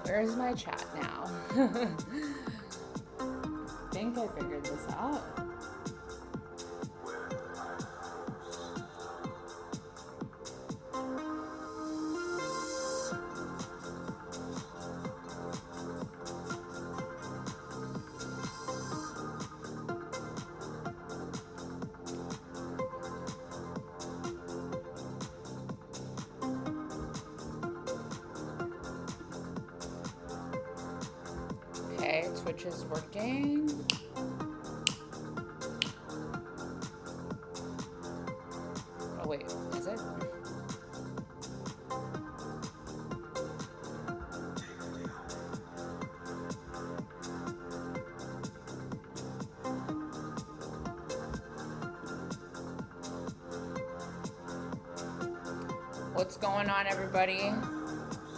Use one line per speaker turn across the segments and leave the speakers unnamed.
Where's my chat now? I think I figured this out. Okay, Twitch is working. Oh wait, is it? What's going on, everybody?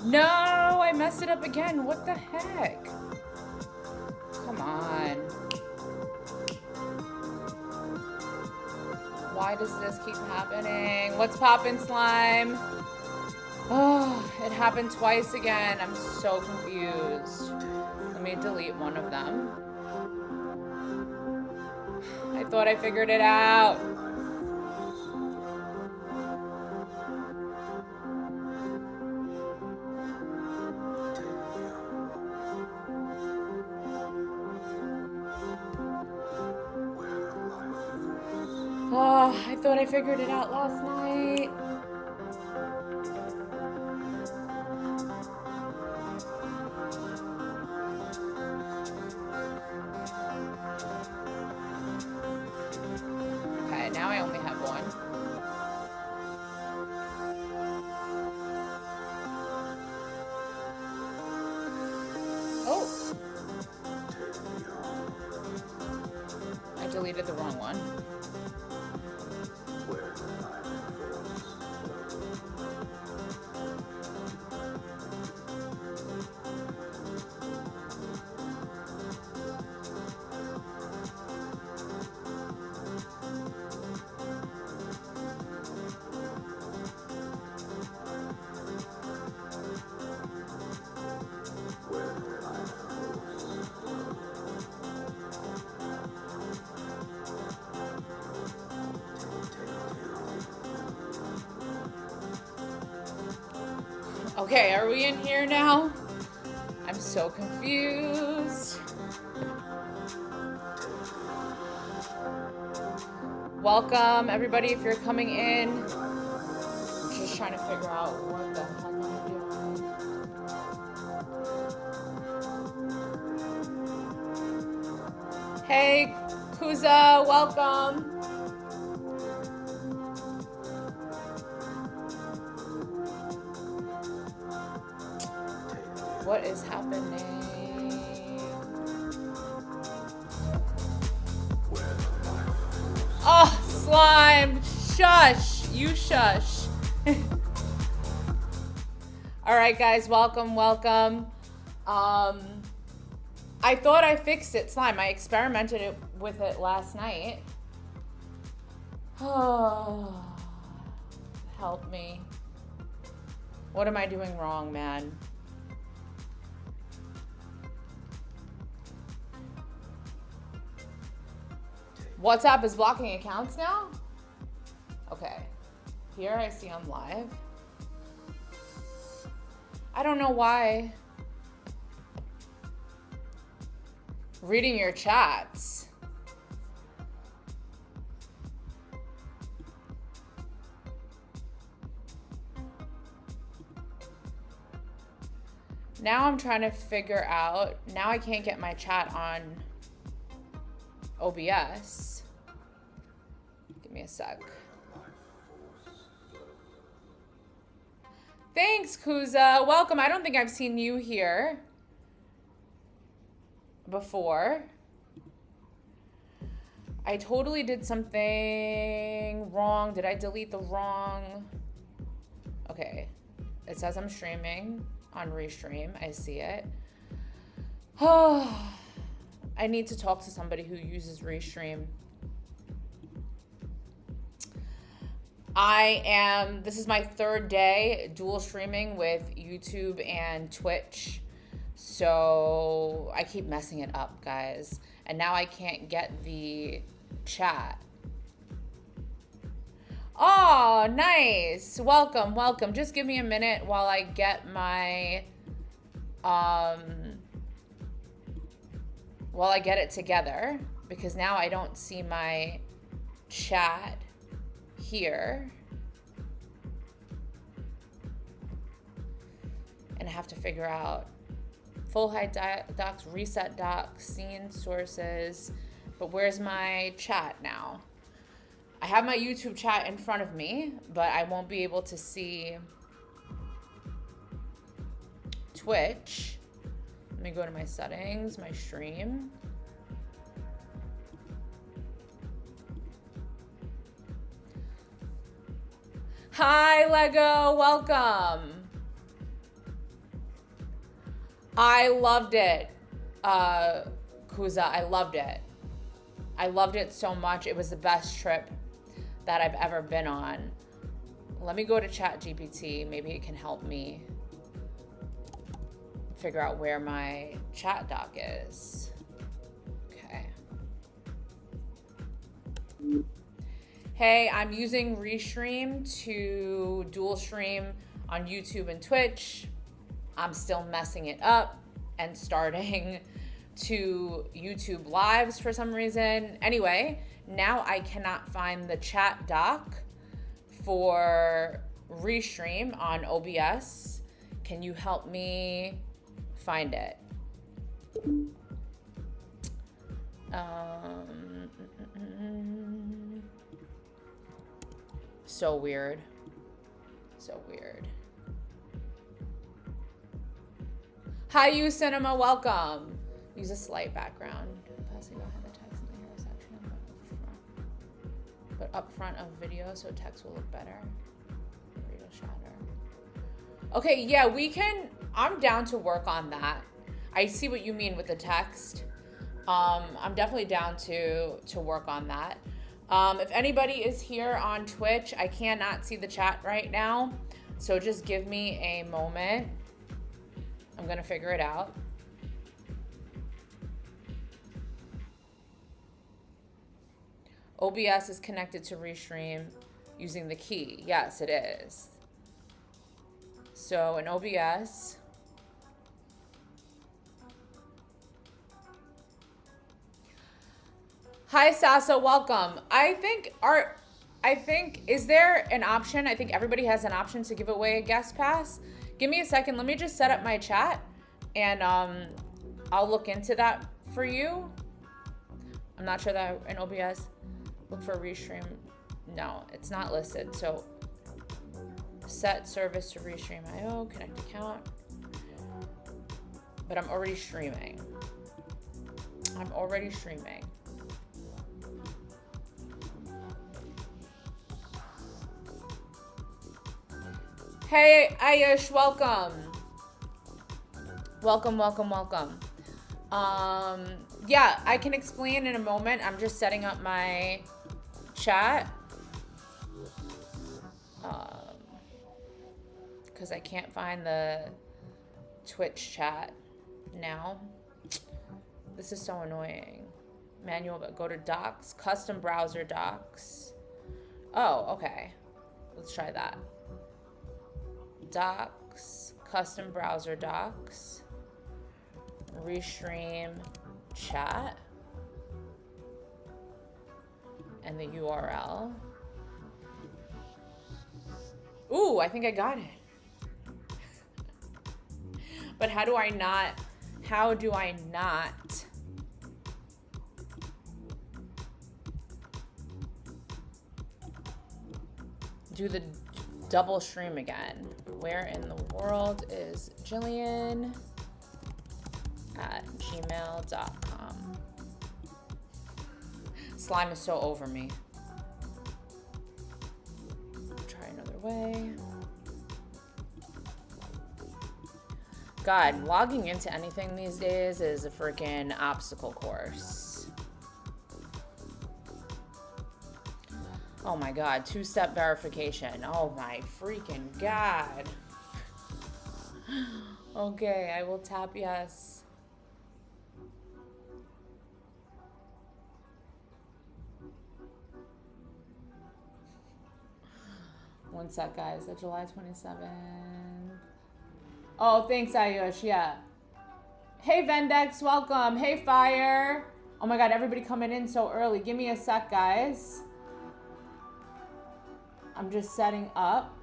No, I messed it up again. What the heck? Come on. Why does this keep happening? What's poppin', slime? Oh, it happened twice again. I'm so confused. Let me delete one of them. I thought I figured it out. Oh, I thought I figured it out last night. Okay, now I only have one. Oh! I deleted the wrong one. Okay, are we in here now? I'm so confused. Welcome, everybody, if you're coming in. I'm just trying to figure out what the heck I'm doing. Hey, Kuza, welcome. What is happening? Oh, slime! Shush! You shush. All right, guys, welcome, welcome. I thought I fixed it, slime. I experimented with it last night. Oh, help me. What am I doing wrong, man? WhatsApp is blocking accounts now? Okay. Here I see I'm live. I don't know why. Reading your chats. Now I'm trying to figure out, now I can't get my chat on OBS. Give me a sec. Thanks, Kuza. Welcome. I don't think I've seen you here before. I totally did something wrong. Did I delete the wrong? Okay. It says I'm streaming on Restream. I see it. Oh. I need to talk to somebody who uses Restream. This is my third day dual streaming with YouTube and Twitch. So I keep messing it up, guys. And now I can't get the chat. Oh, nice. Welcome, welcome. Just give me a minute while I get my, while I get it together, because now I don't see my chat here. And I have to figure out full height docs, reset docs, scene sources. But where's my chat now? I have my YouTube chat in front of me, but I won't be able to see Twitch. Let me go to my settings, my stream. Hi, Lego, welcome. I loved it, Kuza, I loved it. I loved it so much. It was the best trip that I've ever been on. Let me go to ChatGPT. Maybe it can help me figure out where my chat doc is. Okay. Hey, I'm using Restream to dual stream on YouTube and Twitch. I'm still messing it up and starting to YouTube lives for some reason. Anyway, now I cannot find the chat doc for Restream on OBS. Can you help me find it? So weird. So weird. Hi, you cinema, welcome. Use a slight background. Passing behind the text in the hero section, but up front of video so text will look better. Read will shatter. Okay, yeah, we can. I'm down to work on that. I see what you mean with the text. I'm definitely down to work on that. If anybody is here on Twitch, I cannot see the chat right now, so just give me a moment. I'm gonna figure it out. OBS is connected to Restream using the key. Yes, it is. So in OBS, hi Sasa, welcome. I think, is there an option? I think everybody has an option to give away a guest pass. Give me a second. Let me just set up my chat and I'll look into that for you. I'm not sure that in OBS. Look for Restream. No, it's not listed. So set service to Restream IO, connect account. But I'm already streaming. I'm already streaming. Hey, Ayush, welcome. Welcome, welcome, welcome. Yeah, I can explain in a moment. I'm just setting up my chat. Because I can't find the Twitch chat now. This is so annoying. Manual, but go to docs, custom browser docs. Oh, okay. Let's try that. Docs, custom browser docs, Restream chat, and the URL. Ooh, I think I got it. But how do I not do the double stream again? Where in the world is Gillian at gmail.com? Slime is so over me. Try another way. God, logging into anything these days is a freaking obstacle course. Oh my God, two-step verification. Oh my freaking God. Okay, I will tap yes. One sec, guys. At July 27th. Oh, thanks, Ayush. Yeah. Hey, Vendex. Welcome. Hey, Fire. Oh, my God. Everybody coming in so early. Give me a sec, guys. I'm just setting up.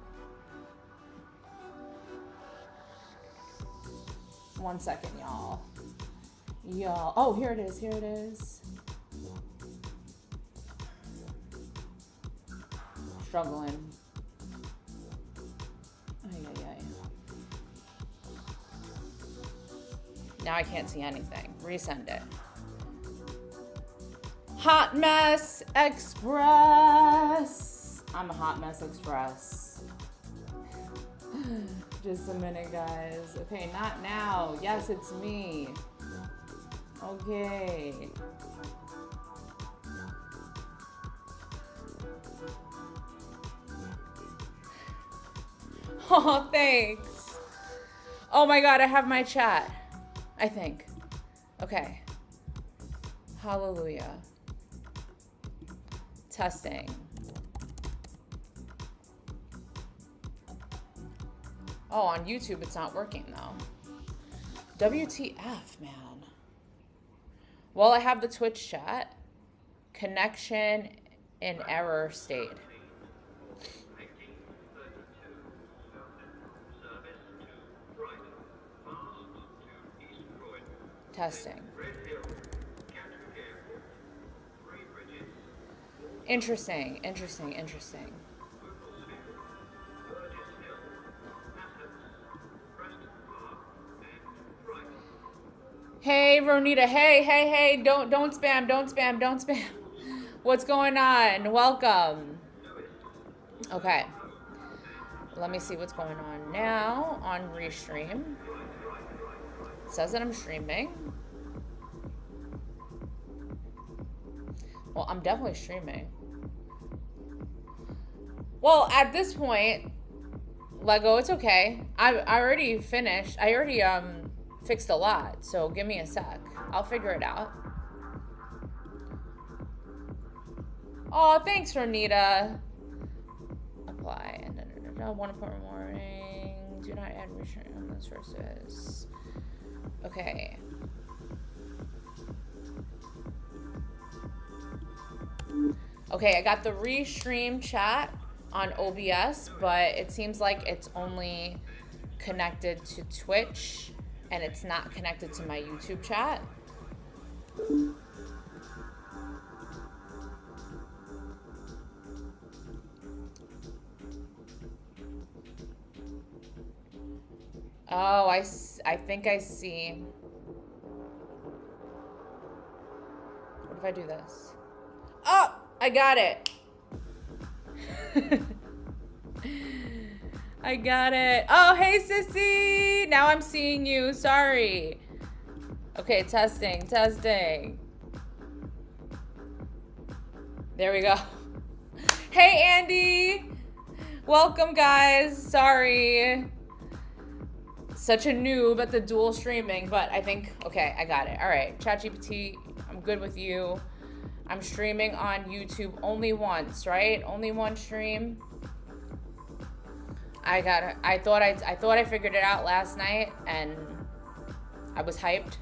1 second, y'all. Y'all. Oh, here it is. Here it is. Struggling. Now I can't see anything. Resend it. Hot Mess Express. I'm a Hot Mess Express. Just a minute, guys. Okay, not now. Yes, it's me. Okay. Oh, thanks. Oh my God, I have my chat. I think. Okay. Hallelujah. Testing. Oh, on YouTube it's not working though. WTF, man. Well, I have the Twitch chat. Connection in error state. Testing. Interesting, interesting, interesting. Hey, Ronita. Hey, don't spam, don't spam. What's going on? Welcome. Okay. Let me see what's going on now on Restream. It says that I'm streaming. Well, I'm definitely streaming. Well, at this point, Lego, it's okay. I already finished. I already fixed a lot, so give me a sec. I'll figure it out. Oh, thanks, Ronita. Apply. And then 1 appointment warning. Do not add restriction on the sources. Okay. Okay, I got the restream chat on OBS, but it seems like it's only connected to Twitch and it's not connected to my YouTube chat. Oh, I think I see. What if I do this? Oh, I got it. I got it. Oh, hey, sissy. Now I'm seeing you. Sorry. Okay, testing. There we go. Hey, Andy. Welcome, guys. Sorry. Such a noob at the dual streaming, but I think, okay, I got it. All right, ChatGPT, I'm good with you. I'm streaming on YouTube only once, right? Only one stream. I got it. I thought I figured it out last night and I was hyped,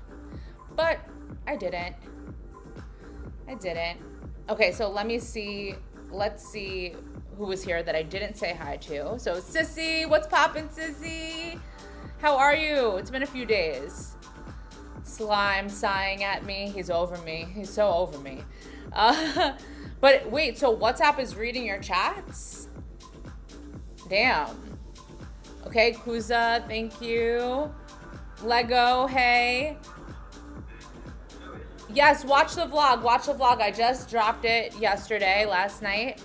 but I didn't. Okay, so let's see who was here that I didn't say hi to. So Sissy, what's poppin', Sissy? How are you? It's been a few days. Slime sighing at me. He's over me. He's so over me. But wait, so WhatsApp is reading your chats? Damn. Okay, Kuza, thank you. Lego, hey. Yes, watch the vlog. I just dropped it last night.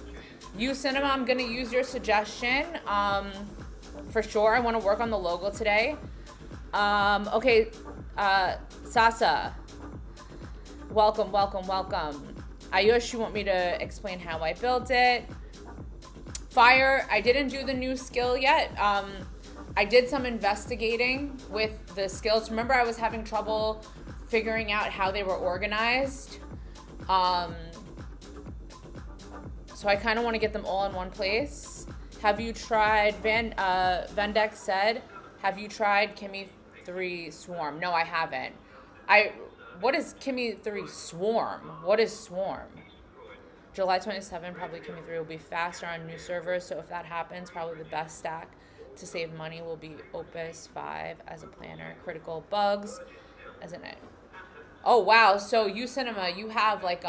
You Cinema, I'm gonna use your suggestion. For sure, I want to work on the logo today. Okay, Sasa, welcome. Ayush, you want me to explain how I built it? Fire, I didn't do the new skill yet. I did some investigating with the skills. Remember, I was having trouble figuring out how they were organized. So I kind of want to get them all in one place. Have you tried, Vendex said, have you tried Kimmy 3 Swarm? No, I haven't. What is Kimmy 3 Swarm? What is Swarm? July 27, probably Kimmy 3 will be faster on new servers, so if that happens, probably the best stack to save money will be Opus 5 as a planner. Critical bugs as an... Oh, wow. So you Cinema, you have like,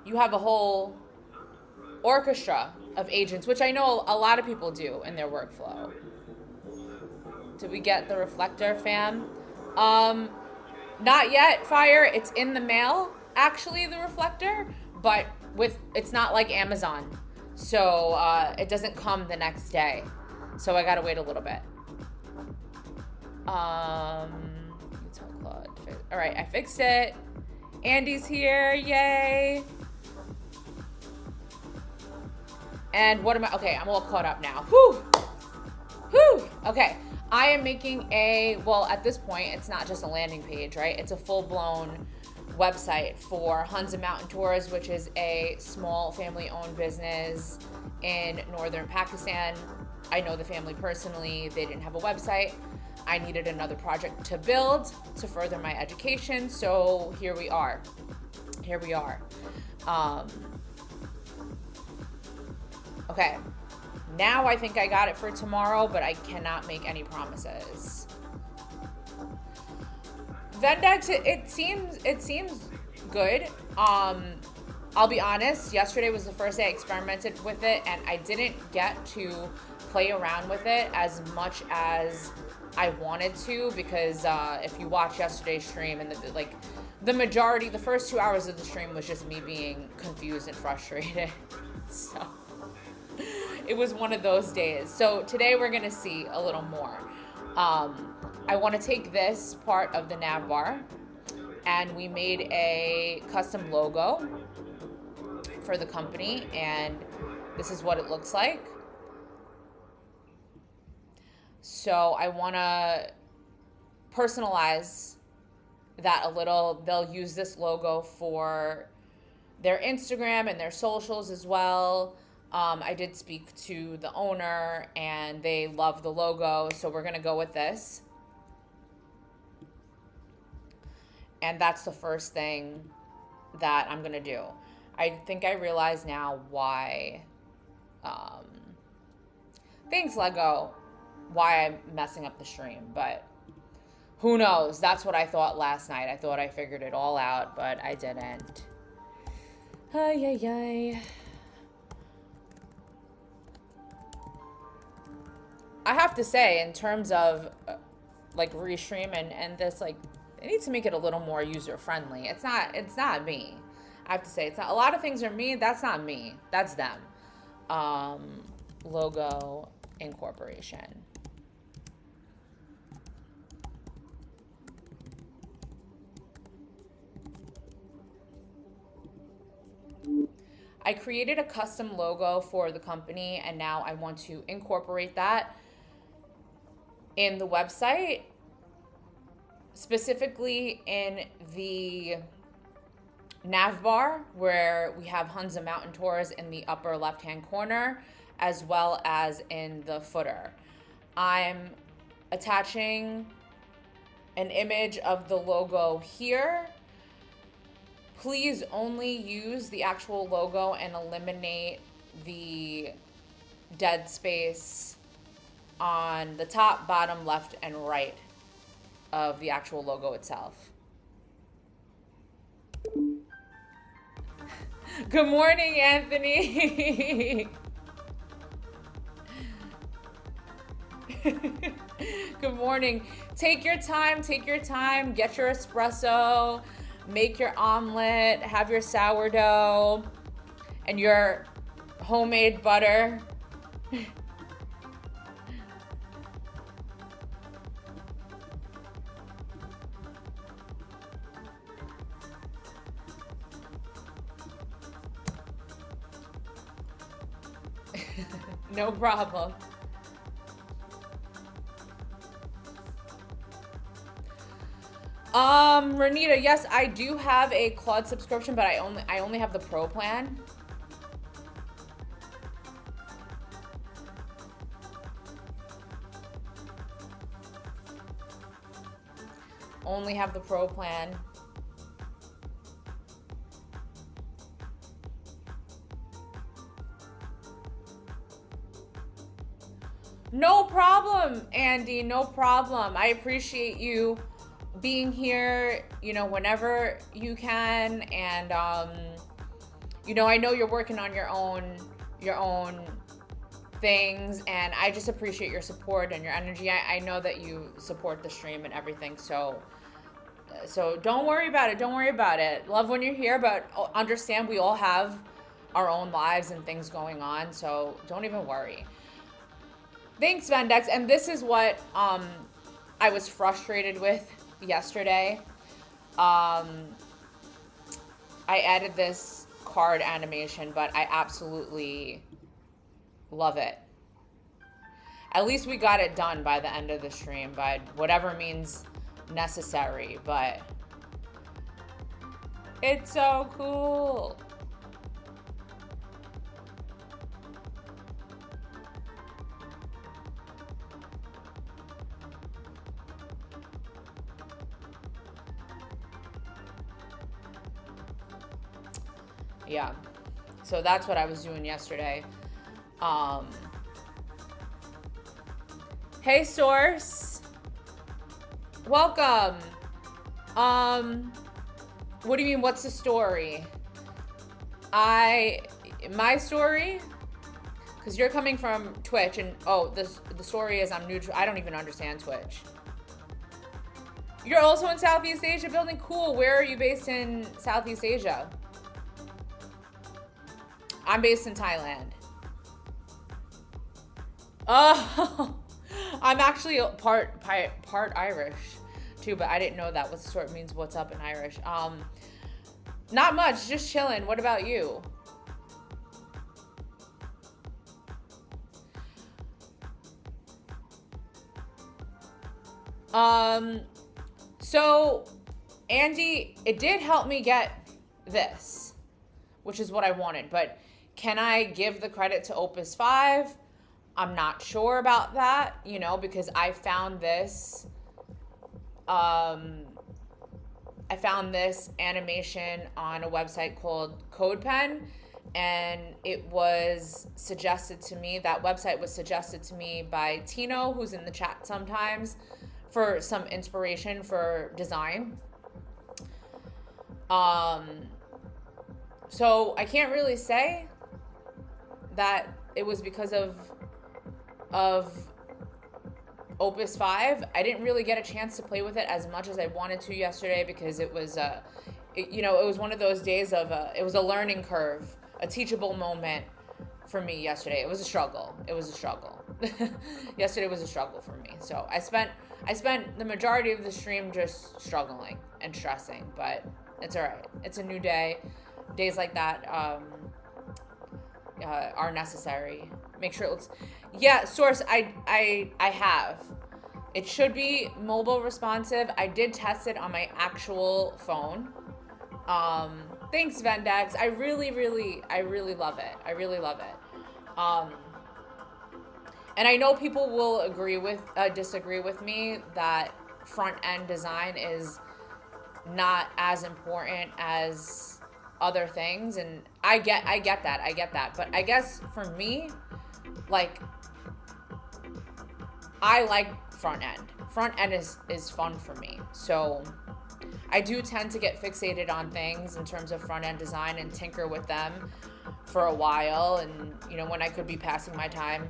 you have a whole orchestra of agents, which I know a lot of people do in their workflow. Did we get the reflector, fam? Not yet, Fire. It's in the mail, actually, the reflector, but it's not like Amazon. So it doesn't come the next day. So I gotta wait a little bit. Tell Claude. All right, I fixed it. Andy's here, yay. And what am I, okay, I'm all caught up now. Whew. Whew. Okay, I am making well, at this point, it's not just a landing page, right? It's a full-blown website for Hunza Mountain Tours, which is a small family-owned business in northern Pakistan. I know the family personally. They didn't have a website. I needed another project to build to further my education, so here we are. Here we are. Okay, now I think I got it for tomorrow, but I cannot make any promises. Vendex, it seems good. I'll be honest, yesterday was the first day I experimented with it, and I didn't get to play around with it as much as I wanted to, because if you watch yesterday's stream, and the majority, the first 2 hours of the stream was just me being confused and frustrated. So it was one of those days. So today we're gonna see a little more. I want to take this part of the nav bar, and we made a custom logo for the company, and this is what it looks like. So I want to personalize that a little. They'll use this logo for their Instagram and their socials as well. I did speak to the owner, and they love the logo, so we're going to go with this. And that's the first thing that I'm going to do. I think I realize now why, thanks Lego, why I'm messing up the stream, but who knows? That's what I thought last night. I thought I figured it all out, but I didn't. Ay, ay, ay. I have to say, in terms of like restream and this, like, it needs to make it a little more user friendly. It's not me. I have to say, it's not. A lot of things are me. That's not me. That's them. Logo incorporation. I created a custom logo for the company, and now I want to incorporate that in the website, specifically in the nav bar where we have Hunza Mountain Tours in the upper left-hand corner, as well as in the footer. I'm attaching an image of the logo here. Please only use the actual logo and eliminate the dead space on the top, bottom, left, and right of the actual logo itself. Good morning, Anthony. Good morning. Take your time, get your espresso, make your omelet, have your sourdough, and your homemade butter. No problem. Renita, yes, I do have a Claude subscription, but I only have the Pro plan. Only have the Pro plan. No problem, Andy, no problem. I appreciate you being here, you know, whenever you can. And, you know, I know you're working on your own things, and I just appreciate your support and your energy. I know that you support the stream and everything. So don't worry about it. Don't worry about it. Love when you're here, but understand we all have our own lives and things going on. So don't even worry. Thanks, Vendex. And this is what I was frustrated with yesterday. I added this card animation, but I absolutely love it. At least we got it done by the end of the stream, by whatever means necessary, but it's so cool. Yeah, so that's what I was doing yesterday. Hey, Source. Welcome. What do you mean, what's the story? My story? Because you're coming from Twitch, and the story is I'm neutral. I don't even understand Twitch. You're also in Southeast Asia building? Cool. Where are you based in Southeast Asia? I'm based in Thailand. Oh, I'm actually part Irish too, but I didn't know that. What sort means what's up in Irish. Not much, just chilling. What about you? So Andy, it did help me get this, which is what I wanted, but can I give the credit to Opus 5? I'm not sure about that, you know, because I found this animation on a website called CodePen, and it was suggested to me, that website was suggested to me by Tino, who's in the chat sometimes, for some inspiration for design. So I can't really say that it was because of Opus 5. I didn't really get a chance to play with it as much as I wanted to yesterday because it was, it was one of those days of, it was a learning curve, a teachable moment for me yesterday. It was a struggle. Yesterday was a struggle for me. So I spent the majority of the stream just struggling and stressing, but it's all right. It's a new day. Days like that are necessary. Make sure it looks. Yeah, Source. I have. It should be mobile responsive. I did test it on my actual phone. Thanks, Vendex. I really love it. I really love it. And I know people will disagree with me that front end design is not as important as other things, and I get that, but I guess for me, like, I like front end is fun for me, so I do tend to get fixated on things in terms of front end design and tinker with them for a while, and you know, when I could be passing my time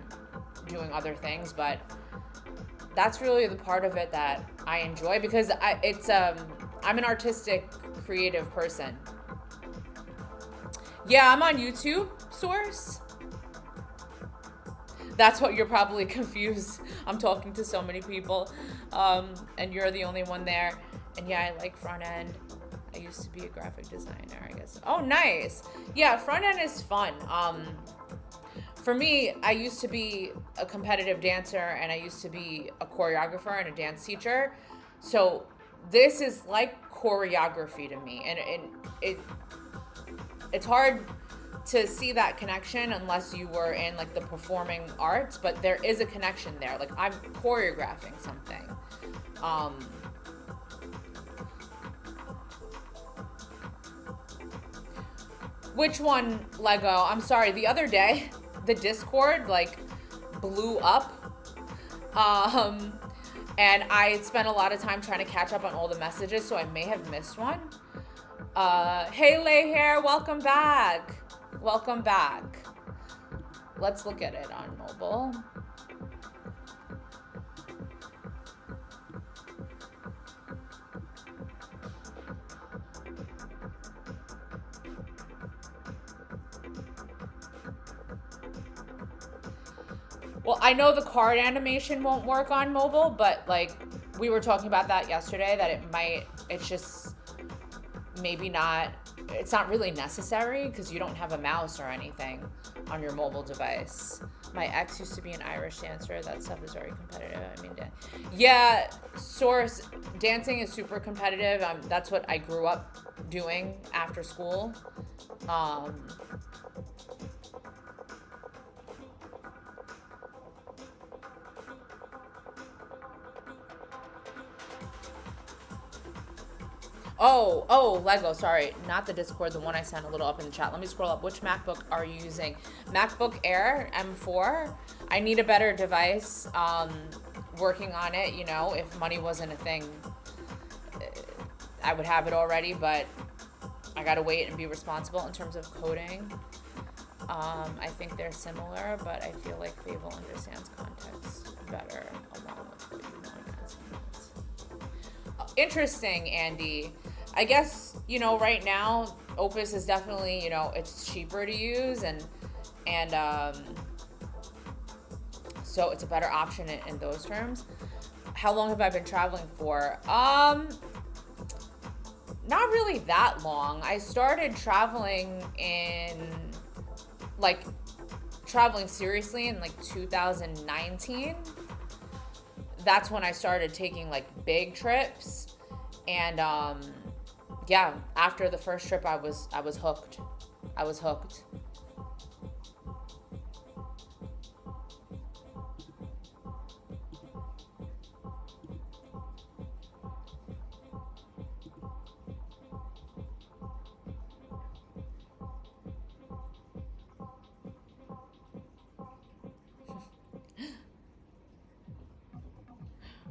doing other things, but that's really the part of it that I enjoy, because I'm an artistic, creative person. Yeah, I'm on YouTube, Source. That's what you're probably confused. I'm talking to so many people, and you're the only one there. And yeah, I like front end. I used to be a graphic designer, I guess. Oh, nice. Yeah, front end is fun. For me, I used to be a competitive dancer, and I used to be a choreographer and a dance teacher. So this is like choreography to me, and it's hard to see that connection unless you were in like the performing arts, but there is a connection there. Like I'm choreographing something. Which one, Lego? I'm sorry, the other day the Discord like blew up. And I spent a lot of time trying to catch up on all the messages, so I may have missed one. Hey, Lay Hair, welcome back. Welcome back. Let's look at it on mobile. Well, I know the card animation won't work on mobile, but like we were talking about that yesterday, that it's just maybe not, it's not really necessary because you don't have a mouse or anything on your mobile device. My ex used to be an Irish dancer. That stuff is very competitive. I mean, yeah, Source, dancing is super competitive. That's what I grew up doing after school. Oh, Lego, sorry. Not the Discord, the one I sent a little up in the chat. Let me scroll up. Which MacBook are you using? MacBook Air M4. I need a better device. Working on it, you know, if money wasn't a thing, I would have it already, but I gotta wait and be responsible in terms of coding. I think they're similar, but I feel like Fable understands context better along with what you want as interesting, Andy. I guess, you know, right now Opus is definitely, you know, it's cheaper to use, and so it's a better option in those terms. How long have I been traveling for? Not really that long. I started traveling traveling seriously in like 2019. That's when I started taking like big trips, and yeah, after the first trip I was hooked. I was hooked.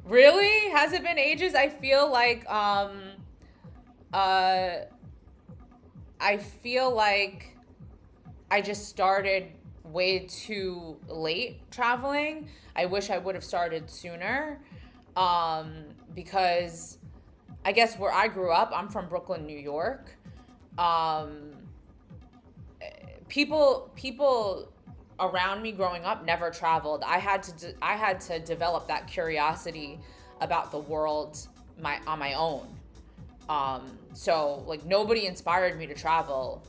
Really? Has it been ages? I feel like I just started way too late traveling. I wish I would have started sooner. Because I guess where I grew up, I'm from Brooklyn, New York. People around me growing up never traveled. I had to develop that curiosity about the world on my own. So like nobody inspired me to travel.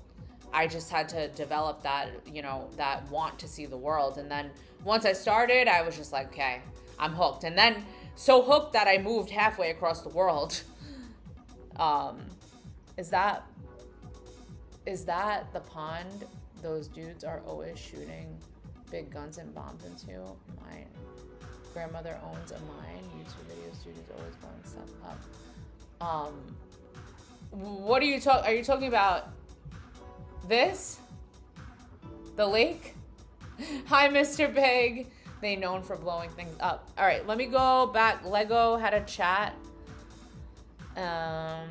I just had to develop that, you know, that want to see the world. And then once I started, I was just like, okay, I'm hooked. And then so hooked that I moved halfway across the world. Is that the pond those dudes are always shooting big guns and bombs into? My grandmother owns a mine. YouTube videos, dudes always blowing stuff up. What are you talking about? This? The lake? Hi, Mr. Big. They known for blowing things up. All right, let me go back. Lego had a chat. Hi,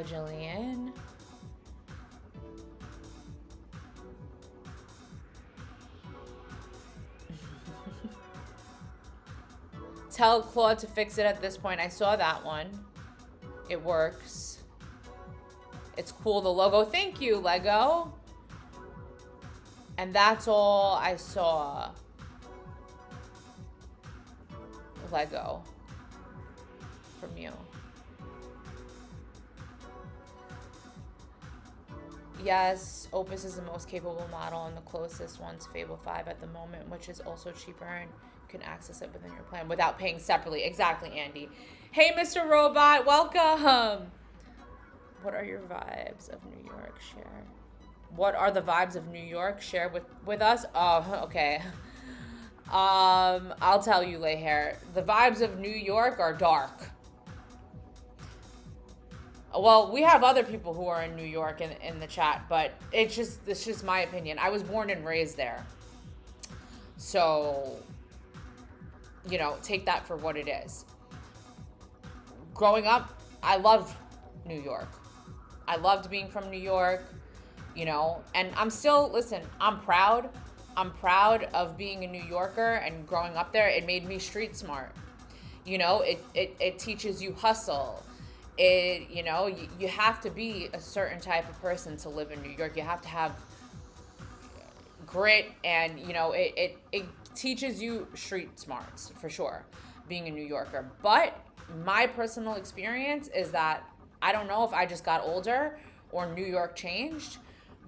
Gillian. Tell Claude to fix it at this point. I saw that one. It works. It's cool, the logo. Thank you, Lego. And that's all I saw. Lego. From you. Yes, Opus is the most capable model and the closest one to Fable 5 at the moment, which is also cheaper and you can access it within your plan without paying separately. Exactly, Andy. Hey, Mr. Robot, welcome. What are your vibes of New York? Share. What are the vibes of New York? Share with us. Oh, okay. I'll tell you, lay hair. The vibes of New York are dark. Well, we have other people who are in New York in the chat, but it's just my opinion. I was born and raised there. So, you know, take that for what it is. Growing up, I loved New York. I loved being from New York, you know, and I'm still, listen, I'm proud. I'm proud of being a New Yorker and growing up there. It made me street smart. You know, it teaches you hustle. You know, you have to be a certain type of person to live in New York. You have to have grit, and, you know, it teaches you street smarts for sure, being a New Yorker. But my personal experience is that I don't know if I just got older or New York changed,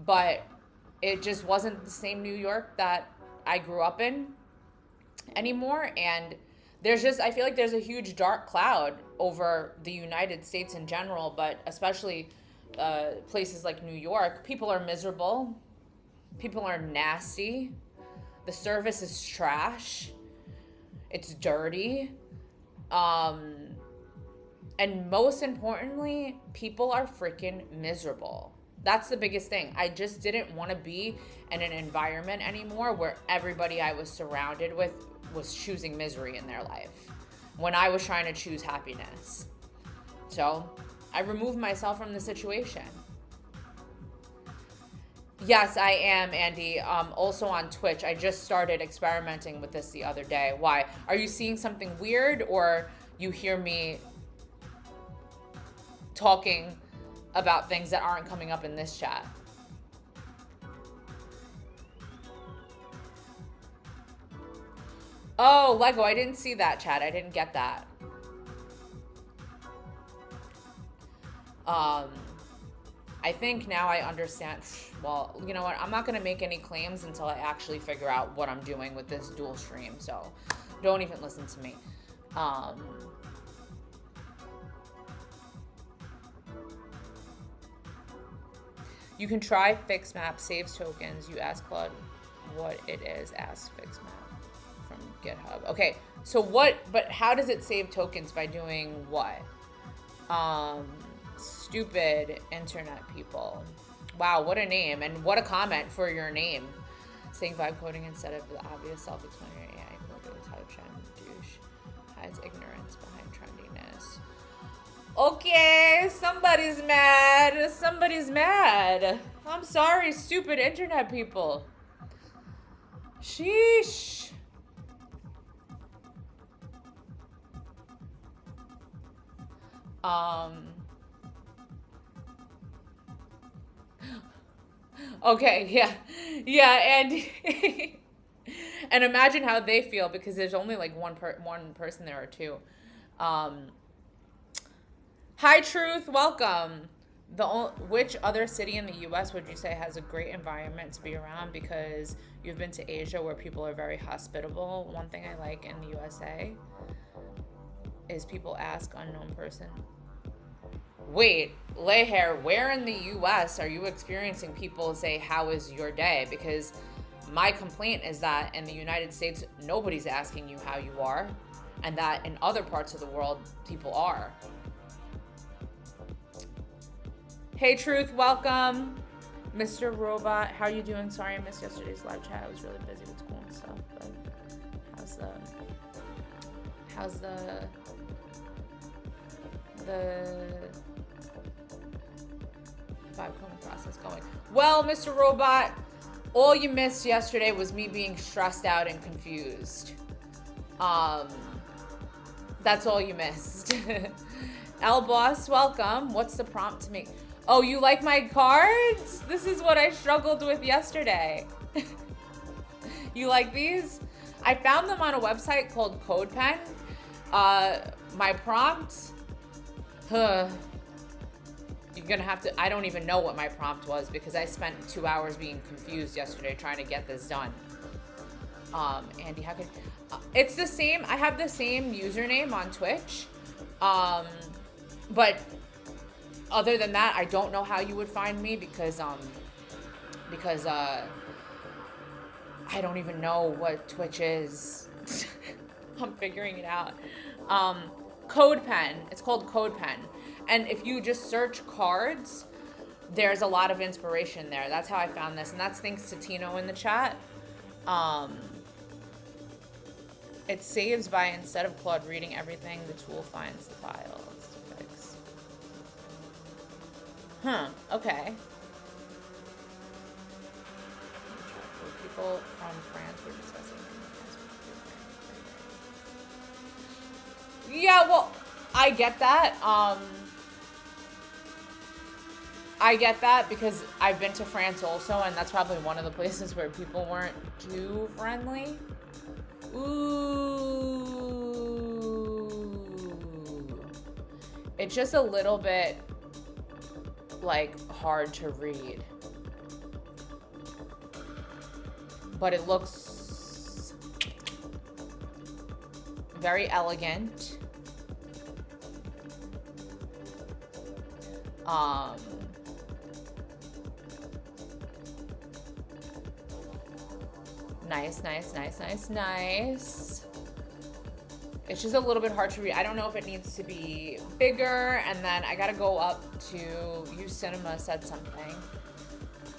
but it just wasn't the same New York that I grew up in anymore. And I feel like there's a huge dark cloud over the United States in general, but especially places like New York. People are miserable. People are nasty. The service is trash. It's dirty. And most importantly, people are freaking miserable. That's the biggest thing. I just didn't want to be in an environment anymore where everybody I was surrounded with was choosing misery in their life when I was trying to choose happiness. So I removed myself from the situation. Yes, I am, Andy. Also on Twitch. I just started experimenting with this the other day. Why? Are you seeing something weird, or you hear me talking about things that aren't coming up in this chat? Oh, Lego, I didn't see that, chat. I didn't get that. I think now I understand. Well, you know what? I'm not going to make any claims until I actually figure out what I'm doing with this dual stream. So don't even listen to me. You can try FixMap, saves tokens. You ask Claude what it is. Ask FixMap from GitHub. Okay, so but how does it save tokens? By doing what? Stupid internet people. Wow, what a name, and what a comment for your name. Saying vibe coding instead of the obvious self-explanatory AI coding is how trend douche hides ignorance behind trendiness. Okay, somebody's mad. Somebody's mad. I'm sorry, stupid internet people. Sheesh. Okay, yeah, and and imagine how they feel, because there's only like one person there, or two. Hi, Truth, welcome. Which other city in the U.S. would you say has a great environment to be around? Because you've been to Asia, where people are very hospitable. One thing I like in the USA is people ask unknown person. Wait, lay hair, where in the U.S. are you experiencing people say, how is your day? Because my complaint is that in the United States, nobody's asking you how you are, and that in other parts of the world, people are. Hey, Truth, welcome. Mr. Robot, how are you doing? Sorry I missed yesterday's live chat. I was really busy with school and stuff, but how's the vibe coding process going? Well, Mr. Robot, all you missed yesterday was me being stressed out and confused. That's all you missed. L Boss, welcome. What's the prompt to make? Oh, you like my cards? This is what I struggled with yesterday. You like these? I found them on a website called CodePen. My prompt, You're gonna have to, I don't even know what my prompt was because I spent 2 hours being confused yesterday trying to get this done. Andy, how could, it's the same, I have the same username on Twitch. But other than that, I don't know how you would find me because I don't even know what Twitch is. I'm figuring it out. CodePen, it's called CodePen. And if you just search cards, there's a lot of inspiration there. That's how I found this. And that's thanks to Tino in the chat. It saves by, instead of Claude reading everything, the tool finds the files to fix. Huh, okay. People from France were discussing. Yeah, well, I get that. I get that because I've been to France also, and that's probably one of the places where people weren't too friendly. Ooh. It's just a little bit, like, hard to read. But it looks very elegant. Nice, nice, nice, nice, nice. It's just a little bit hard to read. I don't know if it needs to be bigger, and then I gotta go up to, Use Cinema said something.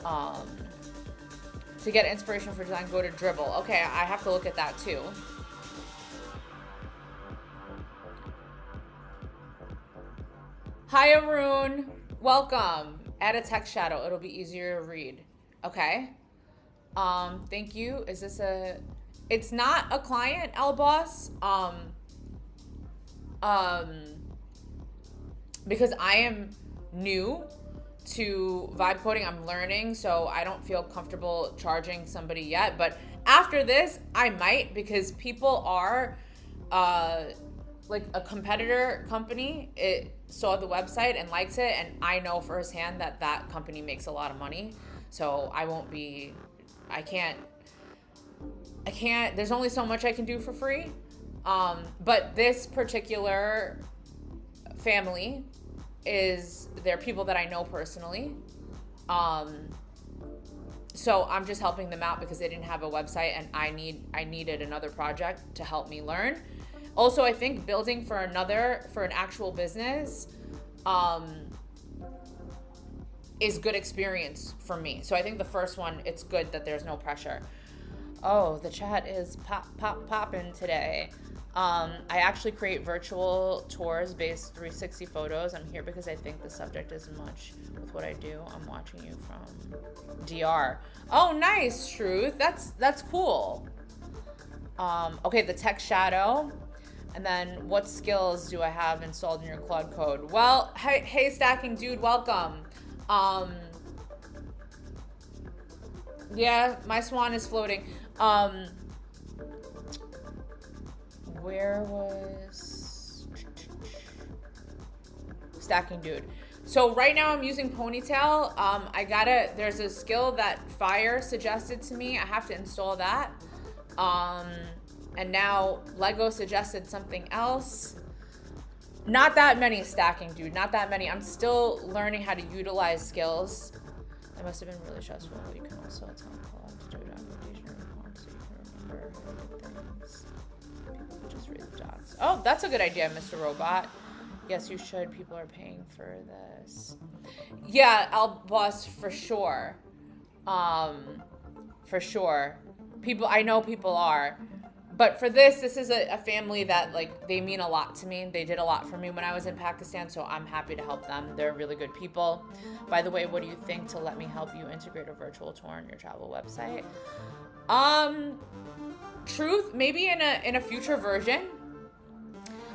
To get inspiration for design, go to Dribble. Okay, I have to look at that too. Hi, Arun. Welcome. Add a text shadow. It'll be easier to read. Okay. Thank you. Is this a... It's not a client, LBoss. Because I am new to vibe coding. I'm learning, so I don't feel comfortable charging somebody yet. But after this, I might, because people are... like a competitor company, it saw the website and likes it, and I know firsthand that that company makes a lot of money. So I won't be, I can't, there's only so much I can do for free. But this particular family they're people that I know personally. So I'm just helping them out because they didn't have a website, and I needed another project to help me learn. Also, I think building for an actual business is good experience for me. So I think the first one, it's good that there's no pressure. Oh, the chat is popping today. I actually create virtual tours based 360 photos. I'm here because I think the subject is much with what I do. I'm watching you from DR. Oh, nice, Truth. That's cool. Okay, the text shadow. And then what skills do I have installed in your Claude code? Well, hey Stacking Dude, welcome. Yeah, my swan is floating. Where was Stacking Dude? So right now I'm using Ponytail. There's a skill that Fire suggested to me. I have to install that. And now Lego suggested something else. Not that many, Stacking Dude, not that many. I'm still learning how to utilize skills. It must have been really stressful. You can also tell Claude to do an application response so you can remember things. People can just read the docs. Oh, that's a good idea, Mr. Robot. Yes, you should. People are paying for this. Yeah, I'll boss for sure. For sure. I know people are. But for this is a family that, like, they mean a lot to me. They did a lot for me when I was in Pakistan, so I'm happy to help them. They're really good people. By the way, what do you think to let me help you integrate a virtual tour on your travel website? Truth, maybe in a future version.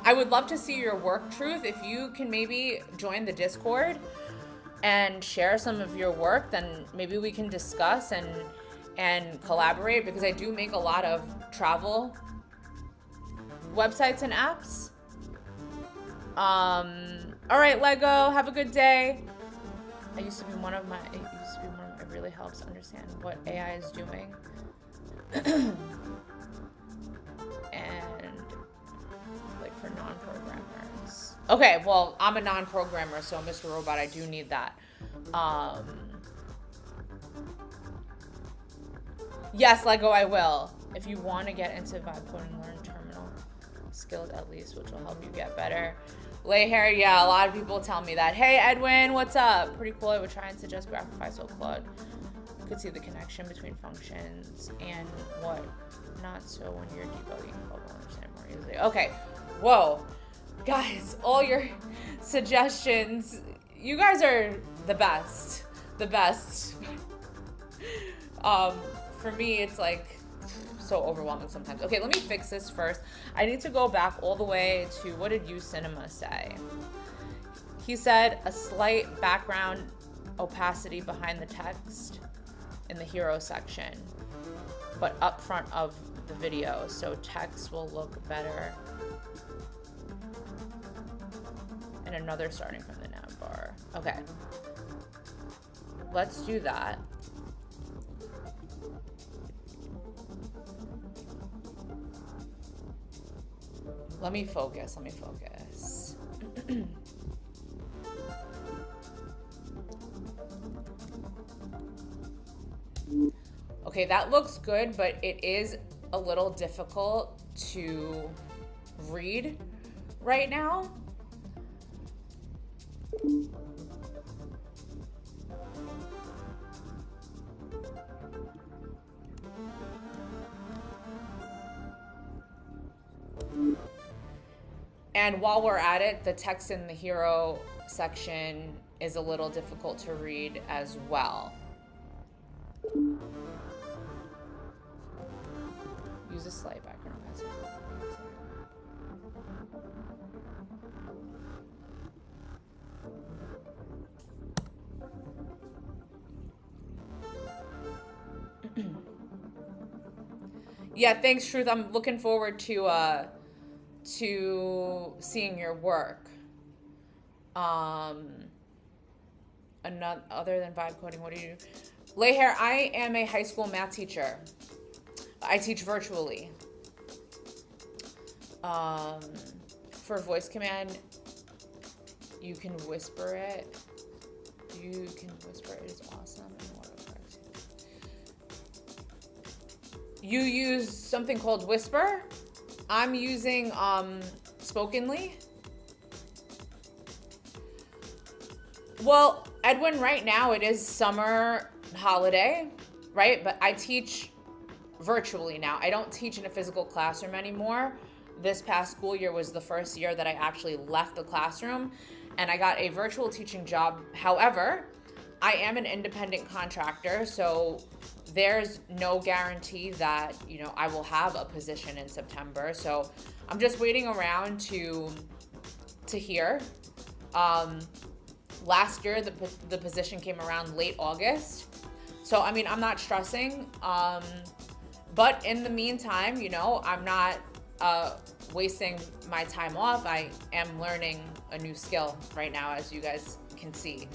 I would love to see your work, Truth. If you can maybe join the Discord and share some of your work, then maybe we can discuss and collaborate, because I do make a lot of travel websites and apps. All right, Lego, have a good day. It used to be one of my, it really helps understand what AI is doing. And like for non-programmers. Okay, well, I'm a non-programmer, so Mr. Robot, I do need that. Yes, Lego, I will. If you want to get into vibe coding, learn terminal skills at least, which will help you get better. Lay hair, yeah, a lot of people tell me that. Hey, Edwin, what's up? Pretty cool. I would try and suggest Graphify so Claude could see the connection between functions and what not so when you're debugging Claude will understand more easily. Okay, whoa. Guys, all your suggestions, you guys are the best. The best. For me, it's like so overwhelming sometimes. Okay, let me fix this first. I need to go back all the way to, what did you Cinema say? He said a slight background opacity behind the text in the hero section, but up front of the video, so text will look better. And another starting from the nav bar. Okay, let's do that. Let me focus. Okay, that looks good, but it is a little difficult to read right now. And while we're at it, the text in the hero section is a little difficult to read as well. Use a slight background opacity. Yeah, thanks, Truth. I'm looking forward to seeing your work. Another, other than vibe coding, what do you do? Lay hair, I am a high school math teacher. I teach virtually. For voice command, you can whisper it. You can whisper it is awesome. You use something called Whisper. I'm using Spokenly. Well, Edwin, right now it is summer holiday, right? But I teach virtually now. I don't teach in a physical classroom anymore. This past school year was the first year that I actually left the classroom and I got a virtual teaching job. However, I am an independent contractor, so there's no guarantee that, you know, I will have a position in September. So I'm just waiting around to hear. Last year, the position came around late August. So, I mean, I'm not stressing. But in the meantime, you know, I'm not wasting my time off. I am learning a new skill right now, as you guys can see.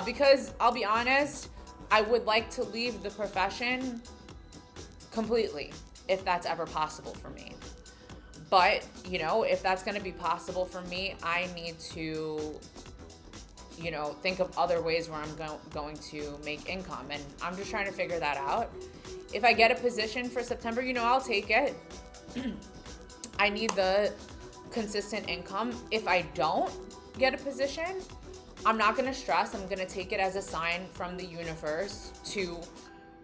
Because I'll be honest, I would like to leave the profession completely, if that's ever possible for me. But, you know, if that's going to be possible for me, I need to, you know, think of other ways where I'm going to make income. And I'm just trying to figure that out. If I get a position for September, you know, I'll take it. I need the consistent income. If I don't get a position, I'm not going to stress. I'm going to take it as a sign from the universe to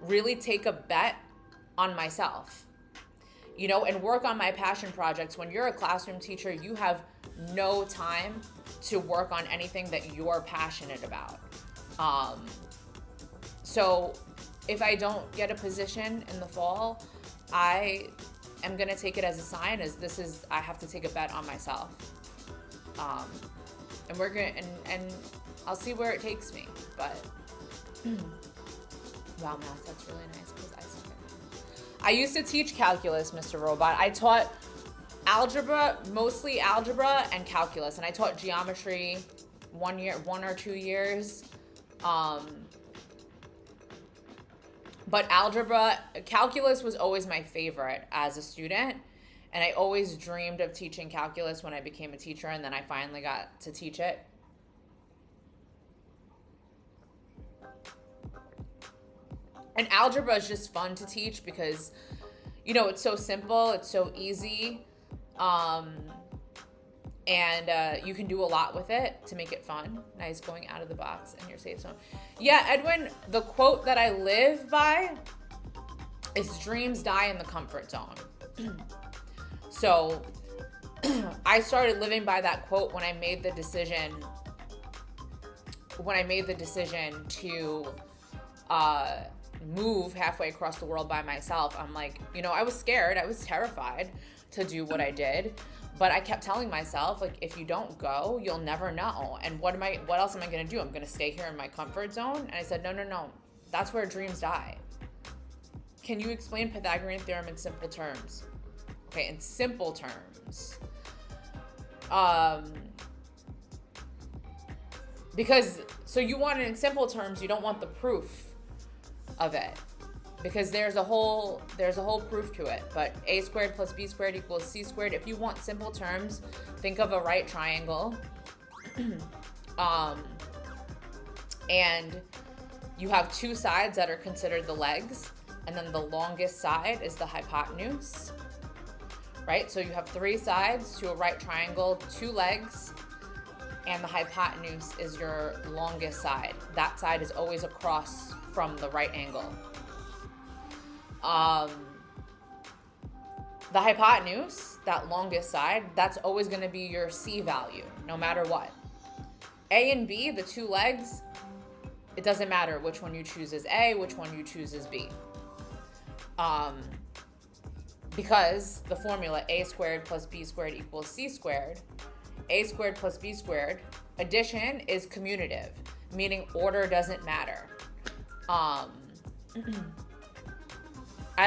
really take a bet on myself, you know, and work on my passion projects. When you're a classroom teacher, you have no time to work on anything that you're passionate about. So if I don't get a position in the fall, I am going to take it as a sign, as this is, I have to take a bet on myself. And we're going to, and I'll see where it takes me, but wow, math, that's really nice because I suck at math. I used to teach calculus, Mr. Robot. I taught algebra, mostly algebra and calculus, and I taught geometry 1 year, 1 or 2 years. But calculus was always my favorite as a student. And I always dreamed of teaching calculus when I became a teacher, and then I finally got to teach it. And algebra is just fun to teach because, you know, it's so simple, it's so easy, and you can do a lot with it to make it fun. Nice going out of the box in your safe zone. Yeah, Edwin, the quote that I live by is dreams die in the comfort zone. So I started living by that quote when I made the decision to move halfway across the world by myself. I'm like, you know, I was scared, I was terrified to do what I did, but I kept telling myself, like, if you don't go, you'll never know. And what else am I gonna do? I'm gonna stay here in my comfort zone? And I said, no, that's where dreams die. Can you explain Pythagorean theorem in simple terms? Okay, in simple terms. Because, so you want it in simple terms, you don't want the proof of it, because there's a whole proof to it. But a squared plus b squared equals c squared. If you want simple terms, think of a right triangle, and you have two sides that are considered the legs, and then the longest side is the hypotenuse, right? So you have three sides to a right triangle, two legs, and the hypotenuse is your longest side. That side is always across from the right angle. The hypotenuse, that longest side, that's always going to be your C value, no matter what. A and B, the two legs, it doesn't matter which one you choose as A, which one you choose as B. Because the formula a squared plus b squared equals c squared, a squared plus b squared, addition is commutative, meaning order doesn't matter. I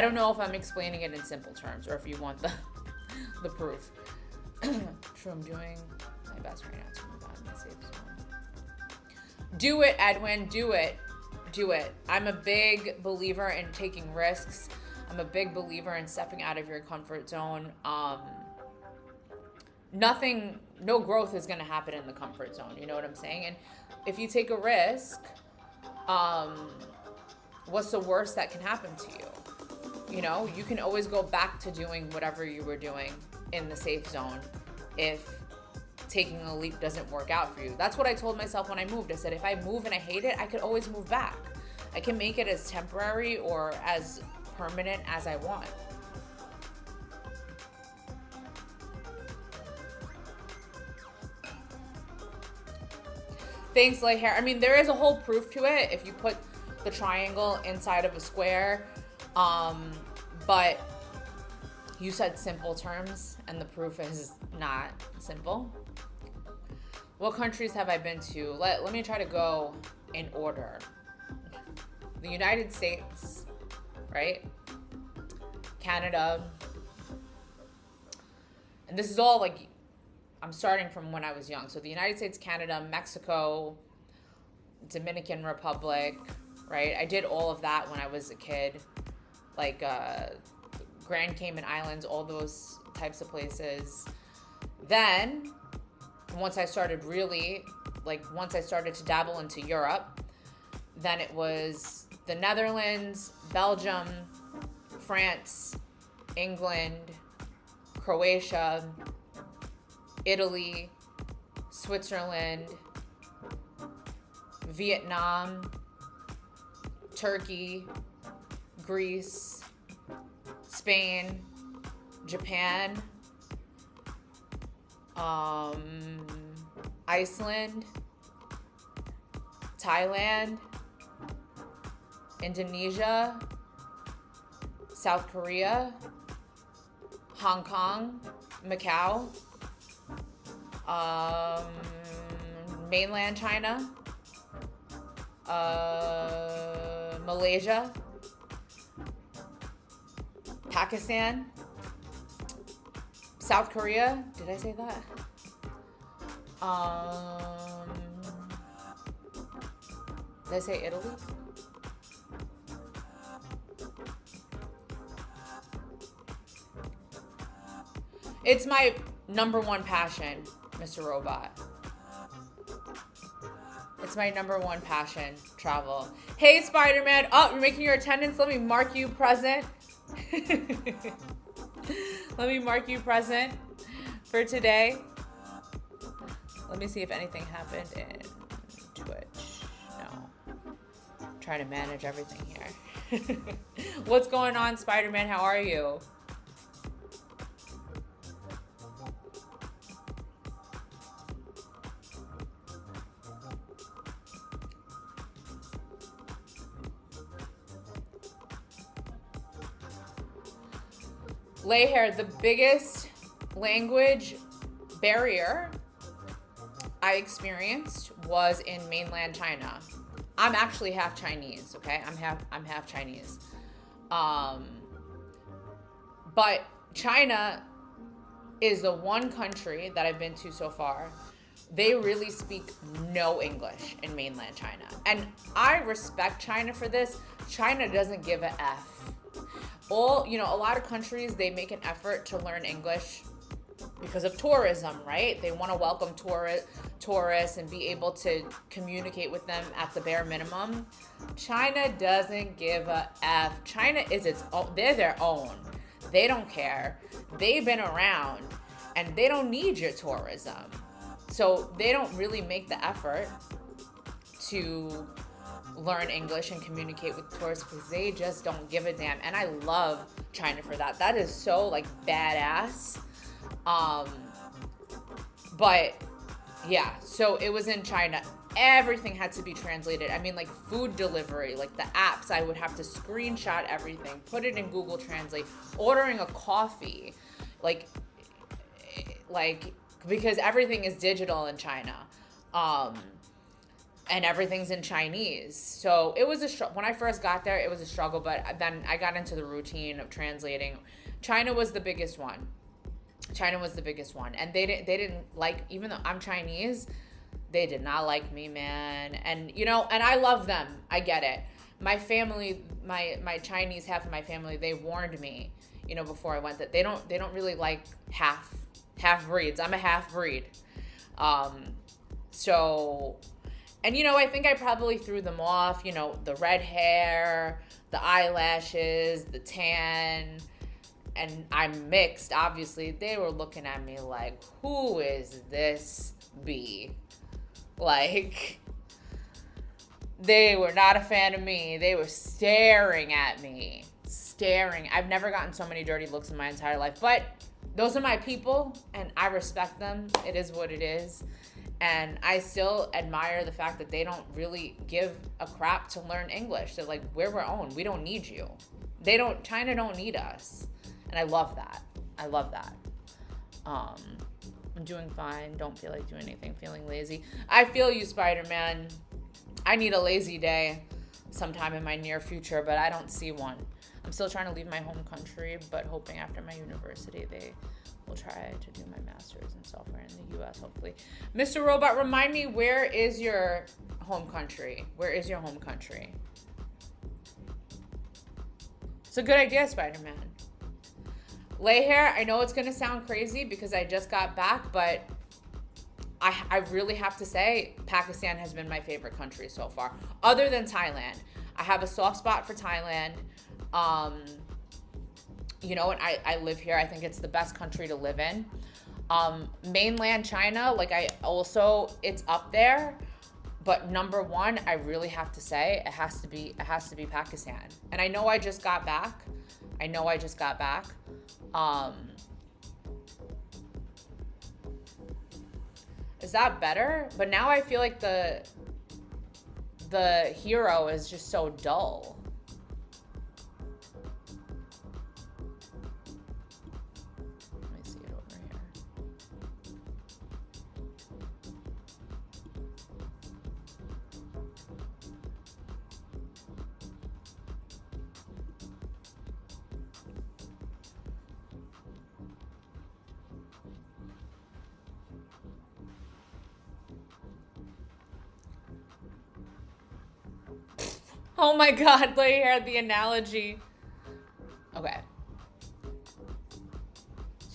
don't know if I'm explaining it in simple terms or if you want the proof. True, I'm doing my best right now to move on in the safe zone. Do it, Edwin, do it. Do it. I'm a big believer in taking risks. I'm a big believer in stepping out of your comfort zone. No growth is going to happen in the comfort zone. You know what I'm saying? And if you take a risk, what's the worst that can happen to you? You know, you can always go back to doing whatever you were doing in the safe zone if taking a leap doesn't work out for you. That's what I told myself when I moved. I said, if I move and I hate it, I could always move back. I can make it as temporary or as permanent as I want. Thanks, light hair. I mean, there is a whole proof to it if you put the triangle inside of a square. But you said simple terms, and the proof is not simple. What countries have I been to? Let me try to go in order. The United States, right? Canada. And this is all like, I'm starting from when I was young. So the United States, Canada, Mexico, Dominican Republic, right? I did all of that when I was a kid. Like Grand Cayman Islands, all those types of places. Then, once I started to dabble into Europe, then it was the Netherlands, Belgium, France, England, Croatia, Italy, Switzerland, Vietnam, Turkey, Greece, Spain, Japan, Iceland, Thailand, Indonesia, South Korea, Hong Kong, Macau, mainland China, Malaysia, Pakistan, South Korea. Did I say that? Did I say Italy? It's my number one passion, Mr. Robot. It's my number one passion, travel. Hey, Spider-Man. Oh, you're making your attendance. Let me mark you present. Let me mark you present for today. Let me see if anything happened in Twitch. No. I'm trying to manage everything here. What's going on, Spider-Man? How are you? Lay hair, the biggest language barrier I experienced was in mainland China. I'm actually half Chinese, okay? I'm half Chinese. But China is the one country that I've been to so far. They really speak no English in mainland China. And I respect China for this. China doesn't give a F. A lot of countries, they make an effort to learn English because of tourism, right? They want to welcome tourists and be able to communicate with them at the bare minimum. China doesn't give a F. China is its own, they're their own. They don't care. They've been around and they don't need your tourism. So they don't really make the effort to learn English and communicate with tourists because they just don't give a damn. And I love China for that. That is so like badass. But yeah, so it was in China. Everything had to be translated. I mean, like food delivery, like the apps, I would have to screenshot everything, put it in Google Translate, ordering a coffee, like because everything is digital in China. And everything's in Chinese. So it was when I first got there, it was a struggle, but then I got into the routine of translating. China was the biggest one. And they didn't like, even though I'm Chinese, they did not like me, man. And and I love them. I get it. My family, my Chinese half of my family, they warned me, before I went, that they don't really like half breeds. I'm a half breed. And I think I probably threw them off, the red hair, the eyelashes, the tan, and I'm mixed, obviously. They were looking at me like, who is this bee? Like, they were not a fan of me. They were staring at me. I've never gotten so many dirty looks in my entire life, but those are my people, and I respect them. It is what it is. And I still admire the fact that they don't really give a crap to learn English. They're like, we're our own. We don't need you. China don't need us. And I love that. I'm doing fine. Don't feel like doing anything. Feeling lazy. I feel you, Spider-Man. I need a lazy day sometime in my near future, but I don't see one. I'm still trying to leave my home country, but hoping after my university they will try to do my master's in software in the U.S., hopefully. Mr. Robot, remind me, where is your home country? It's a good idea, Spider-Man. Lay hair, I know it's going to sound crazy because I just got back, but I really have to say Pakistan has been my favorite country so far, other than Thailand. I have a soft spot for Thailand. And I live here. I think it's the best country to live in. Mainland China, it's up there. But number one, I really have to say, it has to be Pakistan. And I know I just got back. Is that better? But now I feel like the hero is just so dull. Oh my God, Lay Hair, the analogy. Okay.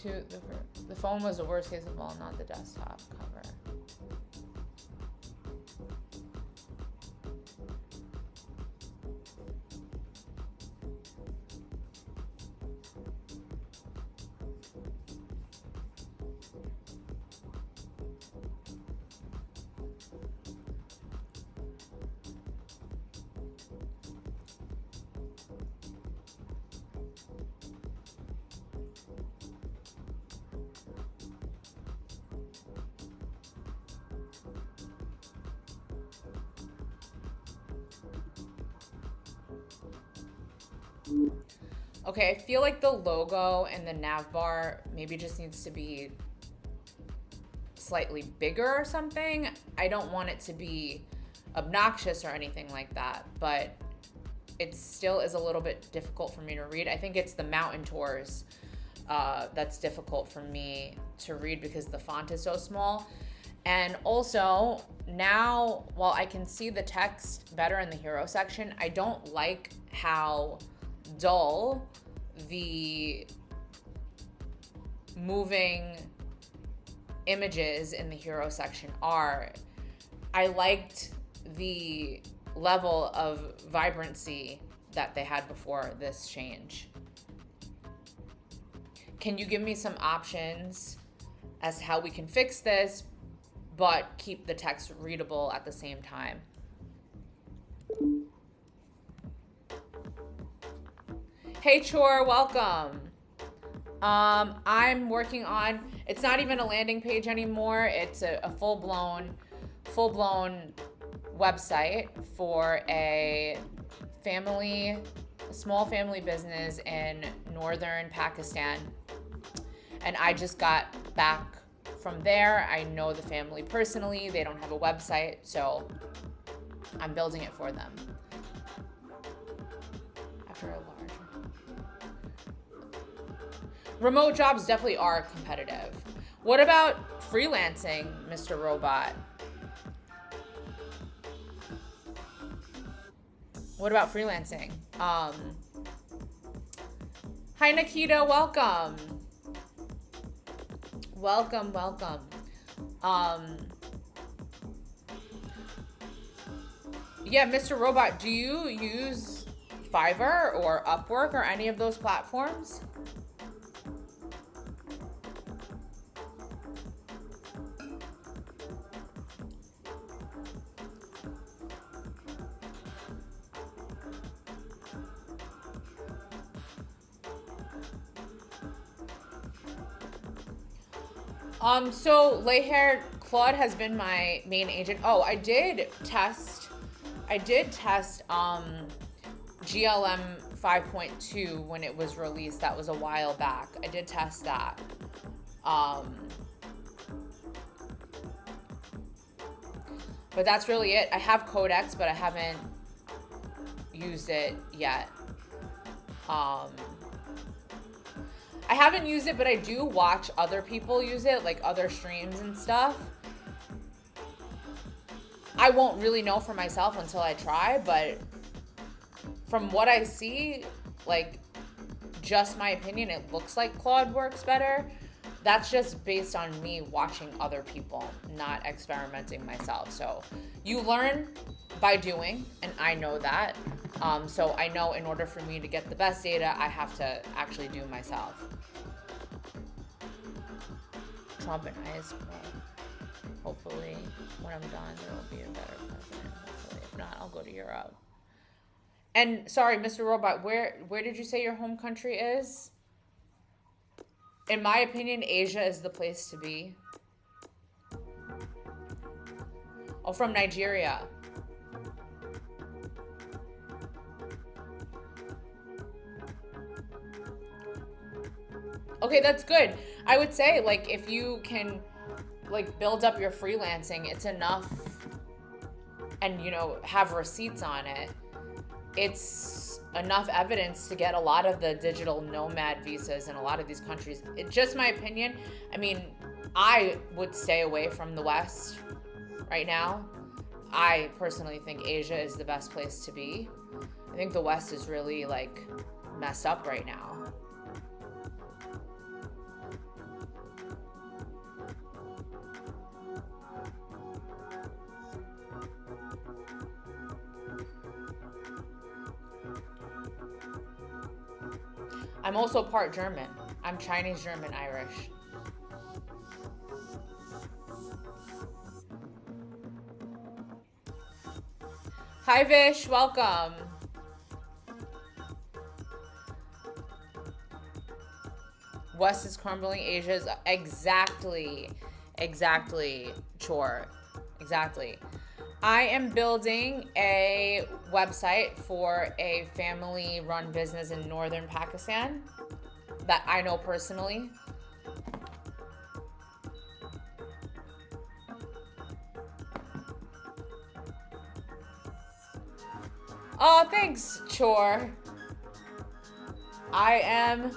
The phone was the worst case of all, not the desktop cover. Okay, I feel like the logo and the nav bar maybe just needs to be slightly bigger or something. I don't want it to be obnoxious or anything like that, but it still is a little bit difficult for me to read. I think it's the mountain tours that's difficult for me to read because the font is so small. And also, now, while I can see the text better in the hero section, I don't like how dull the moving images in the hero section are. I liked the level of vibrancy that they had before this change. Can you give me some options as to how we can fix this but keep the text readable at the same time? Hey Chor, welcome. I'm working on, it's not even a landing page anymore. It's a full-blown website for a small family business in northern Pakistan. And I just got back from there. I know the family personally. They don't have a website, so I'm building it for them. After a large remote jobs definitely are competitive. What about freelancing, Mr. Robot? What about freelancing? Hi Nikita, welcome. Welcome. Yeah, Mr. Robot, do you use Fiverr or Upwork or any of those platforms? So Lay Hair, Claude has been my main agent. Oh, I did test GLM 5.2 when it was released. That was a while back. I did test that. But that's really it. I have Codex, but I haven't used it yet. I haven't used it, but I do watch other people use it, like other streams and stuff. I won't really know for myself until I try, but from what I see, like, just my opinion, it looks like Claude works better. That's just based on me watching other people, not experimenting myself. So you learn by doing, and I know that. So I know in order for me to get the best data, I have to actually do myself. Trump and IS Pro. Hopefully, when I'm done, there will be a better president. Hopefully, if not, I'll go to Europe. And sorry, Mr. Robot, where did you say your home country is? In my opinion, Asia is the place to be. Oh, from Nigeria. Okay, that's good. I would say, like, if you can, like, build up your freelancing, it's enough, and, you know, have receipts on it. It's enough evidence to get a lot of the digital nomad visas in a lot of these countries. It's just my opinion. I mean, I would stay away from the West right now. I personally think Asia is the best place to be. I think the West is really like messed up right now. I'm also part German. I'm Chinese, German, Irish. Hi Vish, welcome. West is crumbling, Asia's exactly, Chore, exactly. I am building a website for a family-run business in northern Pakistan that I know personally. Oh, thanks, Chore. I am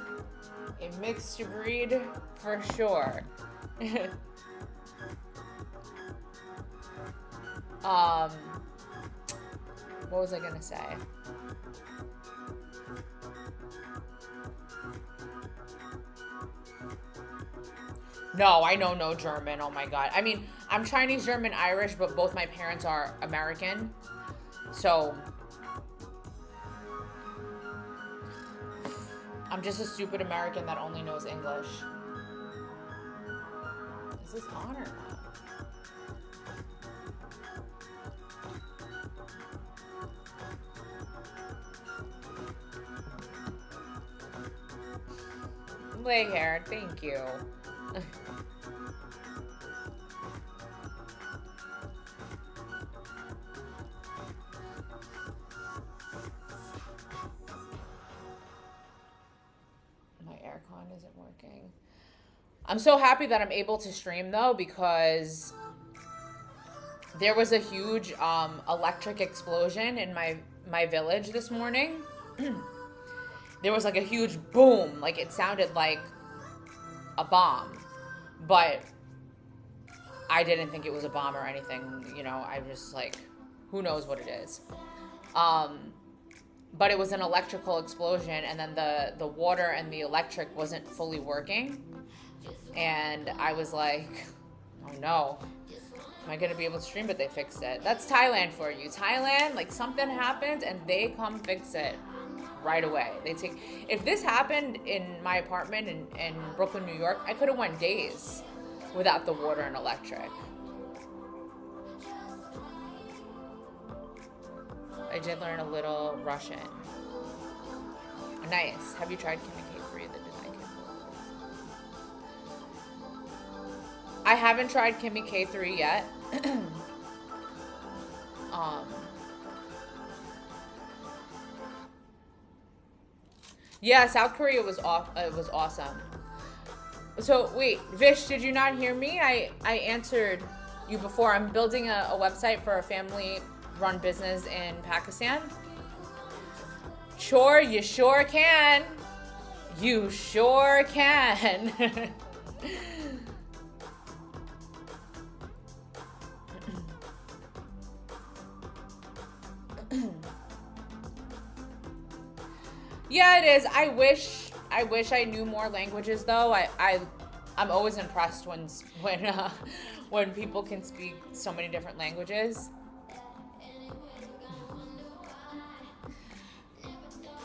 a mixed breed for sure. What was I gonna say? No, I know no German. Oh my God. I mean, I'm Chinese, German, Irish, but both my parents are American. So I'm just a stupid American that only knows English. Is this on or not? Lay hair, thank you. My aircon isn't working. I'm so happy that I'm able to stream though, because there was a huge electric explosion in my village this morning. There was like a huge boom, like it sounded like a bomb, but I didn't think it was a bomb or anything, you know. I just like, who knows what it is. But it was an electrical explosion, and then the water and the electric wasn't fully working, and I was like, oh no, am I gonna be able to stream? But they fixed it. That's Thailand for you. Thailand, like something happened and they come fix it right away. They take, if this happened in my apartment in Brooklyn, New York, I could have went days without the water and electric. I did learn a little Russian. Nice. Have you tried Kimmy K3, the design kit? I haven't tried Kimmy K3 yet. Yeah, South Korea was was awesome. So wait, Vish, did you not hear me? I answered you before. I'm building a website for a family-run business in Pakistan. Sure, you sure can. You sure can. Yeah, it is. I wish I knew more languages though. I'm always impressed when people can speak so many different languages.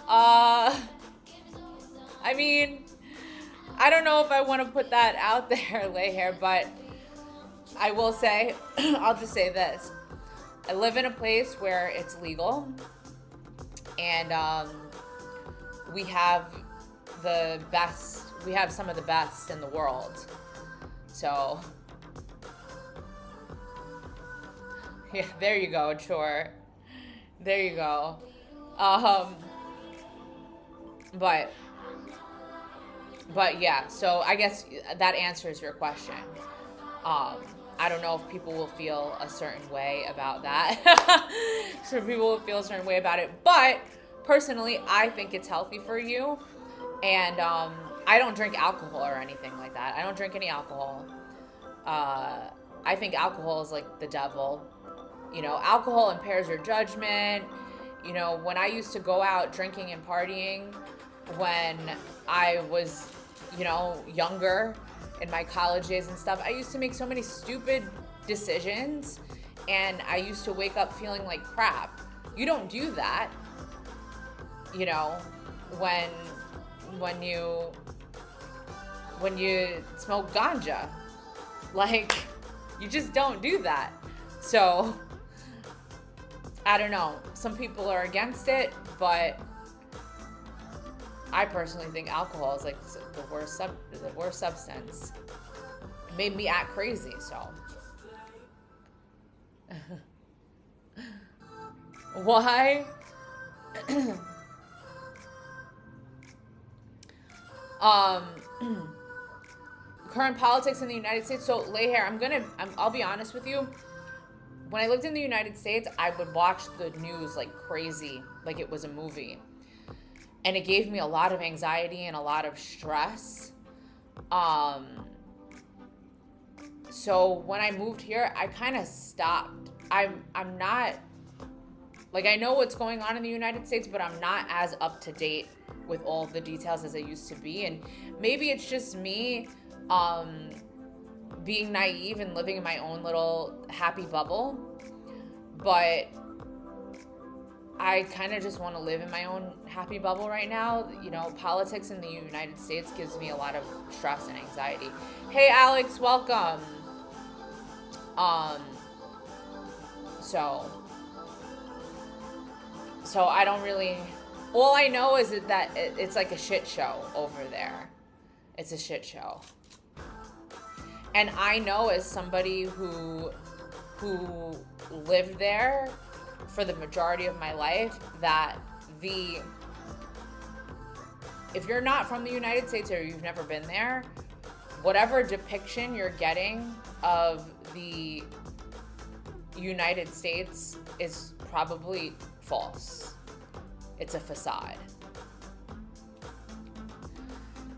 I mean, I don't know if I want to put that out there, lay hair, but I will say, I'll just say this. I live in a place where it's legal, and we have some of the best in the world. So, yeah, there you go, Chore. There you go. But yeah, so I guess that answers your question. I don't know if people will feel a certain way about that. Some people will feel a certain way about it, but personally, I think it's healthy for you. And I don't drink alcohol or anything like that. I don't drink any alcohol. I think alcohol is like the devil. You know, alcohol impairs your judgment. You know, when I used to go out drinking and partying when I was, you know, younger in my college days and stuff, I used to make so many stupid decisions and I used to wake up feeling like crap. You don't do that, you know, when you smoke ganja. Like, you just don't do that. So, I don't know. Some people are against it, but I personally think alcohol is like the worst substance. It made me act crazy, so. Why? Current politics in the United States. So, Lehair, I'll be honest with you. When I lived in the United States, I would watch the news like crazy, like it was a movie. And it gave me a lot of anxiety and a lot of stress. So when I moved here, I kind of stopped. I'm not, like, I know what's going on in the United States, but I'm not as up to date with all the details as I used to be. And maybe it's just me being naive and living in my own little happy bubble. But I kind of just want to live in my own happy bubble right now. You know, politics in the United States gives me a lot of stress and anxiety. Hey, Alex, welcome. So I don't really, all I know is that it's like a shit show over there. It's a shit show. And I know as somebody who lived there for the majority of my life that if you're not from the United States or you've never been there, whatever depiction you're getting of the United States is probably false. It's a facade.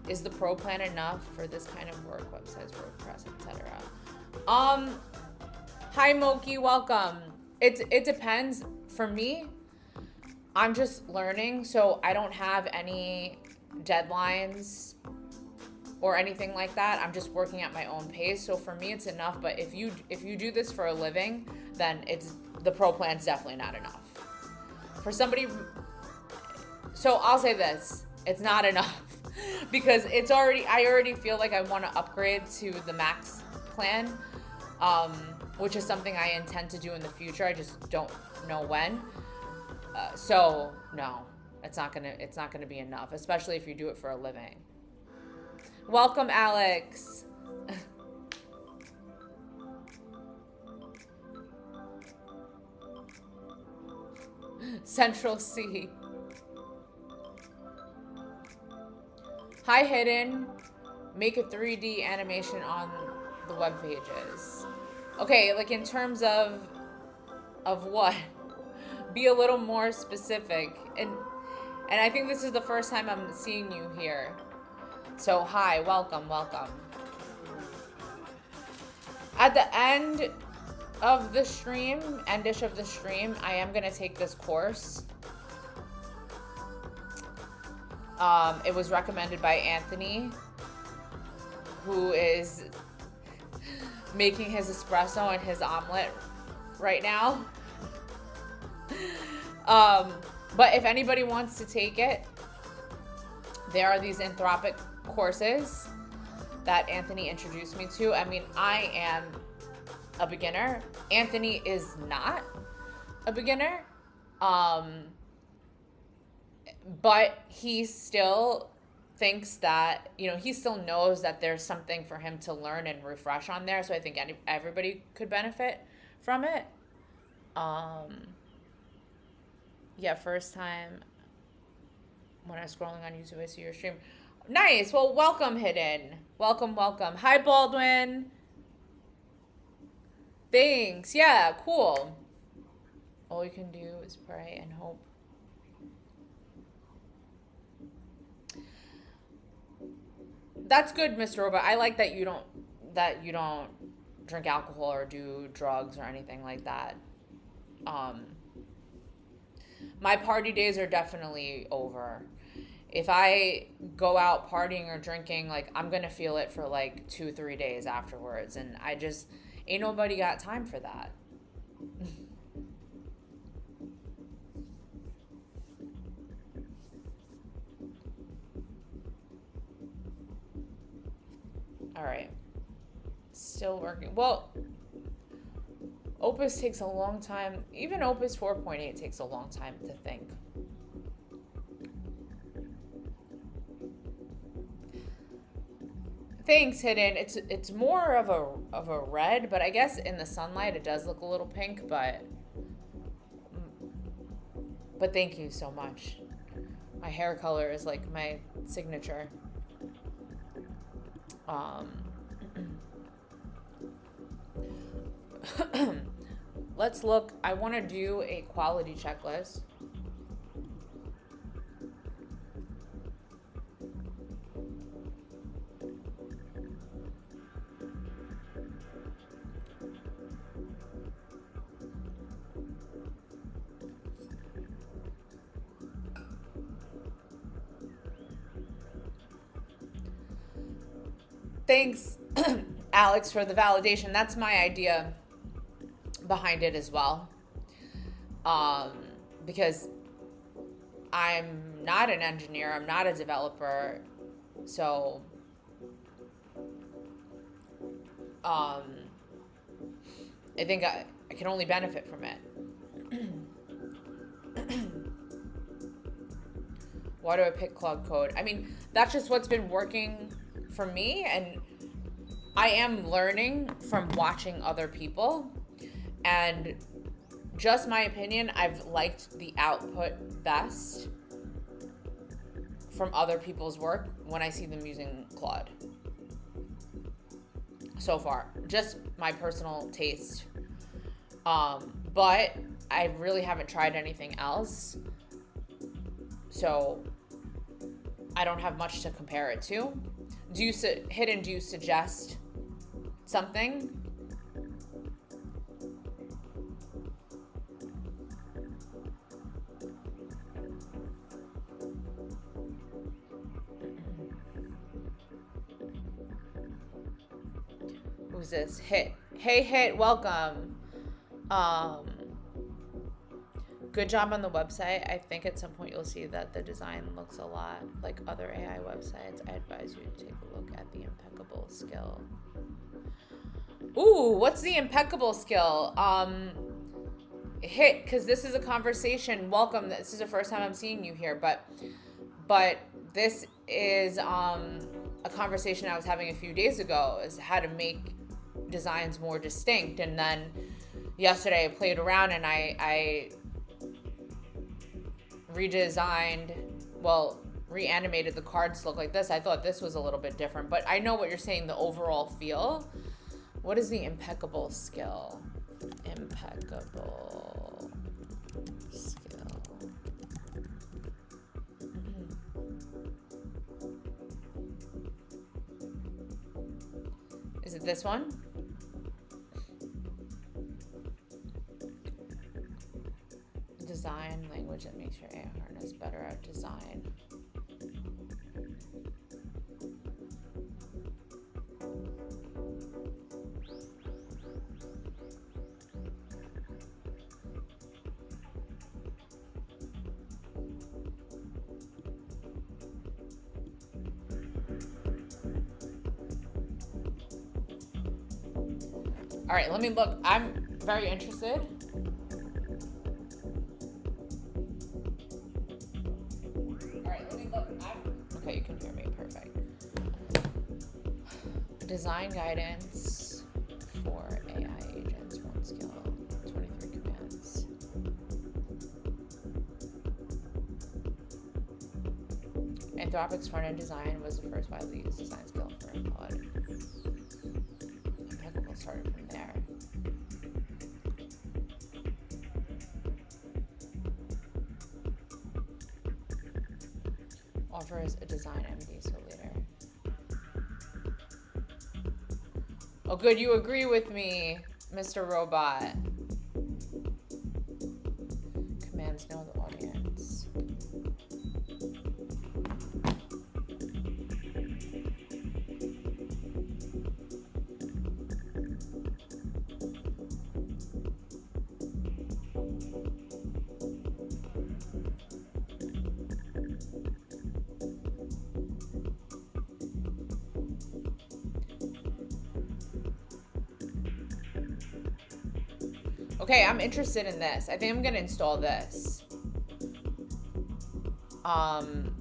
Is the pro plan enough for this kind of work? Websites, WordPress, etc. Hi Moki, welcome. It depends. For me, I'm just learning, so I don't have any deadlines or anything like that. I'm just working at my own pace. So for me, it's enough. But if you do this for a living, then the pro plan's definitely not enough. For somebody, so I'll say this: it's not enough because I already feel like I want to upgrade to the max plan, which is something I intend to do in the future. I just don't know when. So no, it's not gonna be enough, especially if you do it for a living. Welcome, Alex. Central C. Hi, Hidden. Make a 3D animation on the web pages. Okay, like in terms of what? Be a little more specific. And I think this is the first time I'm seeing you here. So hi, welcome. At the end of the stream, endish of the stream, I am gonna take this course. It was recommended by Anthony, who is making his espresso and his omelet right now. But if anybody wants to take it, there are these Anthropic courses that Anthony introduced me to. I mean, I am a beginner. Anthony is not a beginner. But he still thinks that, he still knows that there's something for him to learn and refresh on there. So I think everybody could benefit from it. Yeah, first time when I was scrolling on YouTube, I see your stream. Nice. Well, welcome, Hidden. Welcome. Hi, Baldwin. Thanks. Yeah, cool. All you can do is pray and hope. That's good, Mr. Robot. I like that you don't drink alcohol or do drugs or anything like that. My party days are definitely over. If I go out partying or drinking, like, I'm gonna feel it for like 2-3 days afterwards, and I just ain't nobody got time for that. All right, still working. Well, Opus takes a long time. Even Opus 4.8 takes a long time to think. Thanks, Hidden. It's more of a red, but I guess in the sunlight it does look a little pink, but thank you so much. My hair color is like my signature. Let's look. I want to do a quality checklist. Thanks, Alex, for the validation. That's my idea behind it as well. Because I'm not an engineer, I'm not a developer, so I think I can only benefit from it. Why do I pick Claude Code? I mean, that's just what's been working for me, and I am learning from watching other people, and just my opinion, I've liked the output best from other people's work when I see them using Claude. So far, just my personal taste. But I really haven't tried anything else, so I don't have much to compare it to. Do you suggest something? Who's this? Hit. Hey, Hit, welcome. Good job on the website. I think at some point you'll see that the design looks a lot like other AI websites. I advise you to take a look at the impeccable skill. Ooh, what's the impeccable skill? Hit, because this is a conversation. Welcome. This is the first time I'm seeing you here, but this is a conversation I was having a few days ago, is how to make designs more distinct. And then yesterday I played around and I reanimated the cards to look like this. I thought this was a little bit different, but I know what you're saying, the overall feel. What is the impeccable skill? Impeccable skill. Is it this one? Design language that makes your AI harness better at design. All right, let me look. I'm very interested. Okay, you can hear me, perfect. Design guidance for AI agents, one skill, 23 commands. Anthropic's front-end design was the first widely used design skill for Claude. Impeccable started from there. Offers a design MD, so later. Oh, good, you agree with me, Mr. Robot. Commands know the audience. Okay, I'm interested in this. I think I'm gonna install this.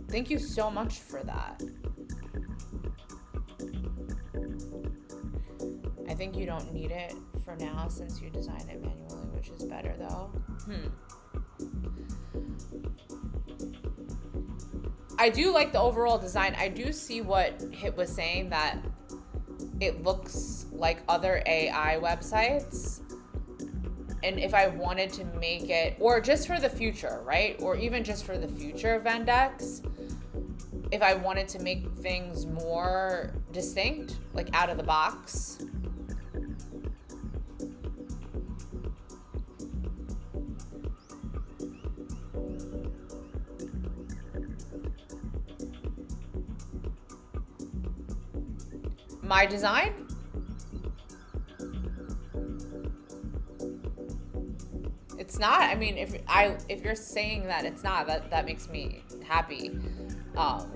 Thank you so much for that. I think you don't need it for now since you designed it manually, which is better though. I do like the overall design. I do see what Hit was saying, that it looks like other AI websites. And if I wanted to make it, or just for the future, right? Or even just for the future of Vendex, if I wanted to make things more distinct, like out of the box. My design? It's not. I mean, if you're saying that it's not, that makes me happy. All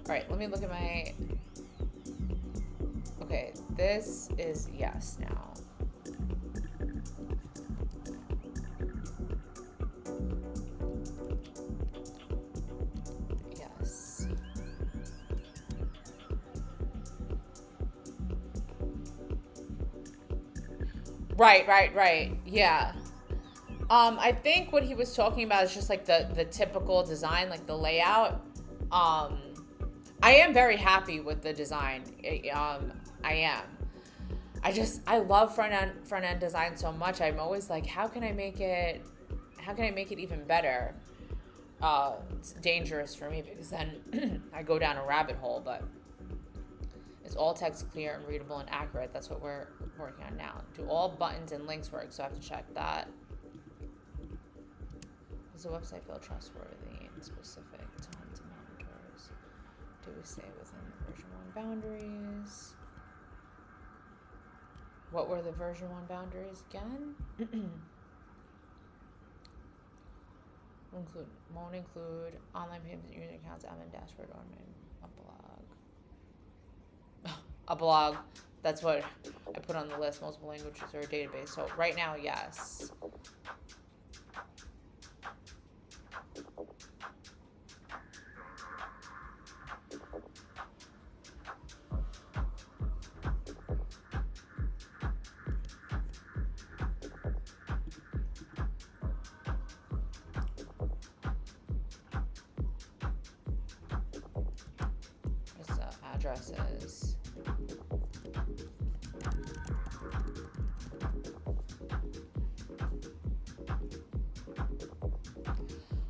right, let me look at my. Okay, this is yes now. Yes. Right. Yeah. I think what he was talking about is just like the typical design, like the layout. I am very happy with the design. I am. I love front end design so much. I'm always like, how can I make it even better? It's dangerous for me because then I go down a rabbit hole, but it's all text clear and readable and accurate. That's what we're working on now. Do all buttons and links work? So I have to check that. Does the website feel trustworthy and specific to Hunza monitors? Do we stay within the version 1 boundaries? What were the version 1 boundaries again? Won't include online payments, user accounts, admin dashboard, or a blog. A blog. That's what I put on the list. Multiple languages or a database. So right now, yes. Addresses.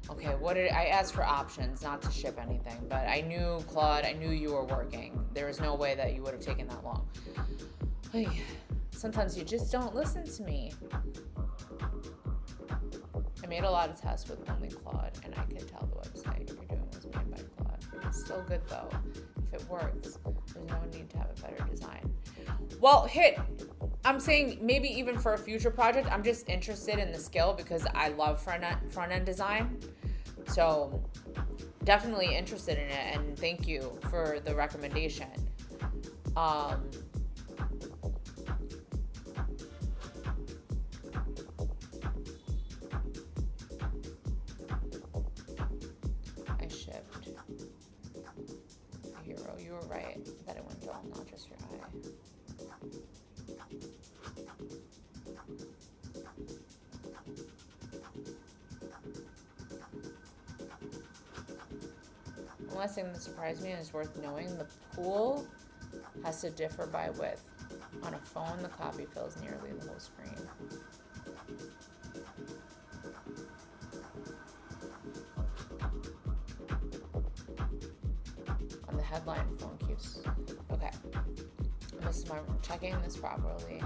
Okay, what did I asked for options, not to ship anything, but I knew Claude, I knew you were working. There was no way that you would have taken that long. Sometimes you just don't listen to me. I made a lot of tests with only Claude, and I could tell the website you're doing was made by Claude. It's still good though. If it works, there's no need to have a better design. Well, I'm saying maybe even for a future project, I'm just interested in the skill because I love front end design. So definitely interested in it, and thank you for the recommendation. I shipped a hero. You were right that it went dull, not just your eye. One last thing that surprised me and is worth knowing, the pool has to differ by width. On a phone, the copy fills nearly the whole screen. On the headline, phone keeps... Okay. This is my checking this properly.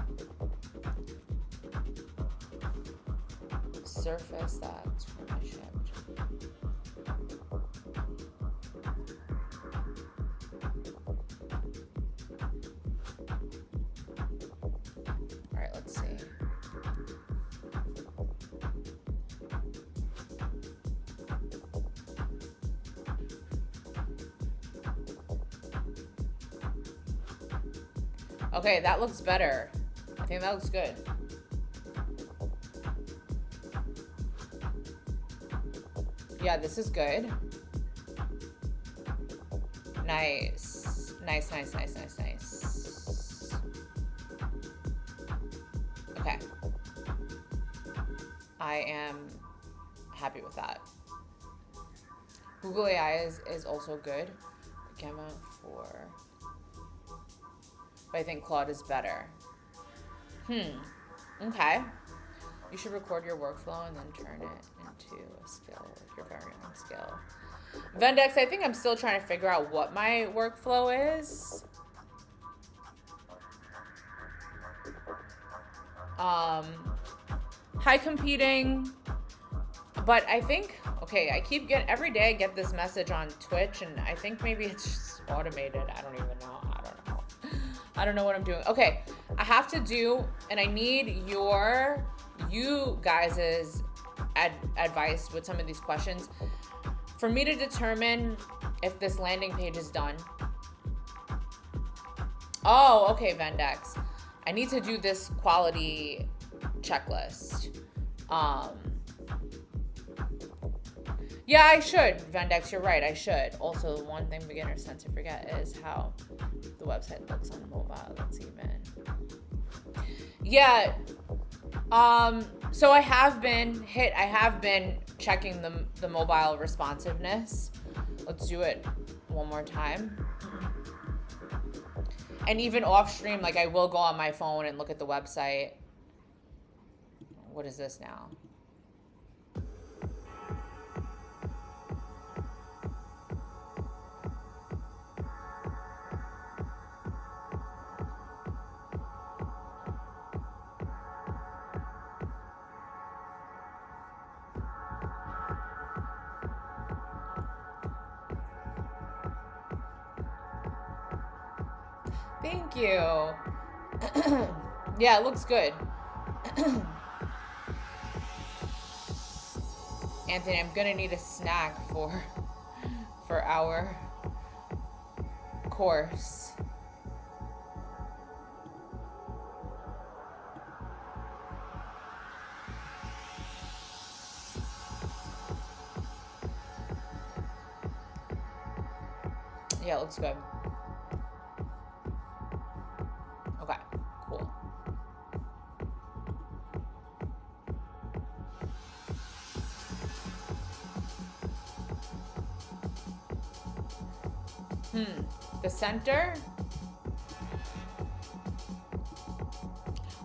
Surface that's from my shipped. Let's see. Okay, that looks better. I think that looks good. Yeah, this is good. Nice. Nice, nice, nice, nice, nice. Okay. I am happy with that. Google AI is also good. Gamma 4. But I think Claude is better. Okay. You should record your workflow and then turn it into a skill with your very own skill. Vendex, I think I'm still trying to figure out what my workflow is. High competing. But I think, okay, I keep getting, every day I get this message on Twitch, and I think maybe it's just automated. I don't even know. I don't know what I'm doing. Okay, I have to do, and I need you guys' advice with some of these questions for me to determine if this landing page is done. Oh, okay, Vendex. I need to do this quality checklist. Yeah, I should. Vendex, you're right. I should. Also, the one thing beginners tend to forget is how the website looks on mobile. That's even. Yeah. So I have been checking the mobile responsiveness. Let's do it one more time. And even off stream, like I will go on my phone and look at the website. What is this now? Thank you. Yeah, it looks good. Anthony, I'm gonna need a snack for our course. Yeah, it looks good. Okay, cool. The center?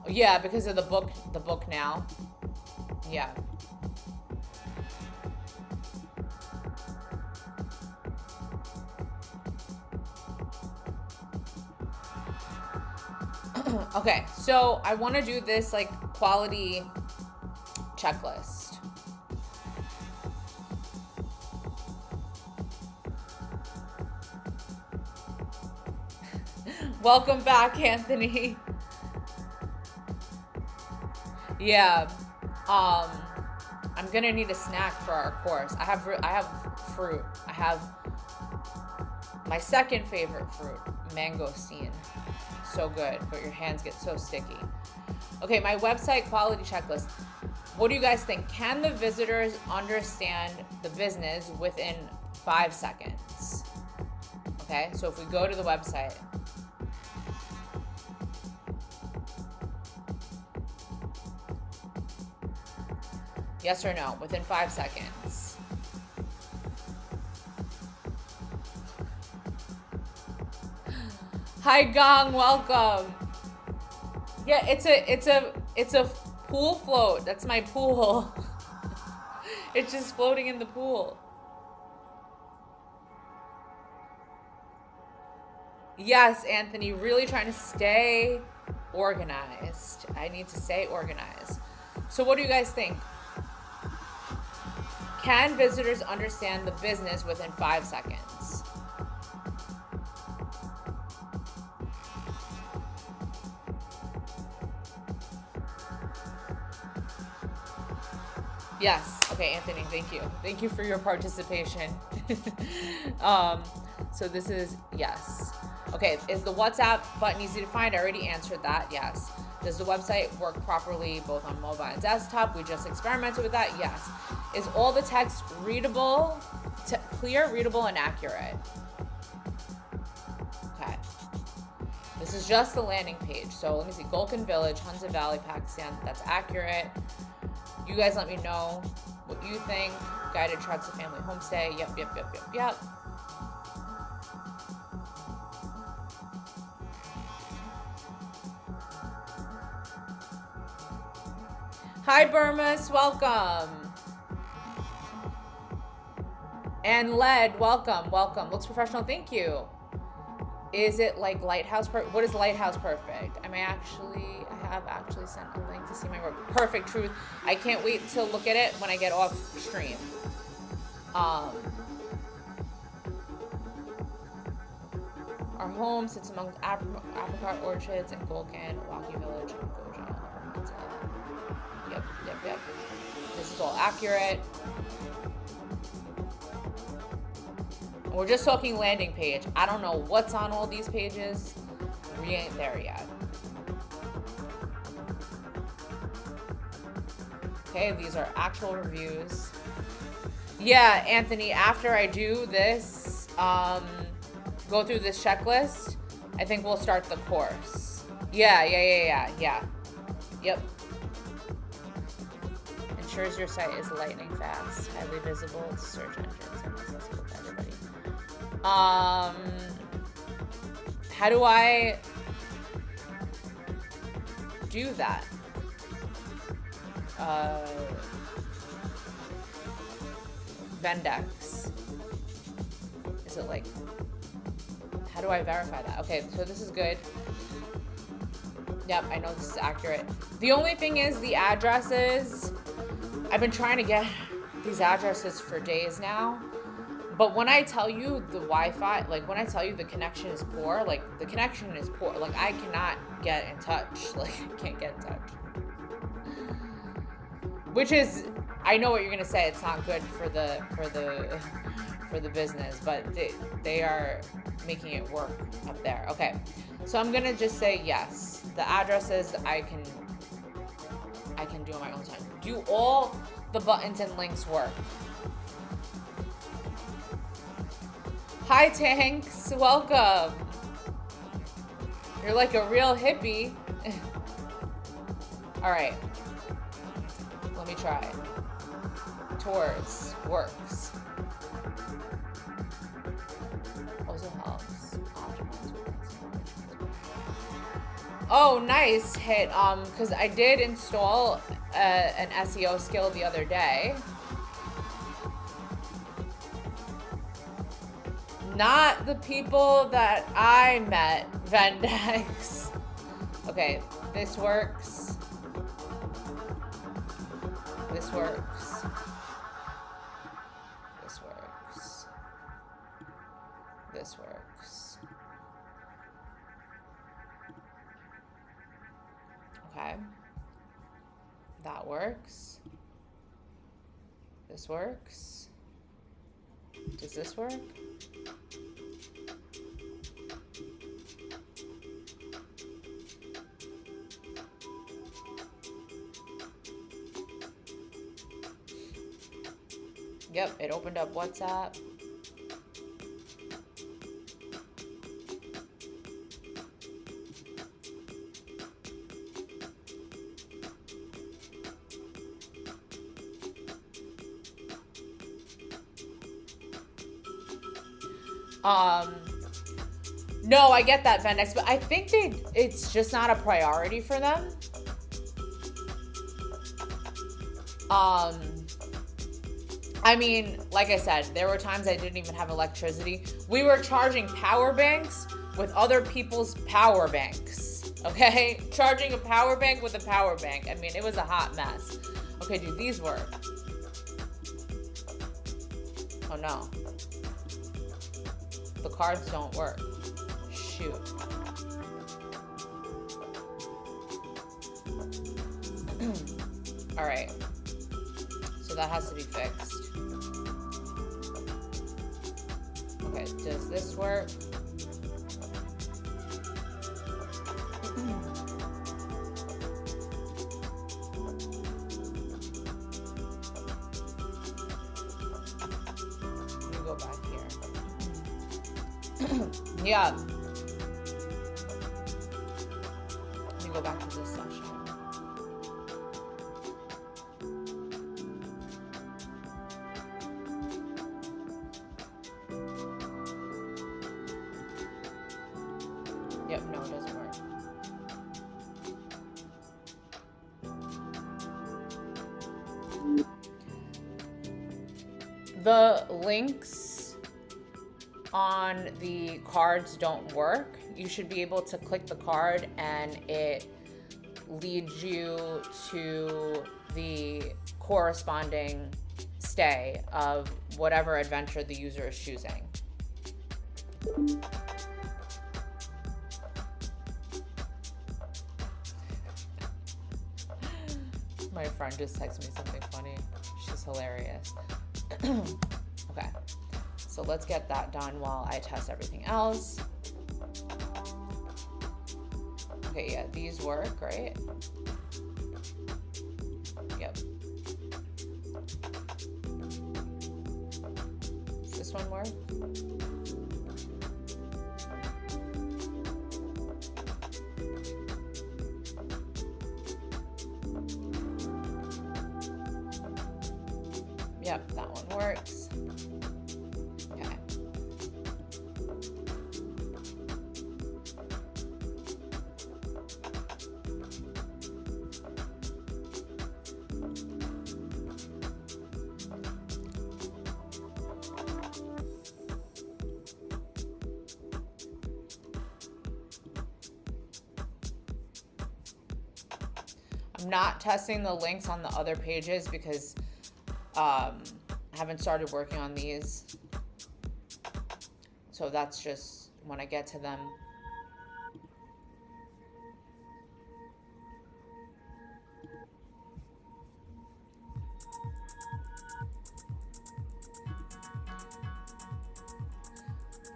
Yeah, because of the book now. Yeah. Okay, so I want to do this like quality checklist. Welcome back, Anthony. Yeah, I'm gonna need a snack for our course. I have fruit. I have my second favorite fruit, mangosteen. So good, but your hands get so sticky. Okay, my website quality checklist. What do you guys think? Can the visitors understand the business within 5 seconds? Okay, so if we go to the website. Yes or no, within 5 seconds. Hi Gong, welcome. Yeah, it's a pool float. That's my pool. It's just floating in the pool. Yes, Anthony, really trying to stay organized. I need to stay organized. So what do you guys think? Can visitors understand the business within 5 seconds? Yes. Okay, Anthony, thank you. Thank you for your participation. So this is yes. Okay, is the WhatsApp button easy to find? I already answered that, yes. Does the website work properly both on mobile and desktop? We just experimented with that, yes. Is all the text readable, clear, readable, and accurate? Okay. This is just the landing page. So let me see, Golkan Village, Hunza Valley, Pakistan. That's accurate. You guys let me know what you think. Guided trucks, a family homestay. Yep. Hi, Burmas, welcome. And Led, welcome. Looks professional, thank you. Is it like Lighthouse Perfect? What is Lighthouse Perfect? I have actually sent a link to see my work. Perfect, Truth. I can't wait to look at it when I get off stream. Our home sits among apricot orchards in Golkan, Waki Village, and Goja. Yep. This is all accurate. We're just talking landing page. I don't know what's on all these pages. We ain't there yet. Okay, these are actual reviews. Yeah, Anthony, after I do this, go through this checklist, I think we'll start the course. Yeah. Yep. Ensures your site is lightning fast, highly visible to search engines, and accessible to everybody. How do I do that? Vendex. Is it like, how do I verify that? Okay, so this is good. Yep, I know this is accurate. The only thing is the addresses. I've been trying to get these addresses for days now. But when I tell you the Wi-Fi, like when I tell you the connection is poor, like the connection is poor. Like I cannot get in touch. Like I can't get in touch. Which is, I know what you're gonna say. It's not good for the business, but they are making it work up there. Okay, so I'm gonna just say yes. The addresses I can do on my own time. Do all the buttons and links work? Hi Tanks, welcome. You're like a real hippie. All right, let me try. Tours works. Also helps. Oh, nice hit. Because I did install an SEO skill the other day. Not the people that I met, Vendex. Okay, this works. This works. This works. This works. Okay. That works. This works. Does this work? Yep, it opened up WhatsApp. No, I get that, Vendex, but I think it's just not a priority for them. I mean, like I said, there were times I didn't even have electricity. We were charging power banks with other people's power banks, okay? Charging a power bank with a power bank. I mean, it was a hot mess. Okay, do these work? Oh no. The cards don't work. Shoot. All right. So that has to be fixed. Okay, does this work? Yeah. Let me go back to this session. Yep, no, it doesn't work. The links on the cards don't work. You should be able to click the card and it leads you to the corresponding stay of whatever adventure the user is choosing. My friend just texted me something funny. She's hilarious. Okay, so let's get that done while I test everything else. Okay, yeah, these work, right? Yep. Does this one work? Yep, that one works. Okay. I'm not testing the links on the other pages because I haven't started working on these. So that's just when I get to them.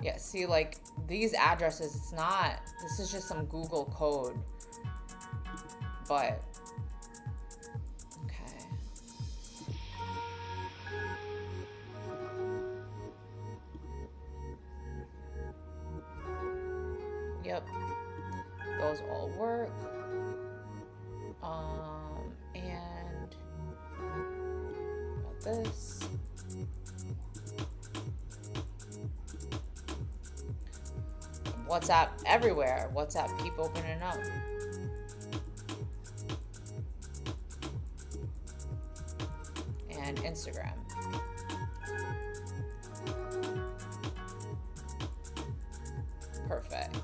Yeah, see, like these addresses, it's not, this is just some Google code. But yep, those all work. And got this. WhatsApp everywhere. WhatsApp keep opening up. And Instagram. Perfect.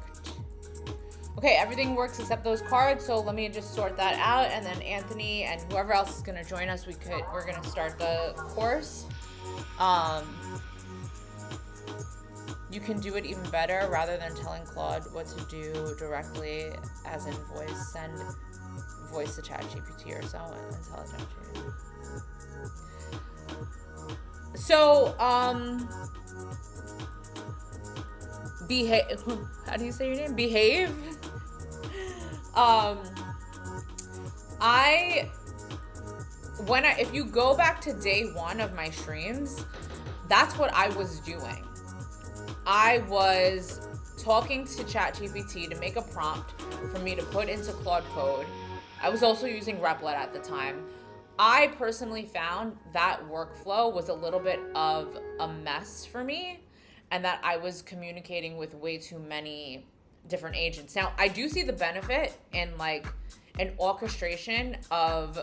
Okay, everything works except those cards, so let me just sort that out, and then Anthony and whoever else is gonna join us, we're gonna start the course. You can do it even better rather than telling Claude what to do directly, as in voice, send voice to ChatGPT or so, and then tell ChatGPT. So, behave. How do you say your name? Behave. If you go back to day one of my streams, that's what I was doing. I was talking to ChatGPT to make a prompt for me to put into Claude Code. I was also using Replit at the time. I personally found that workflow was a little bit of a mess for me, and that I was communicating with way too many different agents. Now, I do see the benefit in like an orchestration of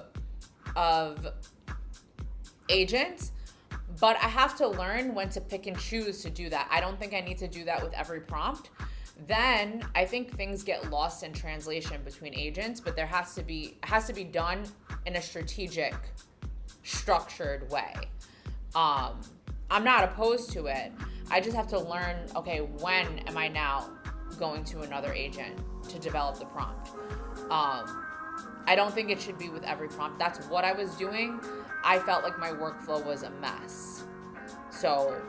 agents, but I have to learn when to pick and choose to do that. I don't think I need to do that with every prompt. Then I think things get lost in translation between agents, but it has to be done in a strategic, structured way. I'm not opposed to it. I just have to learn, okay, when am I now going to another agent to develop the prompt? I don't think it should be with every prompt. That's what I was doing. I felt like my workflow was a mess. So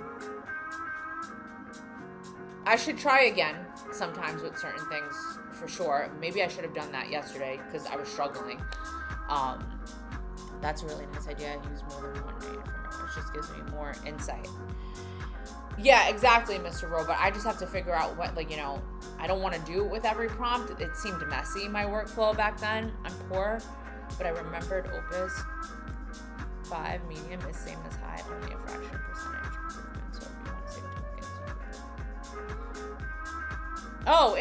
I should try again sometimes with certain things for sure. Maybe I should have done that yesterday because I was struggling. That's a really nice idea. I use more than one name. It just gives me more insight. Yeah, exactly, Mr. Robot. I just have to figure out what, like, you know, I don't want to do it with every prompt. It seemed messy, my workflow back then. I'm poor, but I remembered Opus 5 medium is same as high, only a fraction percentage improvement. So if you want to save tokens. Oh,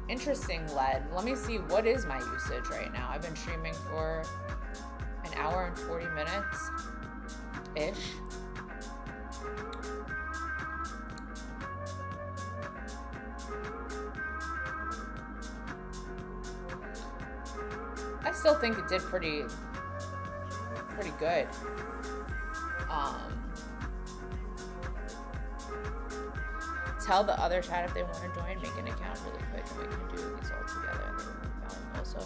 interesting, Led. Let me see, what is my usage right now? I've been streaming for an hour and 40 minutes-ish. I still think it did pretty good. Tell the other chat if they want to join, make an account really quick, and we can do these all together. They will be valuable. Also,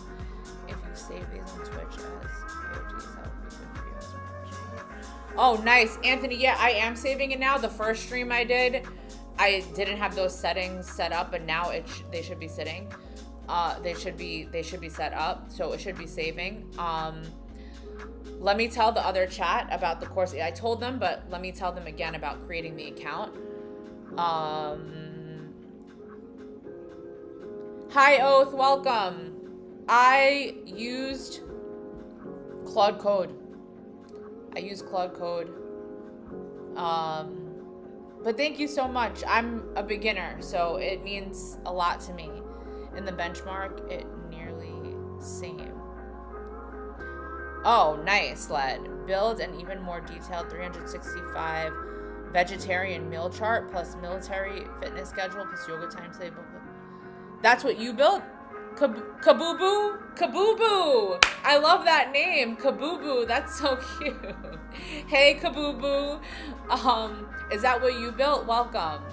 if you save these on Twitch as VODs, that would be good for you as marketing. Oh, nice, Anthony. Yeah, I am saving it now. The first stream I did, I didn't have those settings set up, but now they should be sitting. They should be set up, so it should be saving. Let me tell the other chat about the course. I told them, but let me tell them again about creating the account. Hi Oath, welcome. I used Claude Code. But thank you so much. I'm a beginner, so it means a lot to me. In the benchmark, it nearly same. Oh, nice, Led. Build an even more detailed 365 vegetarian meal chart plus military fitness schedule plus yoga timetable. That's what you built? Kaboo-boo? Kaboo-boo! I love that name, Kaboo-boo. That's so cute. Hey, Kaboo-boo. Is that what you built? Welcome.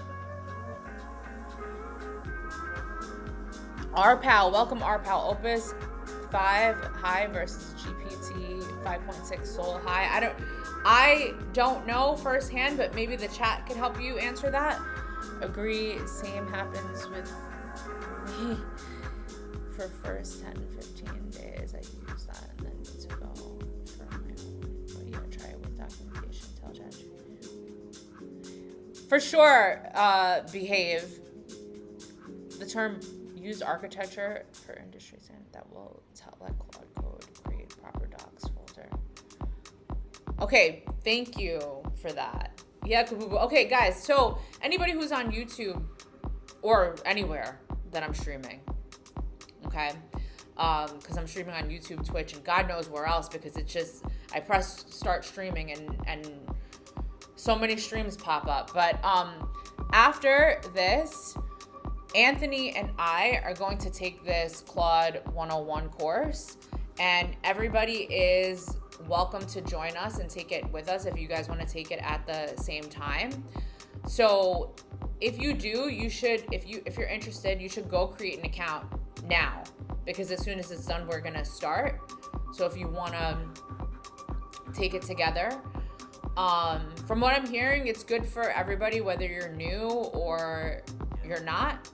RPAL, welcome RPAL. Opus 5 high versus GPT 5.6 Soul high. I don't know firsthand, but maybe the chat could help you answer that. Agree, same happens with me. For first 10, 15 days, I use that and then need to go for my own. But yeah, try it with documentation, tell ChatGPT. For sure, behave. The term used architecture for industry standard that will let Claude Code create proper docs folder. Okay, thank you for that. Yeah, Kaboo. Okay, guys, so anybody who's on YouTube or anywhere that I'm streaming, okay, because I'm streaming on YouTube, Twitch, and God knows where else, because it's just, I press start streaming and so many streams pop up. But after this, Anthony and I are going to take this Claude 101 course, and everybody is welcome to join us and take it with us if you guys want to take it at the same time. So if you do, you should, if you're interested, you should go create an account now, because as soon as it's done, we're gonna start. So if you want to take it together, from what I'm hearing, it's good for everybody, whether you're new or you're not,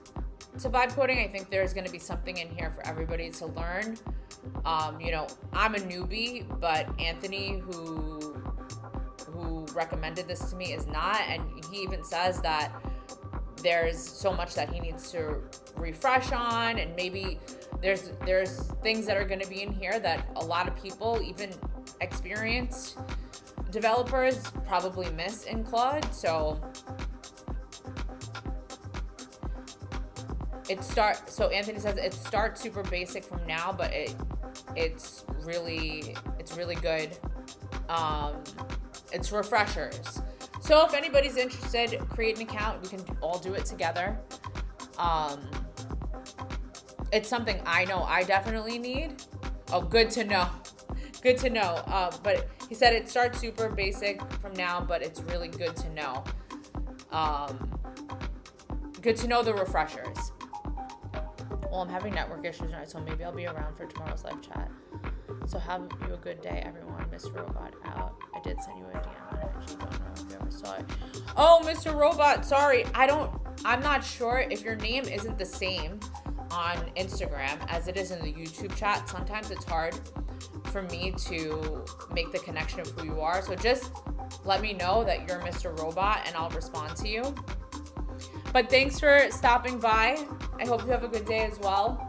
to vibe coding. I think there's going to be something in here for everybody to learn. You know, I'm a newbie, but Anthony, who recommended this to me, is not, and he even says that there's so much that he needs to refresh on, and maybe there's things that are going to be in here that a lot of people, even experienced developers, probably miss in Claude. So so Anthony says it starts super basic from now, but it's really good. It's refreshers. So if anybody's interested, create an account. We can all do it together. It's something I know I definitely need. Oh, good to know. Good to know. But he said it starts super basic from now, but it's really good to know. Good to know the refreshers. Well, I'm having network issues tonight, so maybe I'll be around for tomorrow's live chat. So have you a good day, everyone. Mr. Robot out. I did send you a DM. I actually don't know if you ever saw it. Oh, Mr. Robot, sorry. I'm not sure if your name isn't the same on Instagram as it is in the YouTube chat. Sometimes it's hard for me to make the connection of who you are. So just let me know that you're Mr. Robot and I'll respond to you. But thanks for stopping by. I hope you have a good day as well.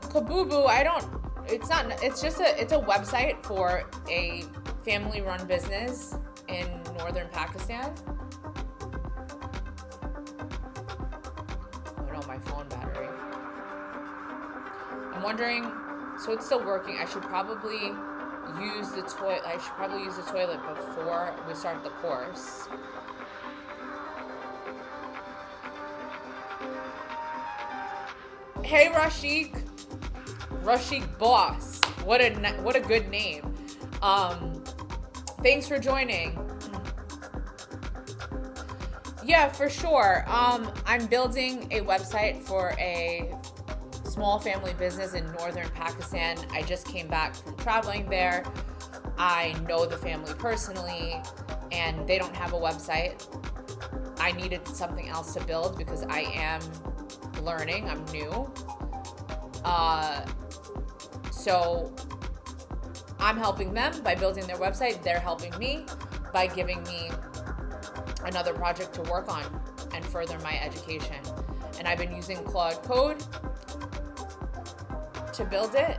Kabubu, it's a website for a family-run business in northern Pakistan. Oh no, my phone battery. I'm wondering, so it's still working. I should probably use the toilet before we start the course. Hey Rashik Boss, what a good name. Thanks for joining. Yeah, for sure. I'm building a website for a small family business in northern Pakistan. I just came back from traveling there. I know the family personally, and they don't have a website. I needed something else to build because I am learning. I'm new. So I'm helping them by building their website. They're helping me by giving me another project to work on and further my education. And I've been using Claude Code to build it.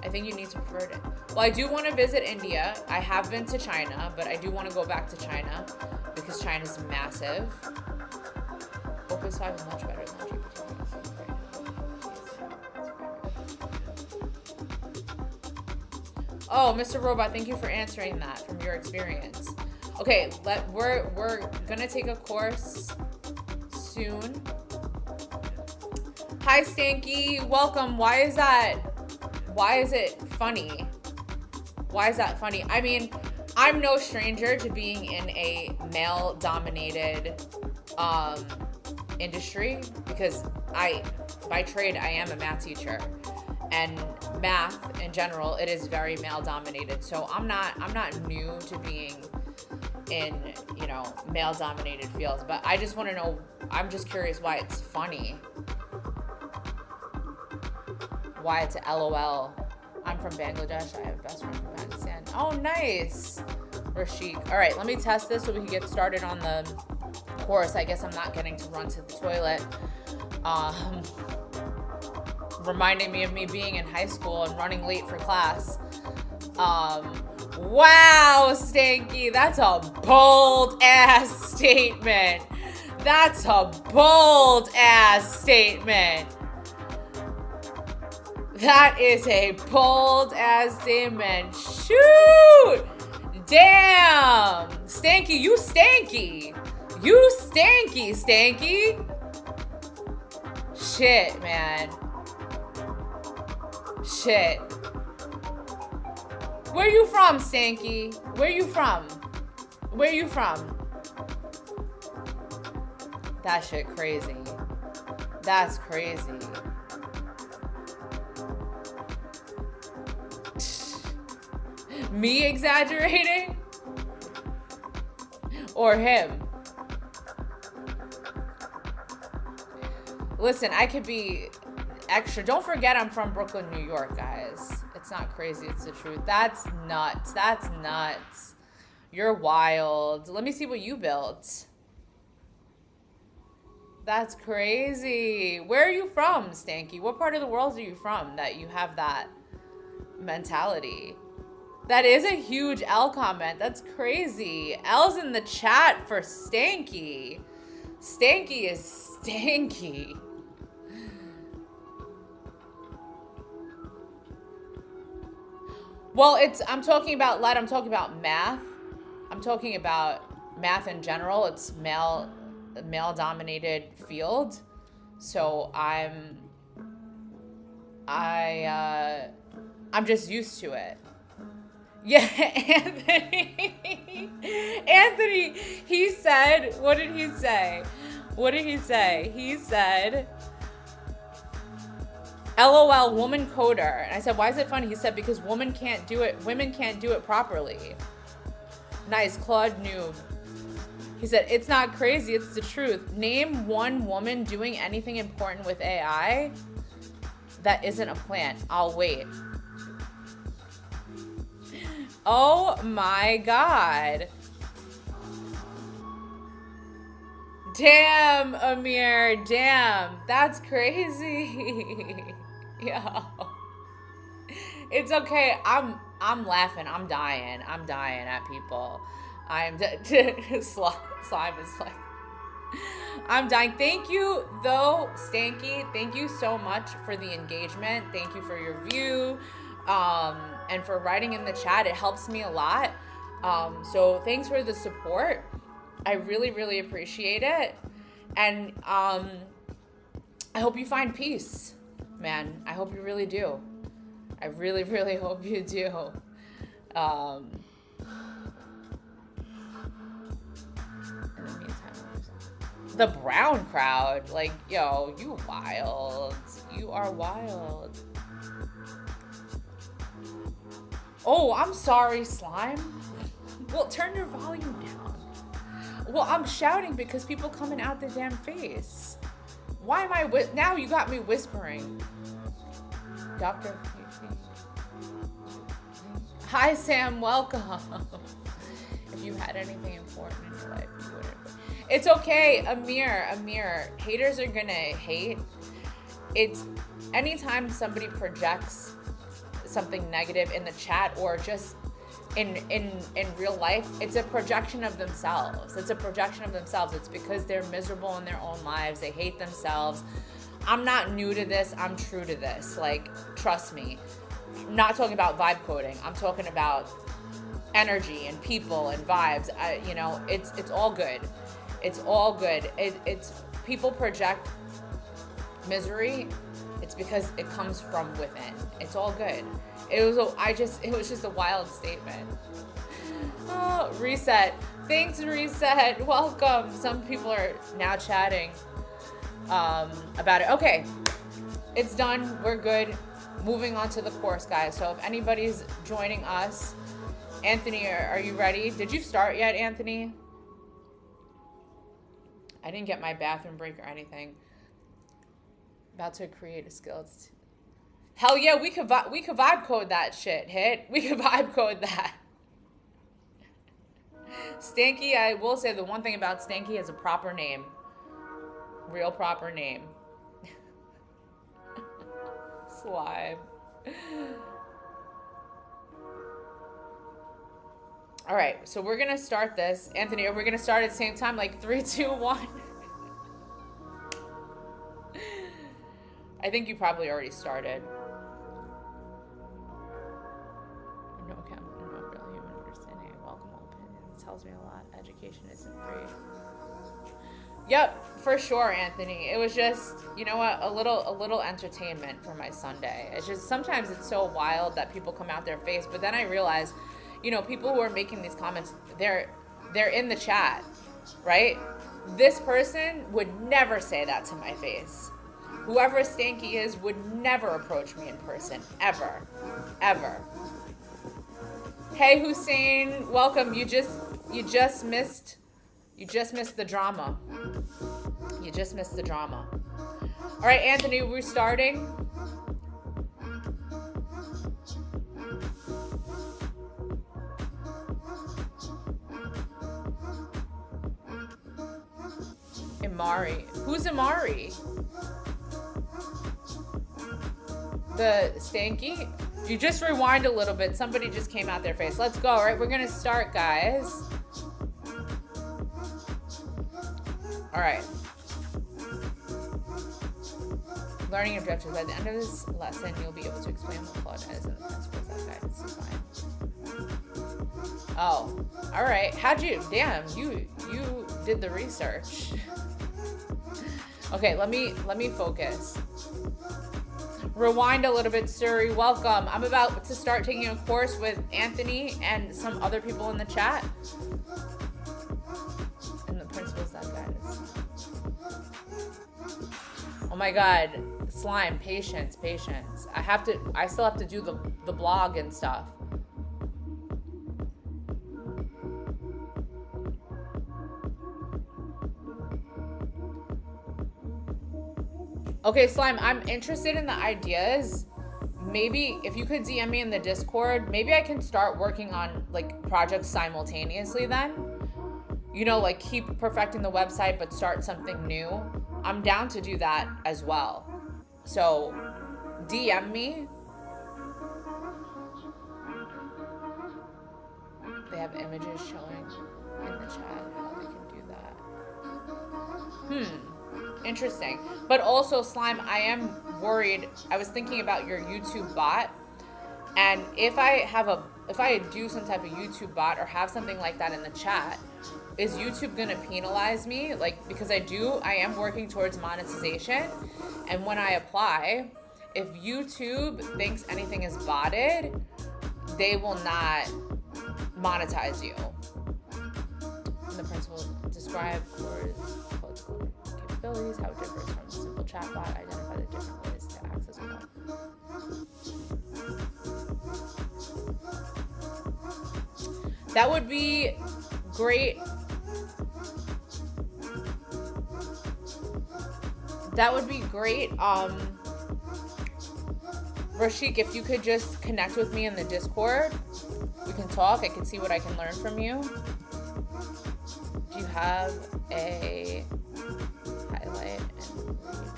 I think you need to prefer it. Well, I do want to visit India. I have been to China, but I do want to go back to China because China's massive. Opus 5 is much better than GPT. Oh, Mr. Robot, thank you for answering that from your experience. Okay, we're gonna take a course soon. Hi, Stanky, welcome. Why is it funny? Why is that funny? I mean, I'm no stranger to being in a male-dominated industry because by trade, I am a math teacher, and math in general, it is very male-dominated. So I'm not new to being in, male-dominated fields, but I just want to know, I'm just curious why it's funny. Why it's a LOL. I'm from Bangladesh. I have a best friend from Pakistan. Oh, nice. Rashik. All right, let me test this so we can get started on the course. I guess I'm not getting to run to the toilet. Reminding me of me being in high school and running late for class. Wow, Stanky, that's a bold ass statement. That's a bold ass statement. That is a bold ass statement. Shoot! Damn! Stanky, you stanky. You stanky. Shit, man. Shit. Where you from, Stanky? Where you from? That shit crazy. That's crazy. Me exaggerating? Or him? Listen, I could be extra. Don't forget I'm from Brooklyn, New York, guys. It's not crazy, it's the truth. That's nuts. That's nuts. You're wild. Let me see what you built. That's crazy. Where are you from, Stanky? What part of the world are you from that you have that mentality? That is a huge L comment. That's crazy. L's in the chat for Stanky. Stanky is stanky. Well, I'm talking about math. I'm talking about math in general. It's male-dominated field. So I'm just used to it. Yeah, Anthony, he said, what did he say? He said, LOL, woman coder. And I said, why is it funny? He said, because women can't do it properly. Nice, Claude noob. He said, it's not crazy, it's the truth. Name one woman doing anything important with AI that isn't a plant. I'll wait. Oh my God. Damn, Amir, damn. That's crazy. Yo. It's okay. I'm laughing. I'm dying. I'm dying at people. Slime is like, I'm dying. Thank you, though, Stanky. Thank you so much for the engagement. Thank you for your view, and for writing in the chat. It helps me a lot. So thanks for the support. I really, really appreciate it. And I hope you find peace, man. I hope you really do. I really, really hope you do. In the meantime, the brown crowd, like, yo, you wild. You are wild. Oh, I'm sorry, Slime. Well, turn your volume down. Well, I'm shouting because people coming out the damn face. Why am I now you got me whispering. Dr. Hi, Sam, welcome. If you had anything important in your life, you wouldn't. It's okay, Amir. Haters are gonna hate. It's anytime somebody projects something negative in the chat or just in real life, it's a projection of themselves. It's a projection of themselves. It's because they're miserable in their own lives. They hate themselves. I'm not new to this. I'm true to this. Like, trust me. I'm not talking about vibe coding. I'm talking about energy and people and vibes. You know, it's all good. It's all good. It's people project misery. It's because it comes from within. It's all good. It was just a wild statement. Oh, Reset. Thanks, Reset. Welcome. Some people are now chatting about it. Okay, it's done. We're good. Moving on to the course, guys. So if anybody's joining us, Anthony, are you ready? Did you start yet, Anthony? I didn't get my bathroom break or anything. About to create a skill. Hell yeah, we could vibe code that shit, Hit. We could vibe code that. Stanky, I will say the one thing about Stanky is a proper name. Real proper name. Slime. All right, so we're gonna start this. Anthony, are we gonna start at the same time? Like 3, 2, 1? I think you probably already started. No account, no real human understanding. Welcome all opinions. It tells me a lot. Education isn't free. Yep, for sure, Anthony. It was just, you know what, a little entertainment for my Sunday. It's just sometimes it's so wild that people come out their face, but then I realize, you know, people who are making these comments, they're in the chat, right? This person would never say that to my face. Whoever Stanky is would never approach me in person, ever, ever. Hey Hussein, welcome. You just missed the drama. You just missed the drama. All right, Anthony, we're starting. Amari. Who's Amari? The Stanky? You just rewind a little bit. Somebody just came out their face. Let's go. All right, we're going to start, guys. All right. Learning objectives. By the end of this lesson, you'll be able to explain what Claude is and the principles that guidance is fine. Oh, all right. Damn, you did the research. Okay, let me focus. Rewind a little bit, Suri. Welcome. I'm about to start taking a course with Anthony and some other people in the chat. And the principles that guide us. Oh my God. Slime. Patience. I still have to do the blog and stuff. Okay, Slime, I'm interested in the ideas. Maybe if you could DM me in the Discord, maybe I can start working on like projects simultaneously then. You know, like keep perfecting the website but start something new. I'm down to do that as well. So DM me. They have images showing in the chat how they can do that. Interesting. But also, Slime, I am worried. I was thinking about your YouTube bot, and if I do some type of YouTube bot or have something like that in the chat, is YouTube gonna penalize me? Like, because I am working towards monetization, and when I apply, if YouTube thinks anything is botted, they will not monetize you. And the principal described Claude's capabilities, how it differs from a simple chatbot, identify the different ways to access Claude. That would be great. That would be great. Rashik, if you could just connect with me in the Discord, we can talk. I can see what I can learn from you. Do you have a highlight and read?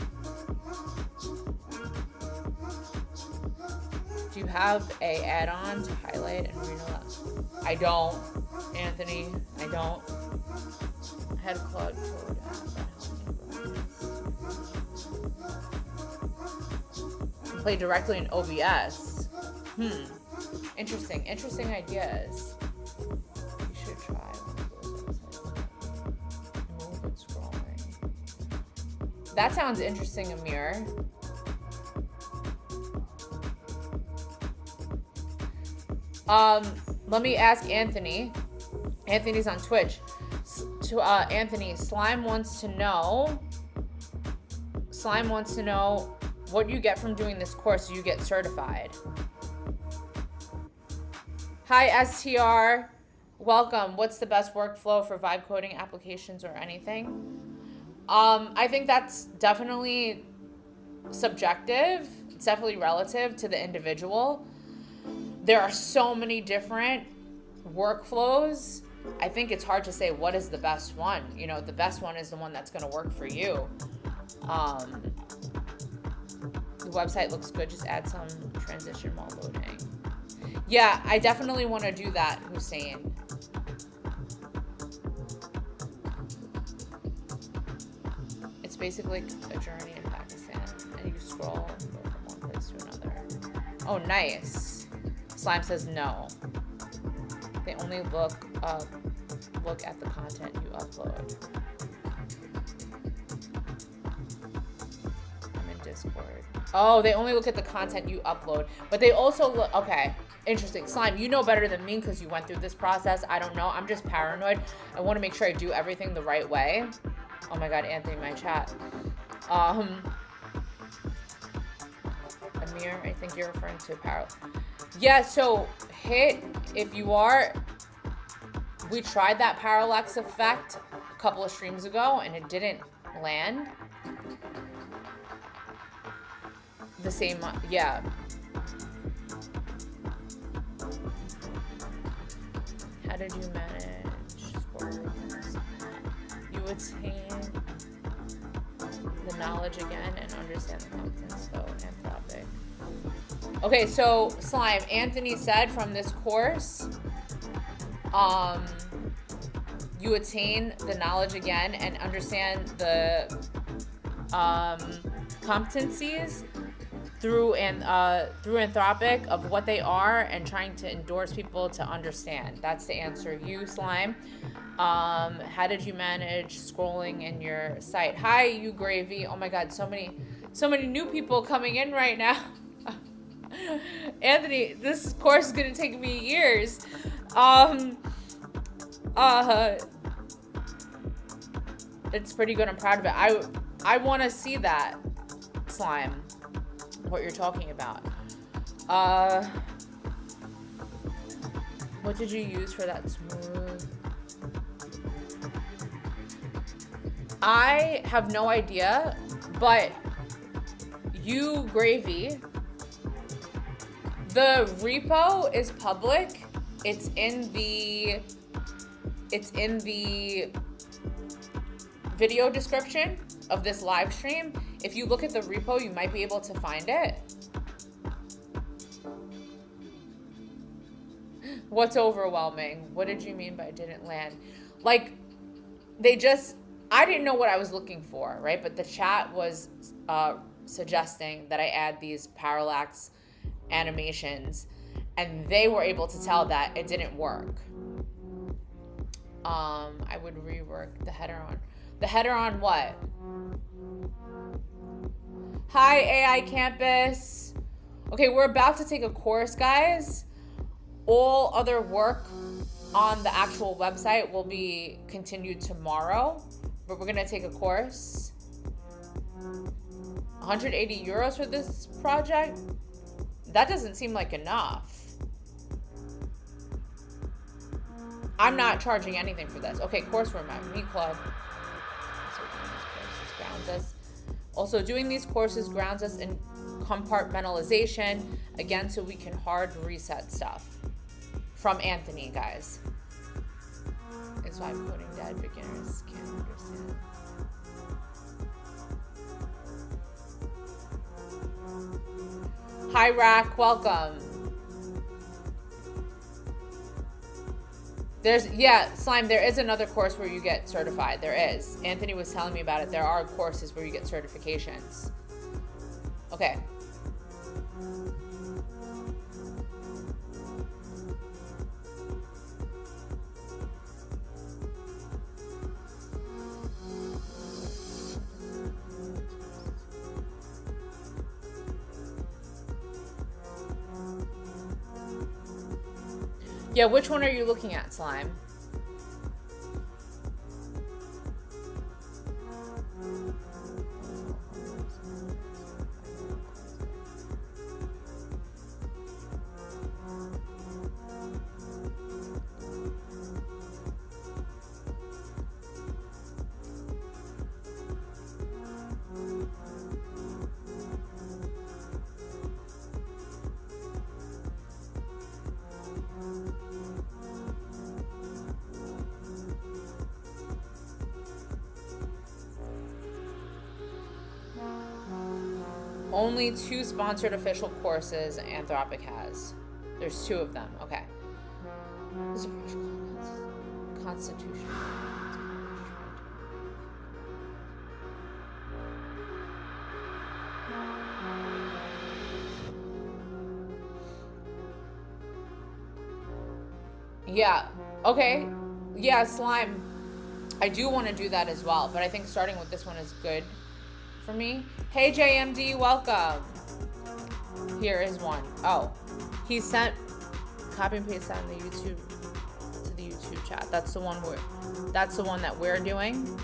Do you have a add-on to highlight and read that? I don't, Anthony. I don't. I had Claude code app that helped me. Play directly in OBS. Interesting ideas. You should try one of those websites. Move and scrolling. That sounds interesting, Amir. Let me ask Anthony. Anthony's on Twitch. Anthony, Slime wants to know what you get from doing this course so you get certified. Hi, STR. Welcome. What's the best workflow for vibe coding applications or anything? I think that's definitely subjective. It's definitely relative to the individual. There are so many different workflows. I think it's hard to say what is the best one. You know, the best one is the one that's going to work for you. The website looks good. Just add some transition while loading. Yeah, I definitely want to do that, Hussein. It's basically a journey in Pakistan, and you scroll and go from one place to another. Oh, nice. Slime says no. They only look at the content you upload. I'm in Discord. Oh, they only look at the content you upload, but they also look. Okay, interesting. Slime, you know better than me because you went through this process. I don't know. I'm just paranoid. I want to make sure I do everything the right way. Oh my God, Anthony, my chat. Amir, I think you're referring to apparel. Yeah, so if you are, we tried that parallax effect a couple of streams ago and it didn't land. The same, yeah. How did you manage scores? You attain the knowledge again and understand the competence, so Anthropic. Okay, so Slime, Anthony said from this course, you attain the knowledge again and understand the competencies through Anthropic of what they are and trying to endorse people to understand. That's the answer. You, Slime. How did you manage scrolling in your site? Hi, you Gravy. Oh my God, so many new people coming in right now. Anthony, this course is gonna take me years. It's pretty good. I'm proud of it. I want to see that, Slime. What you're talking about. What did you use for that smooth? I have no idea, but You gravy. The repo is public. It's in the video description of this live stream. If you look at the repo, you might be able to find it. What's overwhelming? What did you mean by didn't land? Like, I didn't know what I was looking for, right? But the chat was suggesting that I add these parallax animations, and they were able to tell that it didn't work. I would rework the header on. The header on what? Hi, AI Campus. Okay, we're about to take a course, guys. All other work on the actual website will be continued tomorrow, but we're gonna take a course. 180 euros for this project? That doesn't seem like enough. I'm not charging anything for this. Okay, course format. Me, Claude. Also, doing these courses grounds us in compartmentalization, again, so we can hard reset stuff. From Anthony, guys. It's why I'm coding dead. Beginners can't understand. Hi, Rack. Welcome. Slime, there is another course where you get certified. There is. Anthony was telling me about it. There are courses where you get certifications. Okay. Yeah, which one are you looking at, Slime? Only 2 sponsored official courses Anthropic has. There's 2 of them. Okay. This is a Constitution. Yeah. Okay. Yeah, Slime. I do want to do that as well, but I think starting with this one is good for me. Hey JMD, welcome. Here is one. Oh, he sent copy and paste that in the YouTube to the YouTube chat. That's the one that we're doing.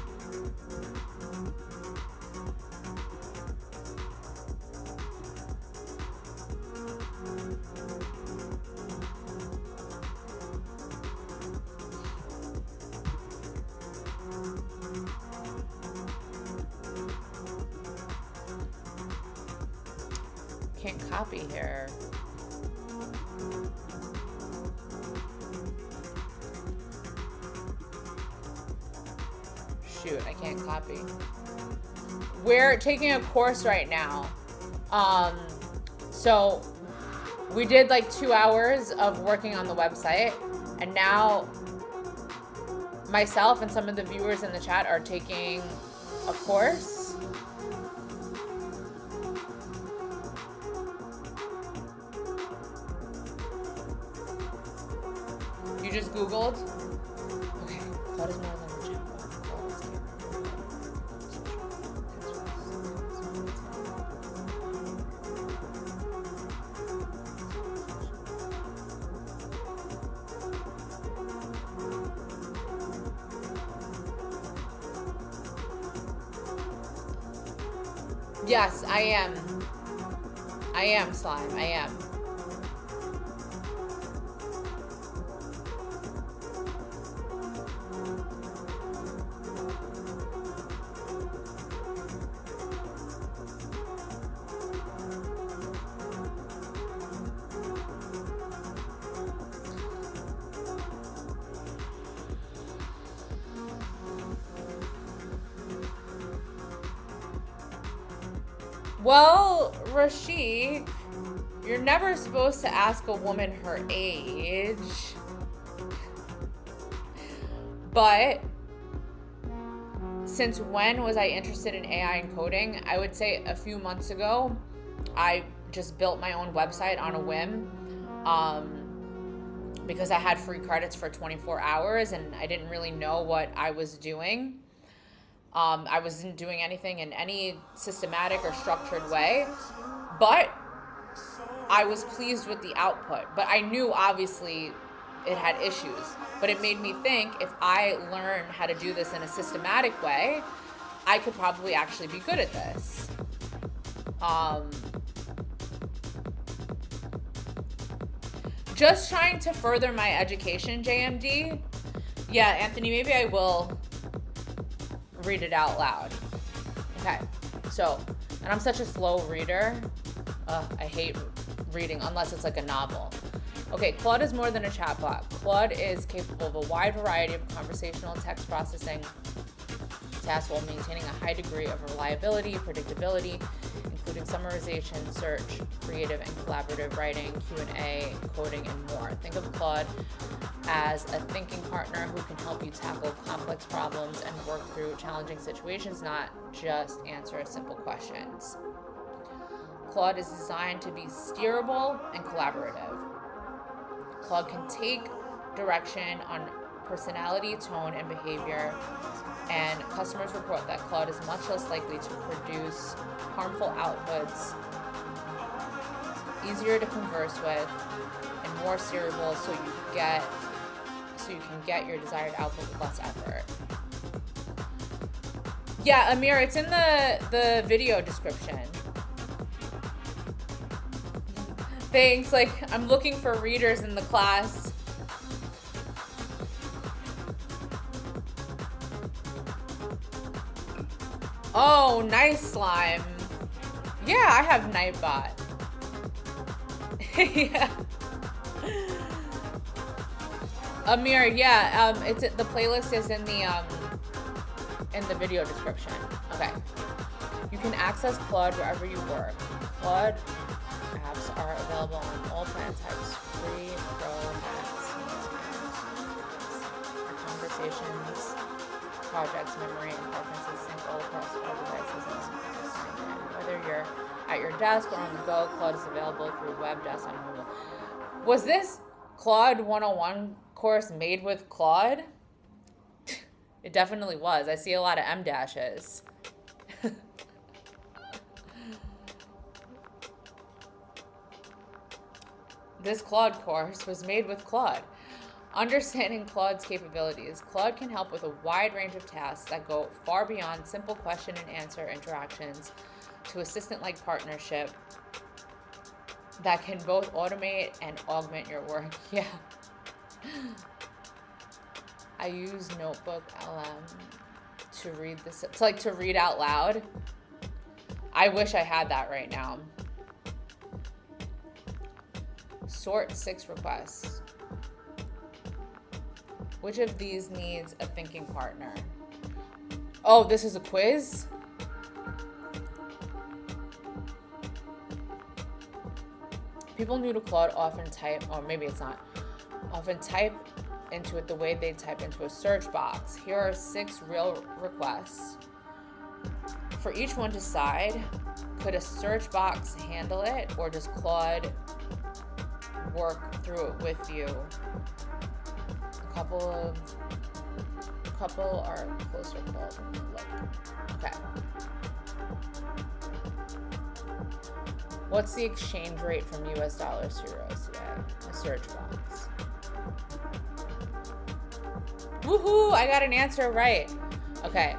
Can't copy here. Shoot, I can't copy. We're taking a course right now. So we did like 2 hours of working on the website, and now myself and some of the viewers in the chat are taking a course. You just Googled? Okay, Claude is more than a chatbot. Yes, I am. I am, Slime. I am. Well, Rashid, you're never supposed to ask a woman her age. But since when was I interested in AI and coding? I would say a few months ago. I just built my own website on a whim because I had free credits for 24 hours and I didn't really know what I was doing. I wasn't doing anything in any systematic or structured way, but I was pleased with the output. But I knew obviously it had issues, but it made me think if I learn how to do this in a systematic way, I could probably actually be good at this. Just trying to further my education, JMD. Yeah, Anthony, maybe I will read it out loud. Okay, so, and I'm such a slow reader. I hate reading unless it's like a novel. Okay, Claude is more than a chatbot. Claude is capable of a wide variety of conversational text processing tasks while maintaining a high degree of reliability, predictability, including summarization, search, creative and collaborative writing, Q&A, coding, and more. Think of Claude as a thinking partner who can help you tackle complex problems and work through challenging situations, not just answer simple questions. Claude is designed to be steerable and collaborative. Claude can take direction on personality, tone, and behavior, and customers report that Claude is much less likely to produce harmful outputs, easier to converse with, and more steerable so you can get your desired output with less effort. Yeah, Amir, it's in the video description. Thanks, like, I'm looking for readers in the class. Oh, nice slime. Yeah, I have Nightbot. Yeah. Amir, yeah, it's the playlist is in the video description. Okay. You can access Claude wherever you work. Claude apps are available on all plan types, free, pro, max, conversations, projects, memory, and preferences sync all across all devices and sign in. Whether you're at your desk or on the go, Claude is available through web, desktop, and mobile. Was this Claude 101 course made with Claude? It definitely was. I see a lot of M dashes. This Claude course was made with Claude. Understanding Claude's capabilities. Claude can help with a wide range of tasks that go far beyond simple question and answer interactions to assistant-like partnership that can both automate and augment your work. Yeah. I use Notebook LM to read this, to read out loud. I wish I had that right now. Sort 6 requests. Which of these needs a thinking partner? Oh, this is a quiz? People new to Claude often type, or maybe it's not, often type into it the way they type into a search box. Here are 6 real requests. For each one, decide, could a search box handle it, or does Claude work through it with you? A couple are closer called. Okay. What's the exchange rate from US dollars to euros today? A search box. Woohoo! I got an answer right. Okay.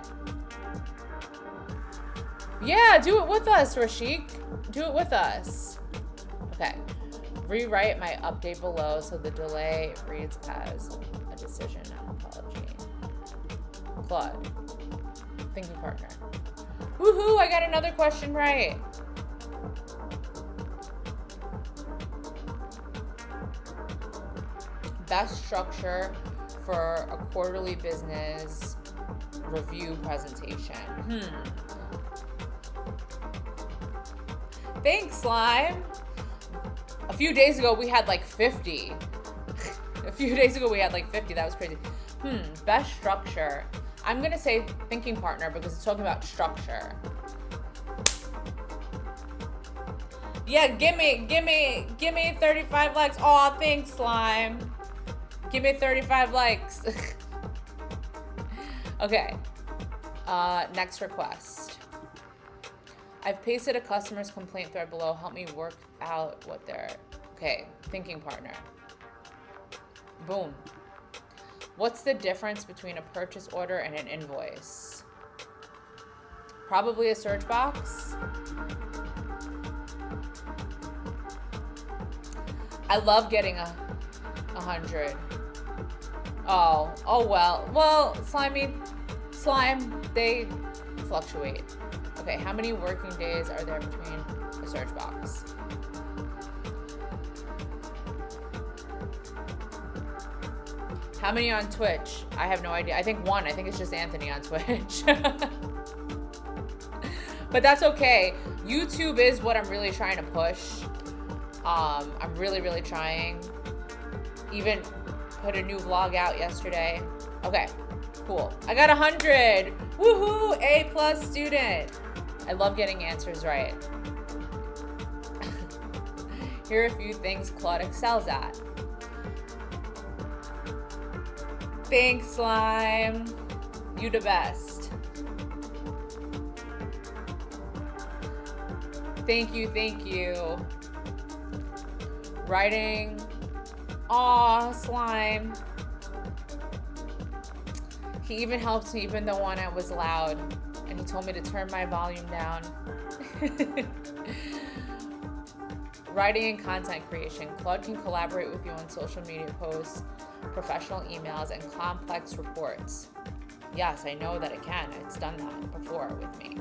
Yeah, do it with us, Rashik. Do it with us. Okay. Rewrite my update below so the delay reads as a decision and apology. Claude. Thinking partner. Woohoo! I got another question right. Best structure for a quarterly business review presentation. Thanks, Slime. A few days ago, we had like 50. A few days ago, we had like 50. That was crazy. Best structure. I'm going to say thinking partner because it's talking about structure. Yeah, give me 35 likes. Aw, thanks, Slime. Give me 35 likes. Okay. Next request. I've pasted a customer's complaint thread below. Help me work out what they're... Okay, thinking partner. Boom. What's the difference between a purchase order and an invoice? Probably a search box. I love getting a 100. Oh well. Well, Slime, they fluctuate. Okay, how many working days are there between a search box? How many on Twitch? I have no idea. I think one. I think it's just Anthony on Twitch. But that's okay. YouTube is what I'm really trying to push. I'm really trying. Even put a new vlog out yesterday. Okay, cool. I got 100. Woohoo! A+ student. I love getting answers right. Here are a few things Claude excels at. Thanks, Slime. You the best. Thank you. Writing. Aw, Slime. He even helps me even though one I was loud. And he told me to turn my volume down. Writing and content creation. Claude can collaborate with you on social media posts, professional emails, and complex reports. Yes, I know that it can. It's done that before with me.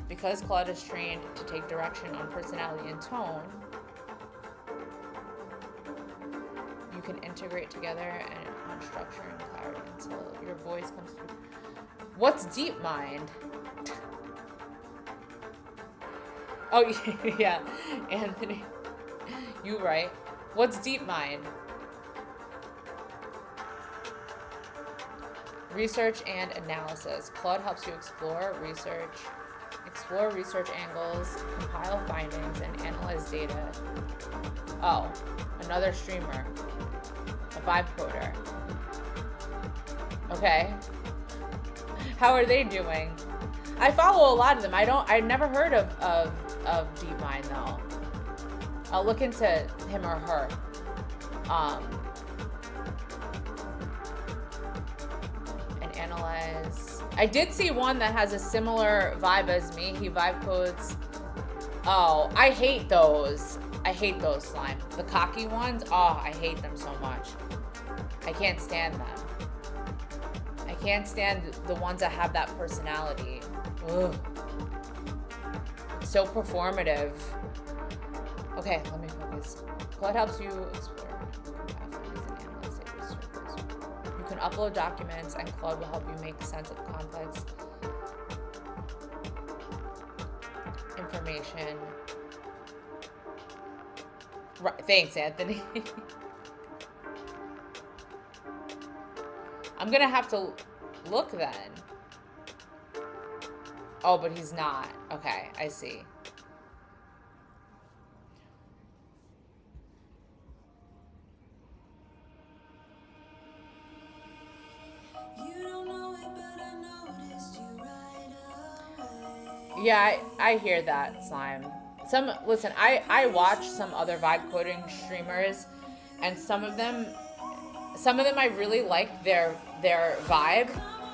Because Claude is trained to take direction on personality and tone, you can integrate together and on structure and clarity until your voice comes through. What's DeepMind? Oh, yeah, Anthony, you right. What's DeepMind? Research and analysis. Claude helps you explore research angles, compile findings, and analyze data. Oh, another streamer, a vibe coder. Okay. How are they doing? I follow a lot of them. I never heard of DeepMind though. I'll look into him or her. And analyze. I did see one that has a similar vibe as me. He vibe codes. Oh, I hate those. I hate those, Slime. The cocky ones. Oh, I hate them so much. I can't stand them. I can't stand the ones that have that personality. Ugh. It's so performative. Okay, let me focus. Claude helps you explore and analyze data circles. You can upload documents and Claude will help you make sense of complex information. Right, thanks, Anthony. I'm gonna have to look then. Oh, but he's not. Okay, I see. Yeah, I hear that, Slime. Listen, I watch some other vibe coding streamers, and some of them I really like their vibe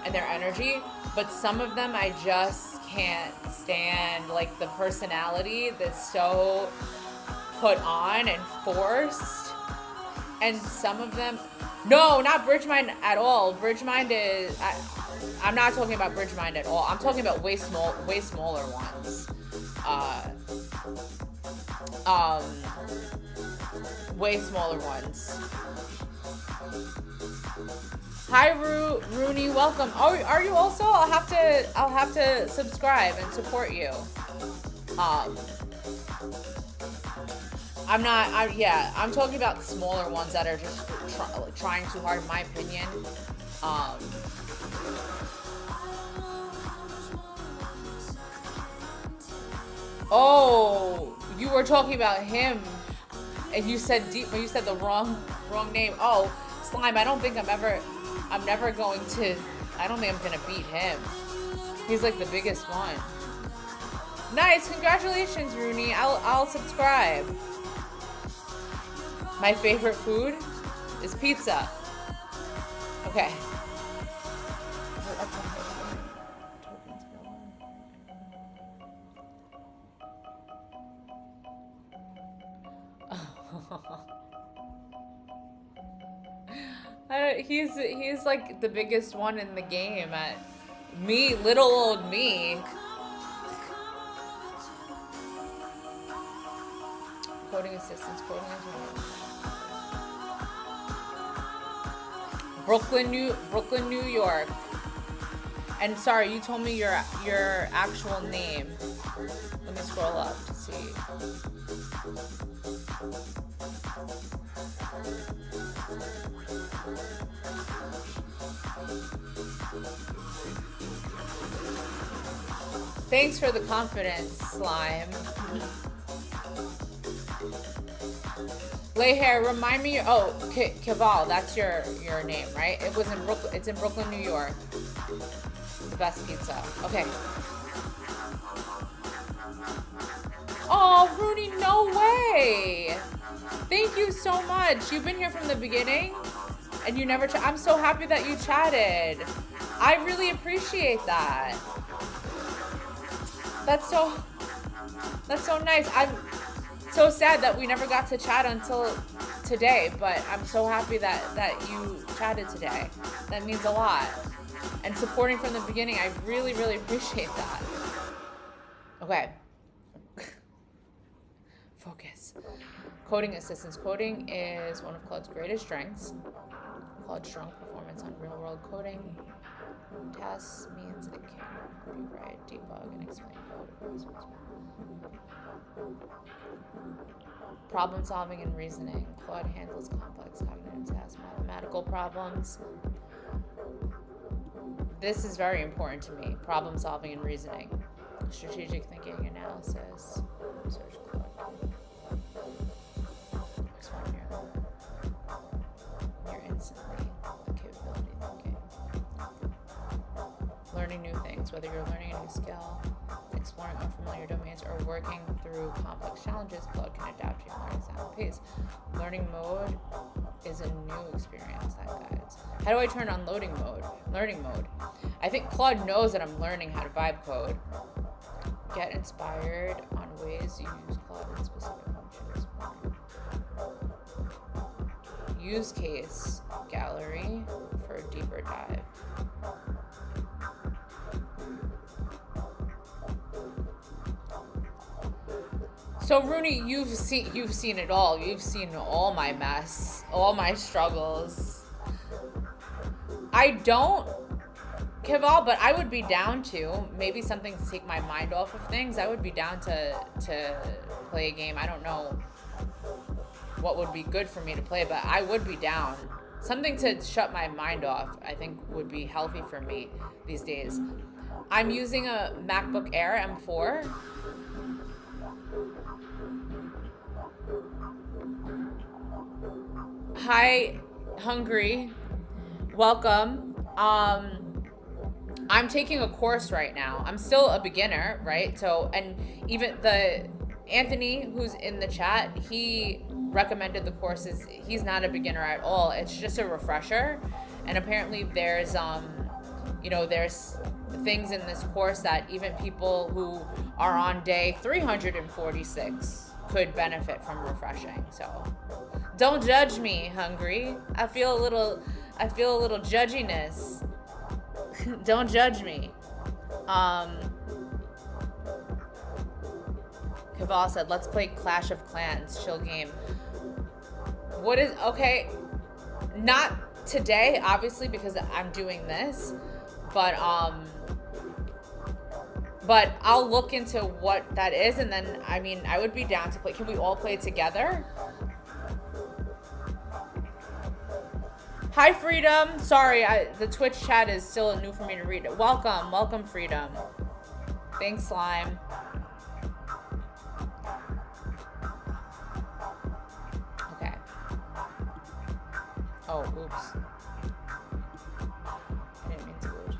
and their energy, but some of them I just can't stand, like the personality that's so put on and forced. And some of them, no, not Bridgemind at all. Bridgemind is, I'm not talking about Bridgemind at all. I'm talking about way smaller ones. Way smaller ones. Hi, Rooney, welcome. Oh, are you also? I'll have to subscribe and support you. Yeah, I'm talking about smaller ones that are just trying too hard, in my opinion. Oh, you were talking about him, and you said you said the wrong name. Oh, Slime. I don't think I'm never going to. I don't think I'm gonna beat him. He's like the biggest one. Nice, congratulations, Rooney. I'll subscribe. My favorite food is pizza. Okay. He's like the biggest one in the game at me, little old me. Coding assistance, coding engineer. Brooklyn, New York. And sorry, you told me your actual name. Let me scroll up to see. Thanks for the confidence, Slime. Lay hair, remind me. Oh, Kaval, that's your name, right? It was in Brooklyn. It's in Brooklyn, New York. The best pizza. Okay. Oh, Rooney, no way! Thank you so much. You've been here from the beginning, and you never. I'm so happy that you chatted. I really appreciate that. That's so nice. I'm so sad that we never got to chat until today, but I'm so happy that you chatted today. That means a lot. And supporting from the beginning, I really, really appreciate that. Okay. Focus. Coding assistance. Coding is one of Claude's greatest strengths. Claude's strong performance on real-world coding tasks means it can rewrite, debug, and explain code. Problem solving and reasoning. Claude handles complex cognitive tasks, mathematical problems. This is very important to me. Problem solving and reasoning. Strategic thinking, analysis. Research Claude. Respond you're instantly capability thinking. Learning new things, whether you're learning a new skill, exploring unfamiliar domains, or working through complex challenges, Claude can adapt to your learning style and pace. Learning mode is a new experience that guides. How do I turn on learning mode? I think Claude knows that I'm learning how to vibe code. Get inspired on ways you use Claude in specific functions. Use case gallery for a deeper dive. So Rooney, you've seen it all. You've seen all my mess, all my struggles. I don't, Kival, but I would be down to maybe something to take my mind off of things. I would be down to play a game. I don't know what would be good for me to play, but I would be down. Something to shut my mind off, I think, would be healthy for me these days. I'm using a MacBook Air M4. Hi, Hungry. Welcome. I'm taking a course right now. I'm still a beginner, right? So, and even Anthony, who's in the chat, he recommended the courses. He's not a beginner at all. It's just a refresher. And apparently there's, there's things in this course that even people who are on day 346 could benefit from refreshing. So don't judge me, Hungry. I feel a little judginess. Don't judge me. Kaval said, let's play Clash of Clans, chill game. Okay, not today, obviously, because I'm doing this, but But I'll look into what that is, and then, I mean, I would be down to play. Can we all play together? Hi, Freedom. Sorry, the Twitch chat is still new for me to read. Welcome, welcome, Freedom. Thanks, Slime. Okay. Oh, oops. I didn't mean to go to.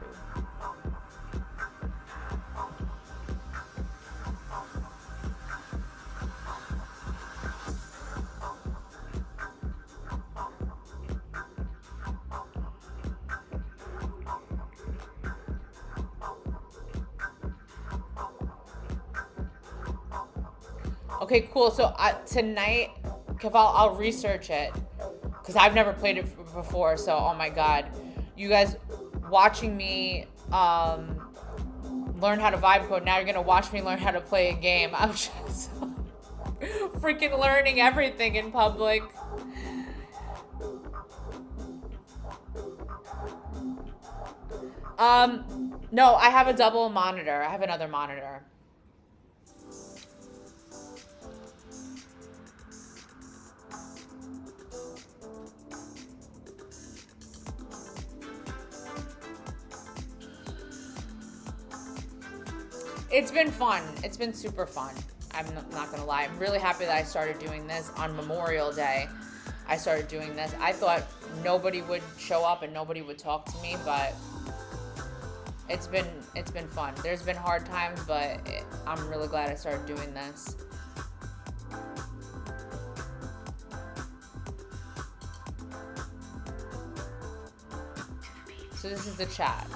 Okay, cool. So tonight, I'll research it because I've never played it before. So, oh my God, you guys watching me learn how to vibe code. Now you're gonna watch me learn how to play a game. I'm just freaking learning everything in public. No, I have a double monitor. I have another monitor. It's been fun. It's been super fun. I'm not gonna lie. I'm really happy that I started doing this on Memorial Day. I started doing this. I thought nobody would show up and nobody would talk to me, but it's been fun. There's been hard times, but I'm really glad I started doing this. So this is the chat.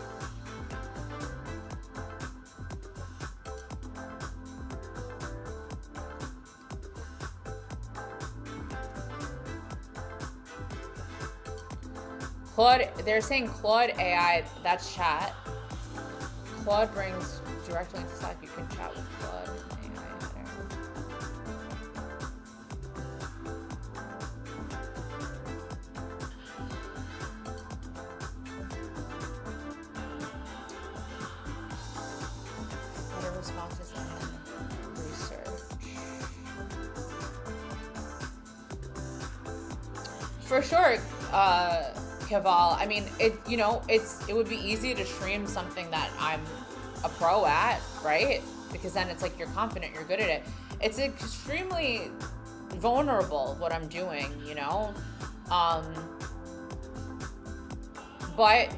Claude, they're saying Claude AI, that's chat. Claude brings directly into Slack. You can chat with Claude AI header. What are responses and research? For sure, Kaval. I mean, it would be easy to stream something that I'm a pro at, right? Because then it's like you're confident, you're good at it. It's extremely vulnerable what I'm doing, you know? But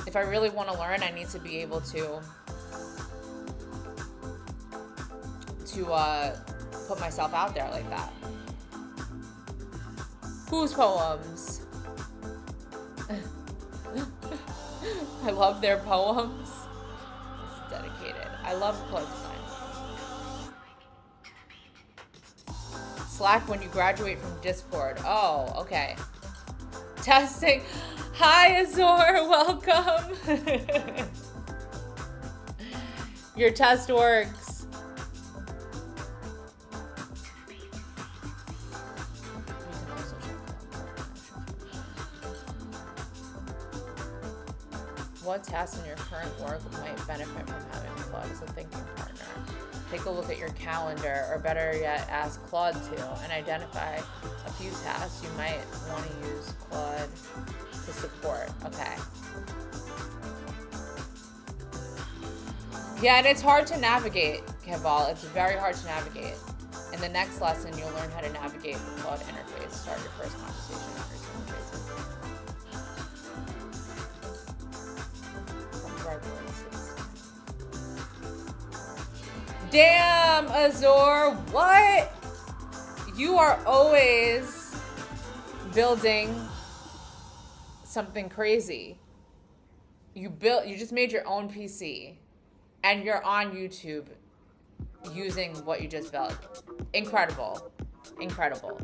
if I really want to learn, I need to be able to put myself out there like that. Whose poems? I love their poems. It's dedicated. I love Claude design. Slack when you graduate from Discord. Oh, okay. Testing. Hi, Azor. Welcome. Your test works. What tasks in your current work might benefit from having Claude as a thinking partner? Take a look at your calendar, or better yet, ask Claude to, and identify a few tasks you might want to use Claude to support. Okay. Yeah, and it's hard to navigate, Keval. It's very hard to navigate. In the next lesson, you'll learn how to navigate the Claude interface. Start your first conversation on your interfaces. Damn, Azor, what? You are always building something crazy. You just made your own PC and you're on YouTube using what you just built. Incredible. Incredible.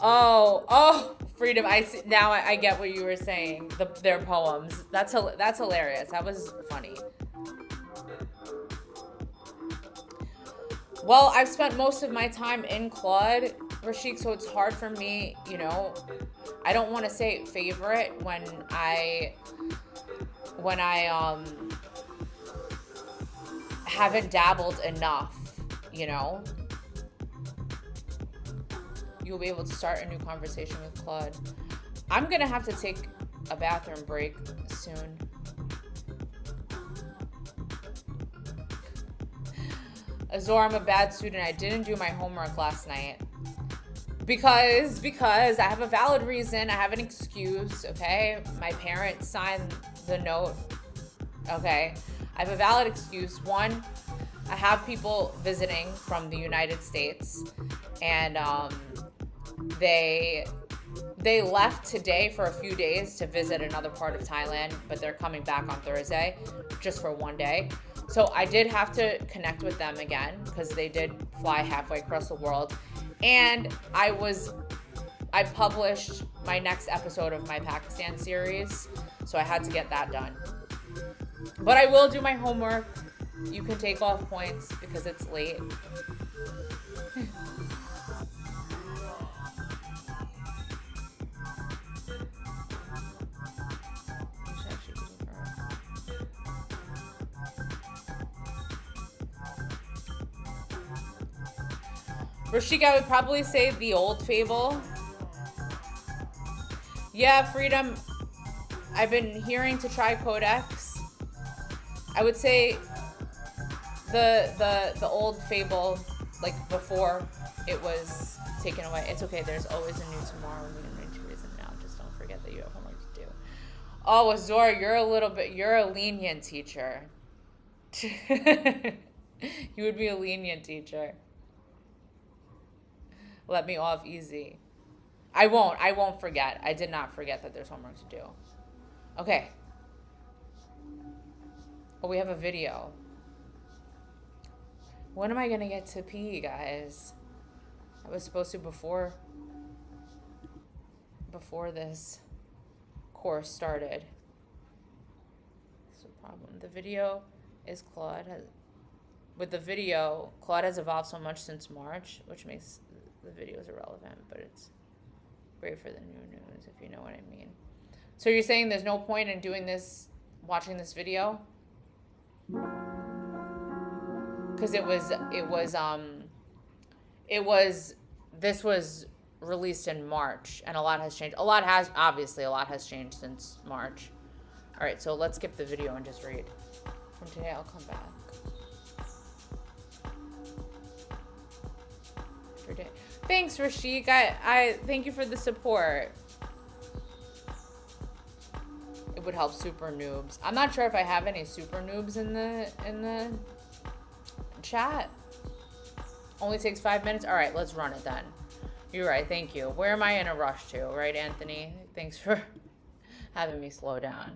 Oh, Freedom. I see, now I get what you were saying. Their poems. That's hilarious. That was funny. Well, I've spent most of my time in Claude Rashik, so it's hard for me, you know, I don't want to say favorite when I haven't dabbled enough, you know. You'll be able to start a new conversation with Claude. I'm gonna have to take a bathroom break soon. Azor, I'm a bad student. I didn't do my homework last night. Because I have a valid reason. I have an excuse, okay? My parents signed the note, okay? I have a valid excuse. One, I have people visiting from the United States, and they left today for a few days to visit another part of Thailand, but they're coming back on Thursday just for one day. So I did have to connect with them again because they did fly halfway across the world. And I published my next episode of my Pakistan series, so I had to get that done. But I will do my homework. You can take off points because it's late. Rashik, I would probably say the old Fable. Yeah, Freedom. I've been hearing to try Codex. I would say the old Fable, like before it was taken away. It's okay. There's always a new tomorrow. We can reason now. Just don't forget that you have homework to do. Oh, Azor, you're a lenient teacher. You would be a lenient teacher. Let me off easy. I won't forget. I did not forget that there's homework to do. Okay. Oh, we have a video. When am I gonna get to pee, guys? I was supposed to before this course started. That's a problem. The video is Claude. With the video, Claude has evolved so much since March, which makes the videos irrelevant, but it's great for the new news, if you know what I mean. So you're saying there's no point in doing this, watching this video? Because this was released in March, and a lot has changed. Obviously a lot has changed since March. All right, so let's skip the video and just read. From today, I'll come back. For day. Thanks, Rashik. I thank you for the support. It would help super noobs. I'm not sure if I have any super noobs in the chat. Only takes 5 minutes. All right, let's run it then. You're right. Thank you. Where am I in a rush to? Right, Anthony? Thanks for having me slow down.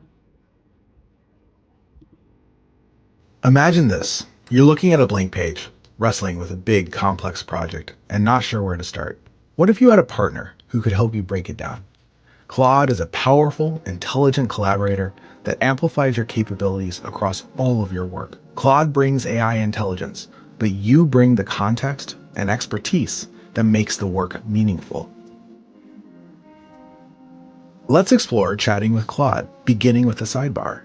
Imagine this. You're looking at a blank page, wrestling with a big, complex project, and not sure where to start. What if you had a partner who could help you break it down? Claude is a powerful, intelligent collaborator that amplifies your capabilities across all of your work. Claude brings AI intelligence, but you bring the context and expertise that makes the work meaningful. Let's explore chatting with Claude, beginning with the sidebar.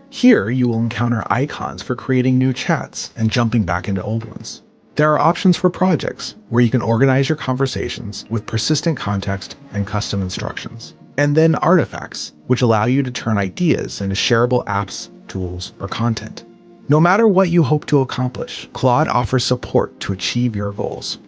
Here, you will encounter icons for creating new chats and jumping back into old ones. There are options for projects, where you can organize your conversations with persistent context and custom instructions. And then artifacts, which allow you to turn ideas into shareable apps, tools, or content. No matter what you hope to accomplish, Claude offers support to achieve your goals.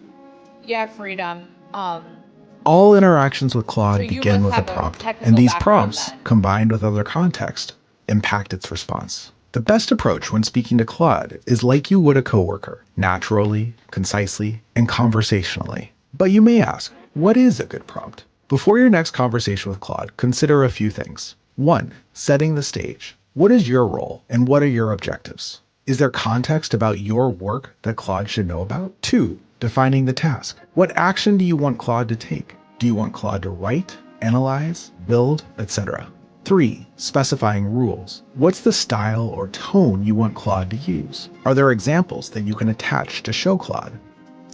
Yeah, Freedom.
All interactions with Claude
So
begin with a prompt, and these prompts, combined with other context, impact its response. The best approach when speaking to Claude is like you would a coworker, naturally, concisely, and conversationally. But you may ask, what is a good prompt? Before your next conversation with Claude, consider a few things. 1. Setting the stage. What is your role, and what are your objectives? Is there context about your work that Claude should know about? 2. Defining the task. What action do you want Claude to take? Do you want Claude to write, analyze, build, etc.? 3. Specifying rules. What's the style or tone you want Claude to use? Are there examples that you can attach to show Claude?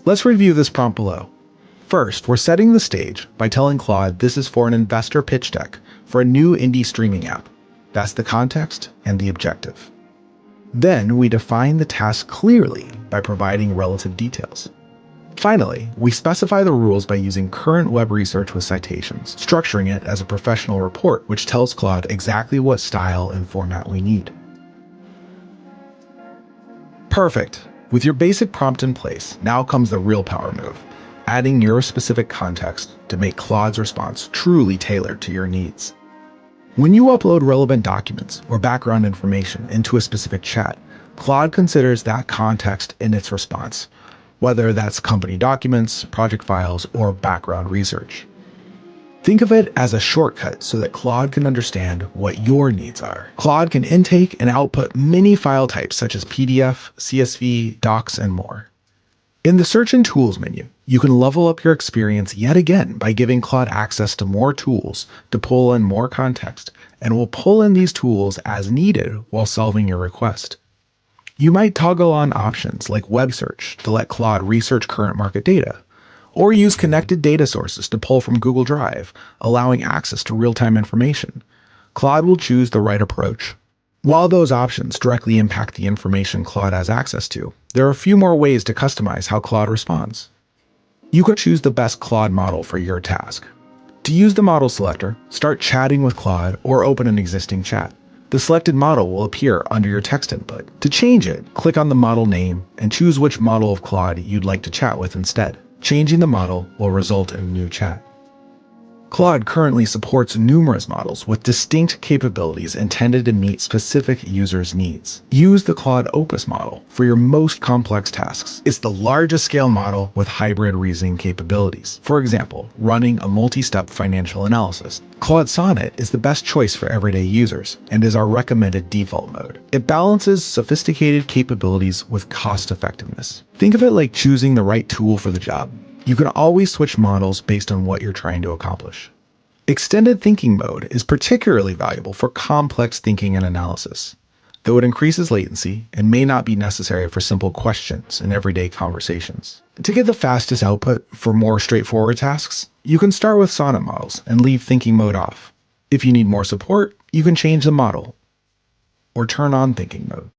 Let's review this prompt below. First, we're setting the stage by telling Claude this is for an investor pitch deck for a new indie streaming app. That's the context and the objective. Then we define the task clearly by providing relative details. Finally, we specify the rules by using current web research with citations, structuring it as a professional report which tells Claude exactly what style and format we need. Perfect. With your basic prompt in place, now comes the real power move, adding your specific context to make Claude's response truly tailored to your needs. When you upload relevant documents or background information into a specific chat, Claude considers that context in its response, whether that's company documents, project files, or background research. Think of it as a shortcut so that Claude can understand what your needs are. Claude can intake and output many file types such as PDF, CSV, docs, and more. In the Search and Tools menu, you can level up your experience yet again by giving Claude access to more tools to pull in more context, and will pull in these tools as needed while solving your request. You might toggle on options like web search to let Claude research current market data, or use connected data sources to pull from Google Drive, allowing access to real-time information. Claude will choose the right approach. While those options directly impact the information Claude has access to, there are a few more ways to customize how Claude responds. You can choose the best Claude model for your task. To use the model selector, start chatting with Claude or open an existing chat. The selected model will appear under your text input. To change it, click on the model name and choose which model of Claude you'd like to chat with instead. Changing the model will result in a new chat. Claude currently supports numerous models with distinct capabilities intended to meet specific users' needs. Use the Claude Opus model for your most complex tasks. It's the largest scale model with hybrid reasoning capabilities. For example, running a multi-step financial analysis. Claude Sonnet is the best choice for everyday users and is our recommended default mode. It balances sophisticated capabilities with cost effectiveness. Think of it like choosing the right tool for the job. You can always switch models based on what you're trying to accomplish. Extended thinking mode is particularly valuable for complex thinking and analysis, though it increases latency and may not be necessary for simple questions in everyday conversations. To get the fastest output for more straightforward tasks, you can start with Sonnet models and leave thinking mode off. If you need more support, you can change the model or turn on thinking mode.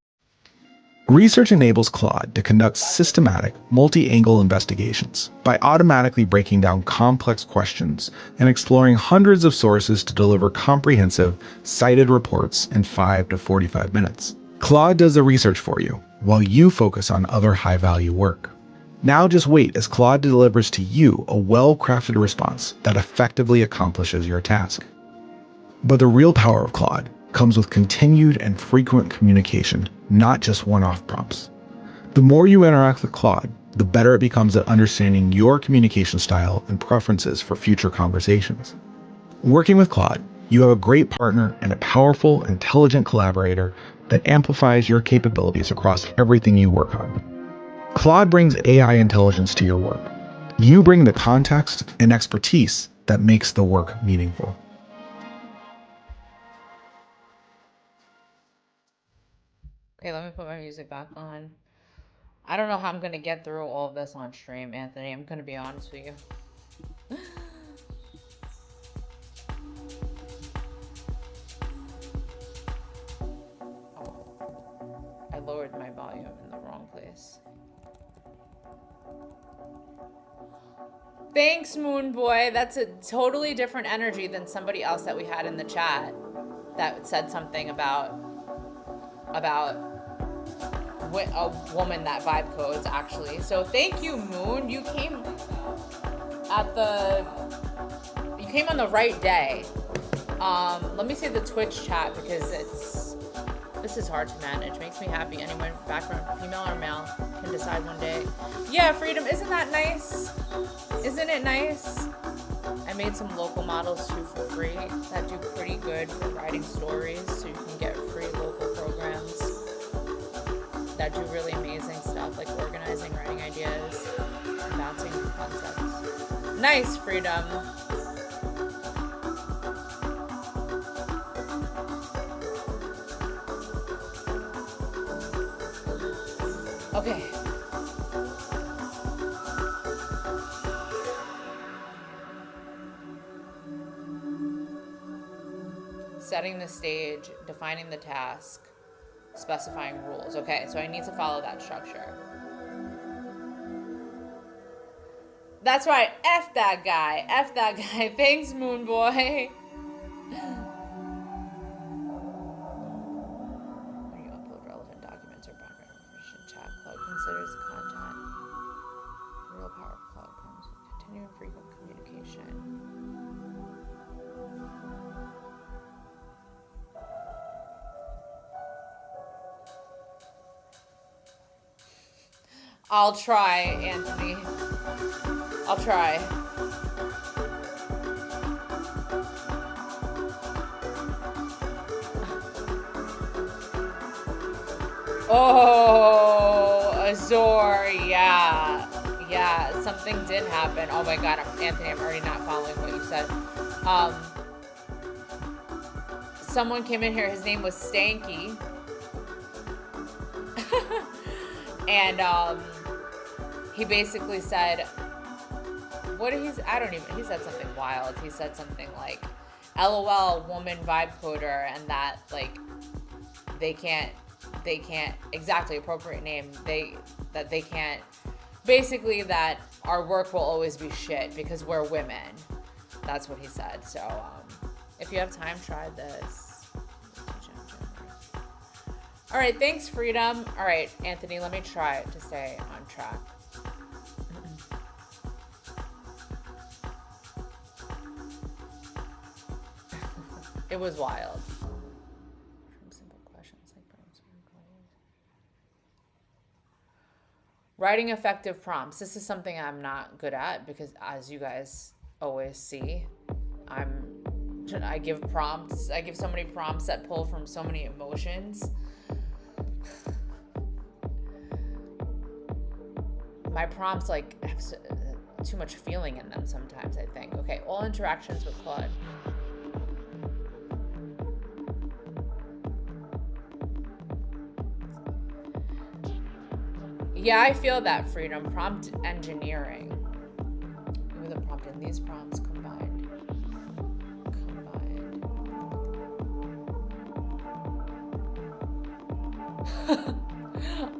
Research enables Claude to conduct systematic, multi-angle investigations by automatically breaking down complex questions and exploring hundreds of sources to deliver comprehensive, cited reports in 5 to 45 minutes. Claude does the research for you, while you focus on other high-value work. Now just wait as Claude delivers to you a well-crafted response that effectively accomplishes your task. But the real power of Claude comes with continued and frequent communication, not just one-off prompts. The more you interact with Claude, the better it becomes at understanding your communication style and preferences for future conversations. Working with Claude, you have a great partner and a powerful, intelligent collaborator that amplifies your capabilities across everything you work on. Claude brings AI intelligence to your work. You bring the context and expertise that makes the work meaningful.
Okay, let me put my music back on. I don't know how I'm gonna get through all of this on stream, Anthony. I'm gonna be honest with you. Oh, I lowered my volume in the wrong place. Thanks, Moon Boy. That's a totally different energy than somebody else that we had in the chat that said something about a woman that vibe codes, actually. So thank you, Moon. You came on the right day. Let me say the Twitch chat because this is hard to manage. Makes me happy. Anyone, background, female or male, can decide one day. Yeah, Freedom, isn't that nice? Isn't it nice? I made some local models too for free that do pretty good for writing stories, so you can get free local programs that do really amazing stuff like organizing, writing ideas, and bouncing concepts. Nice, Freedom. Okay. setting the stage, defining the task, specifying rules. Okay, so I need to follow that structure. That's right, F that guy. F that guy. Thanks, Moon Boy. When you upload relevant documents or background information, chat Claude considers the content. Real power of Claude comes with continuing frequent communication. I'll try, Anthony. I'll try. Oh, Azor, yeah. Yeah, something did happen. Oh my god, Anthony, I'm already not following what you said. Someone came in here, his name was Stanky. And he basically said, he said something wild. He said something like, LOL, woman vibe coder, and that, like, they can't, exactly, appropriate name, basically that our work will always be shit because we're women. That's what he said. So, if you have time, try this. All right, thanks, Freedom. All right, Anthony, let me try to stay on track. It was wild. Simple questions like writing effective prompts. This is something I'm not good at because, as you guys always see, I give prompts. I give so many prompts that pull from so many emotions. My prompts like have too much feeling in them sometimes, I think. Okay, all interactions with Claude. Yeah, I feel that, Freedom. Prompt engineering. Maybe the prompt in these prompts combined.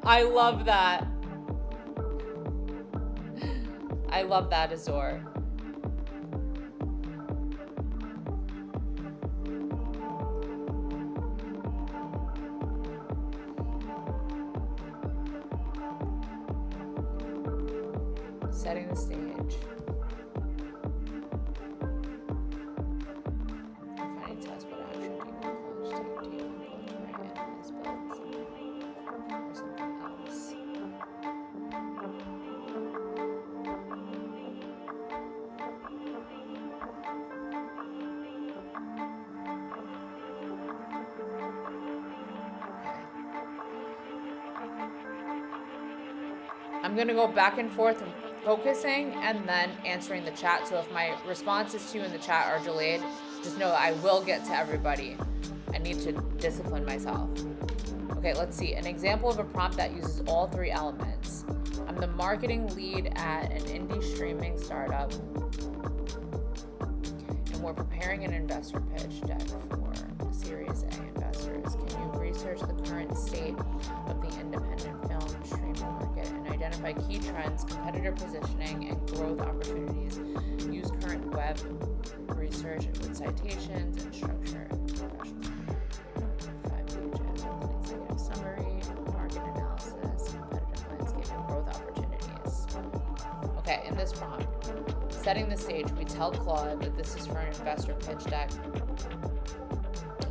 I love that. I love that, Azor. Setting the stage. Defining task, what action do you want college to do? Do you want college to write analyze, build something or something else? I'm going to go back and forth and focusing and then answering the chat. So if my responses to you in the chat are delayed, just know that I will get to everybody. I need to discipline myself. Okay, let's see. An example of a prompt that uses all three elements. I'm the marketing lead at an indie streaming startup, and we're preparing an investor pitch deck for Series A investors. Can you research the current state of the independent film streaming market and identify key trends, competitor positioning, and growth opportunities? Use current web research with citations and structure professional. 5 pages with an executive summary, market analysis, competitive landscape, and growth opportunities. Okay, in this prompt, setting the stage, we tell Claude that this is for an investor pitch deck.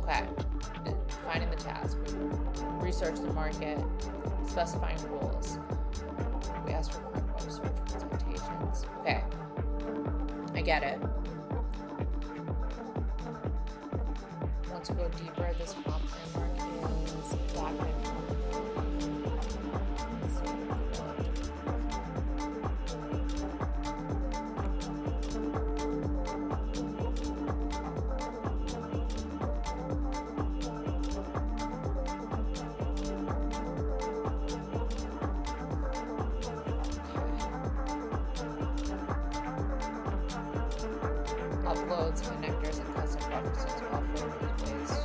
Okay, finding the task, research the market, specifying rules. We ask for current web search with citations. Okay, I get it. Want to go deeper? This prompt framework is backend. Uploads, connectors, and custom preferences to all 4 ways.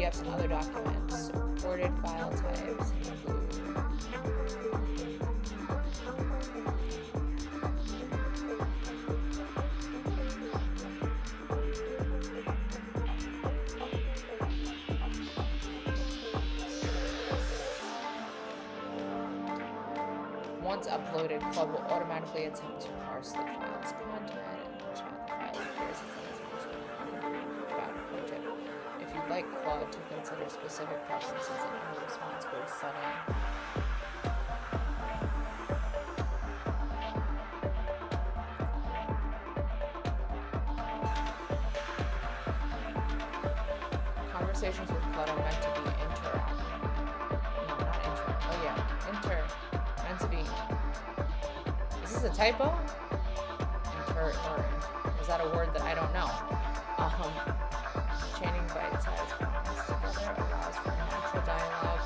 PDFs and other documents. Supported file types include once uploaded, Claude will automatically attempt to parse the file's content and check the file appears as an If you'd like Claude to consider specific preferences in your response, go to setting. Conversations with Claude are meant to be meant to be. Is this a typo? Or is that a word that I don't know? Chaining bite-sized comments together allows for natural dialogue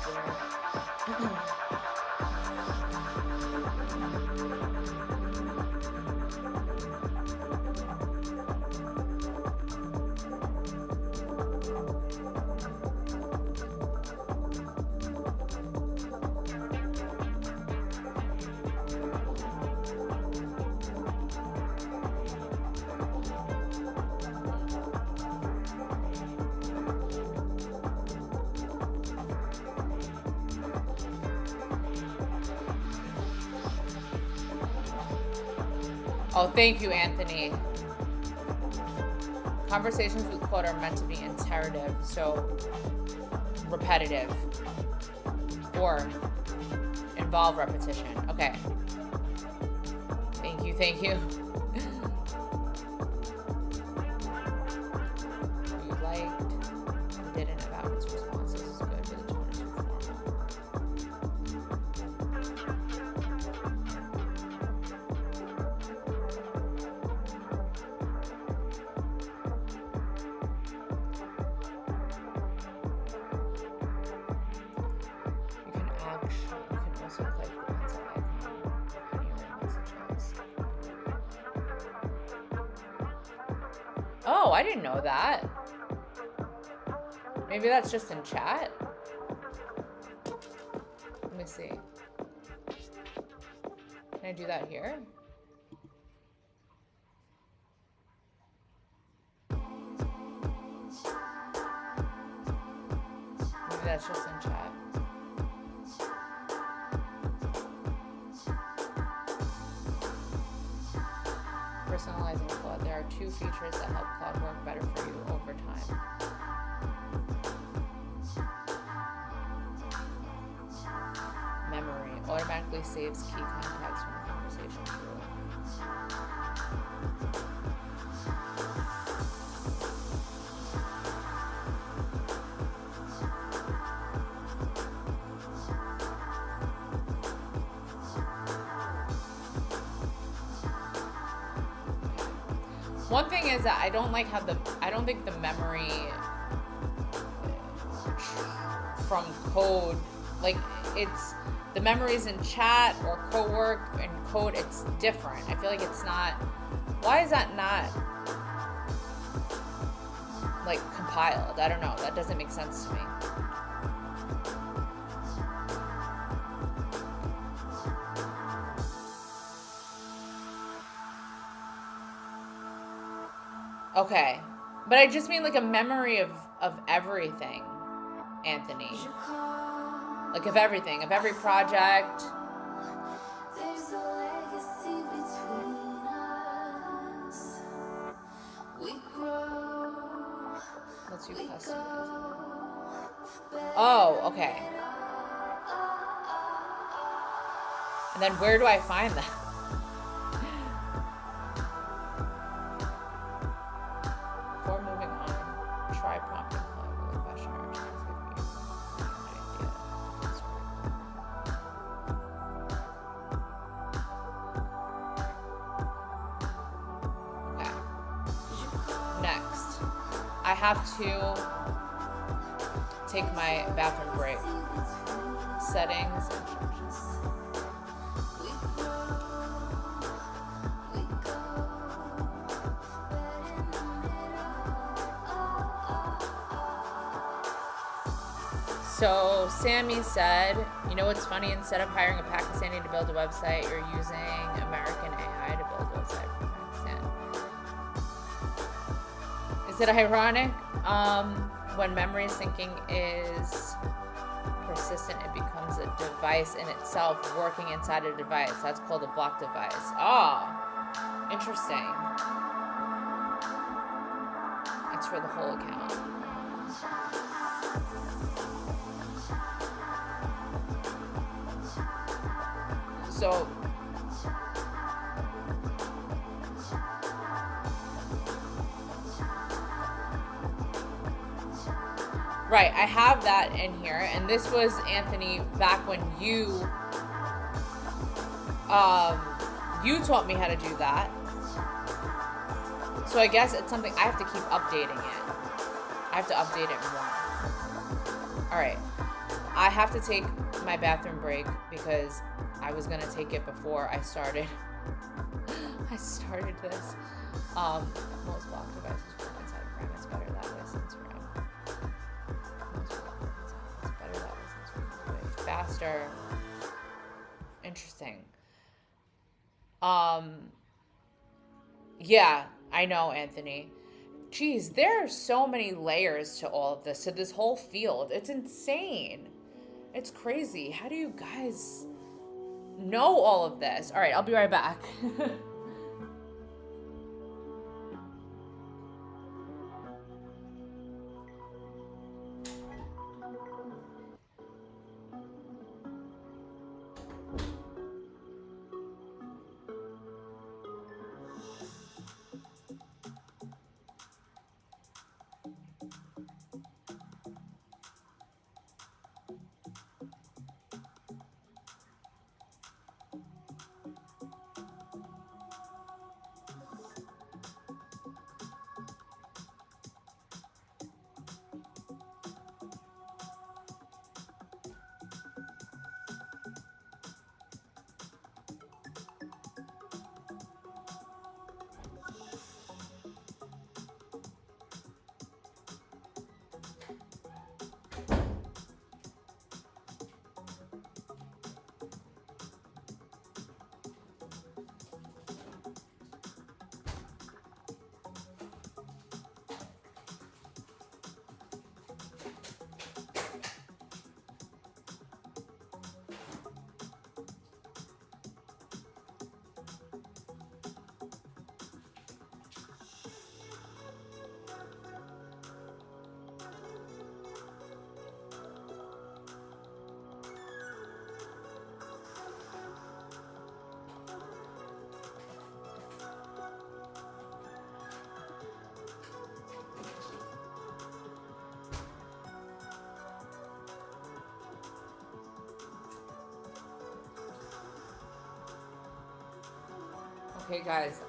Oh, thank you, Anthony. Conversations with Claude are meant to be iterative, so repetitive, or involve repetition. Okay. Thank you, thank you. You liked, didn't about its responses is good, but the tone is too formal. Oh, I didn't know that. Maybe that's just in chat. Let me see. Can I do that here? Maybe that's just in chat. Personalizing Claude. There are two features that help Claude work better for you over time. Memory automatically saves key contacts from the conversation through. One thing is that I don't like how I don't think the memory from code, like it's, the memories in chat or co-work and code, it's different. I feel like it's not, why is that not like compiled? I don't know, that doesn't make sense to me. Okay, but I just mean like a memory of everything, Anthony. Like of everything, of every project. Let's do customize. Oh, okay. And then where do I find that? Have to take my bathroom break. Settings. So Sammy said, you know what's funny? Instead of hiring a Pakistani to build a website, you're using American AI to build a website for Pakistan. Is it ironic? When memory syncing is persistent, it becomes a device in itself working inside a device. That's called a block device. Oh, interesting. It's for the whole account. So right, I have that in here, and this was, Anthony, back when you taught me how to do that. So I guess it's something I have to keep updating it. I have to update it more. All right, I have to take my bathroom break because I was gonna take it before I started. I started this. Most block devices work inside of RAM. It's better that way since RAM. It's better that way since RAM is way faster. Interesting. Yeah, I know, Anthony. Geez, there are so many layers to all of this, to this whole field. It's insane. It's crazy. How do you guys know all of this? All right, I'll be right back. Okay, guys.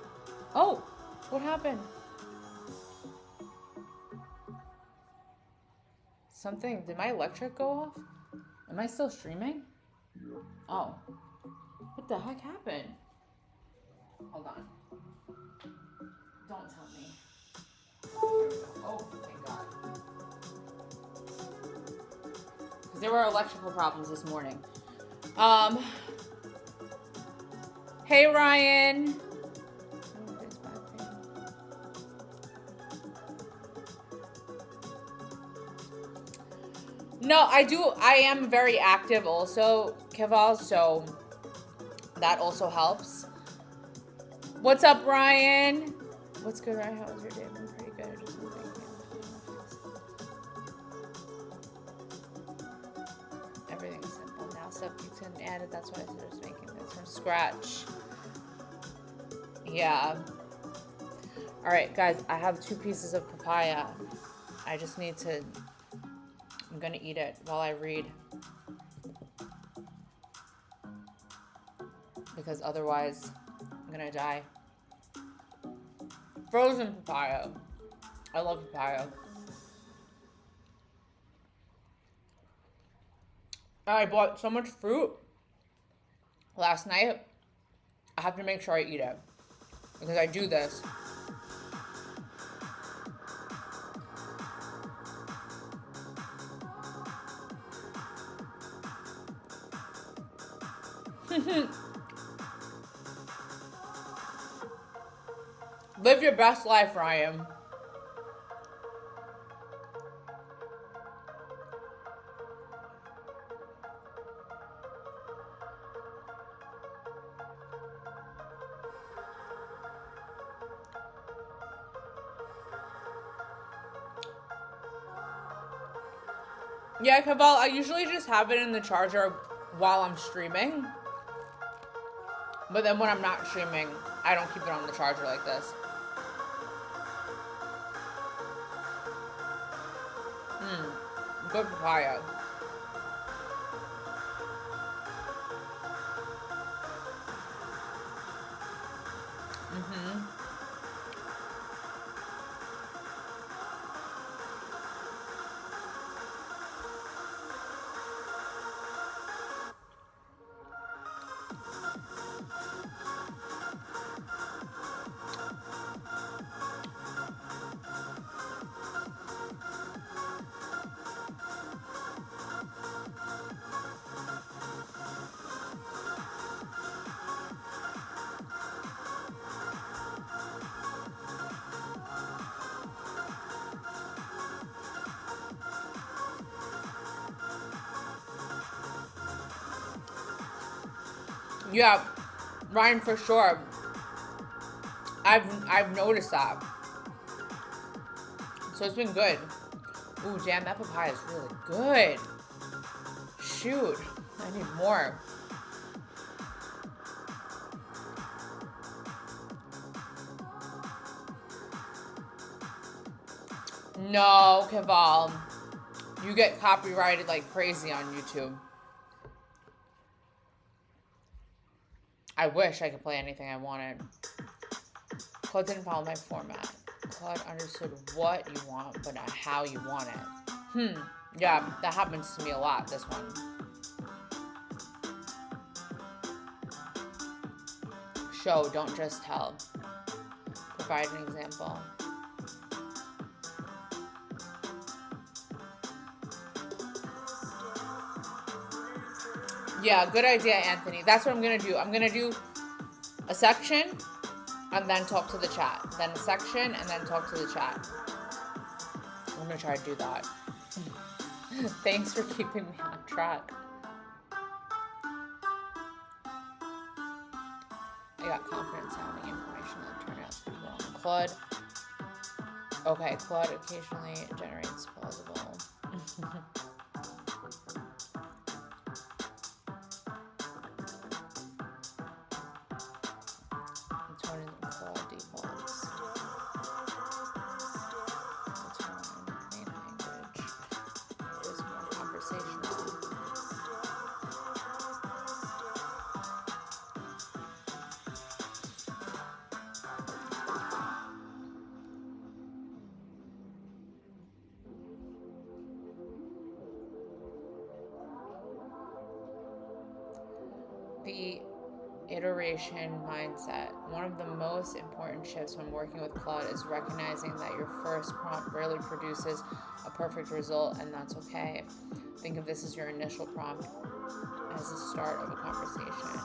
Oh, what happened? Something, did my electric go off? Am I still streaming? Oh, what the heck happened? Hold on. Don't tell me. Here we go. Oh, thank God. Because there were electrical problems this morning. Hey, Ryan. No, I am very active also, Keval, so that also helps. What's up, Ryan? What's good, Ryan? How was your day? Been pretty good. Just moving. Everything's simple now. Stuff you can add it. That's why I started making this from scratch. Yeah. All right, guys. I have 2 pieces of papaya. I just need to. I'm gonna eat it while I read. Because otherwise, I'm gonna die. Frozen papaya. I love papaya. I bought so much fruit last night. I have to make sure I eat it. Because I do this. Live your best life, Ryan. Yeah, Kaval, I usually just have it in the charger while I'm streaming. But then when I'm not streaming, I don't keep it on the charger like this. Good papaya. Yeah, Ryan, for sure. I've noticed that. So it's been good. Ooh, damn, that papaya is really good. Shoot, I need more. No, Kaval. You get copyrighted like crazy on YouTube. I wish I could play anything I wanted. Claude didn't follow my format. Claude understood what you want, but not how you want it. Yeah, that happens to me a lot, this one. Show, don't just tell. Provide an example. Yeah, good idea, Anthony. That's what I'm gonna do. I'm gonna do a section and then talk to the chat. Then a section and then talk to the chat. I'm gonna try to do that. Thanks for keeping me on track. I got confidence sounding information that turned out to be wrong. Claude. Okay, Claude occasionally generates plausible. Claude defaults. The tone in main language is more conversational. The iteration mindset. One of the most important shifts when working with Claude is recognizing that your first prompt rarely produces a perfect result, and that's okay. Think of this as your initial prompt as the start of a conversation,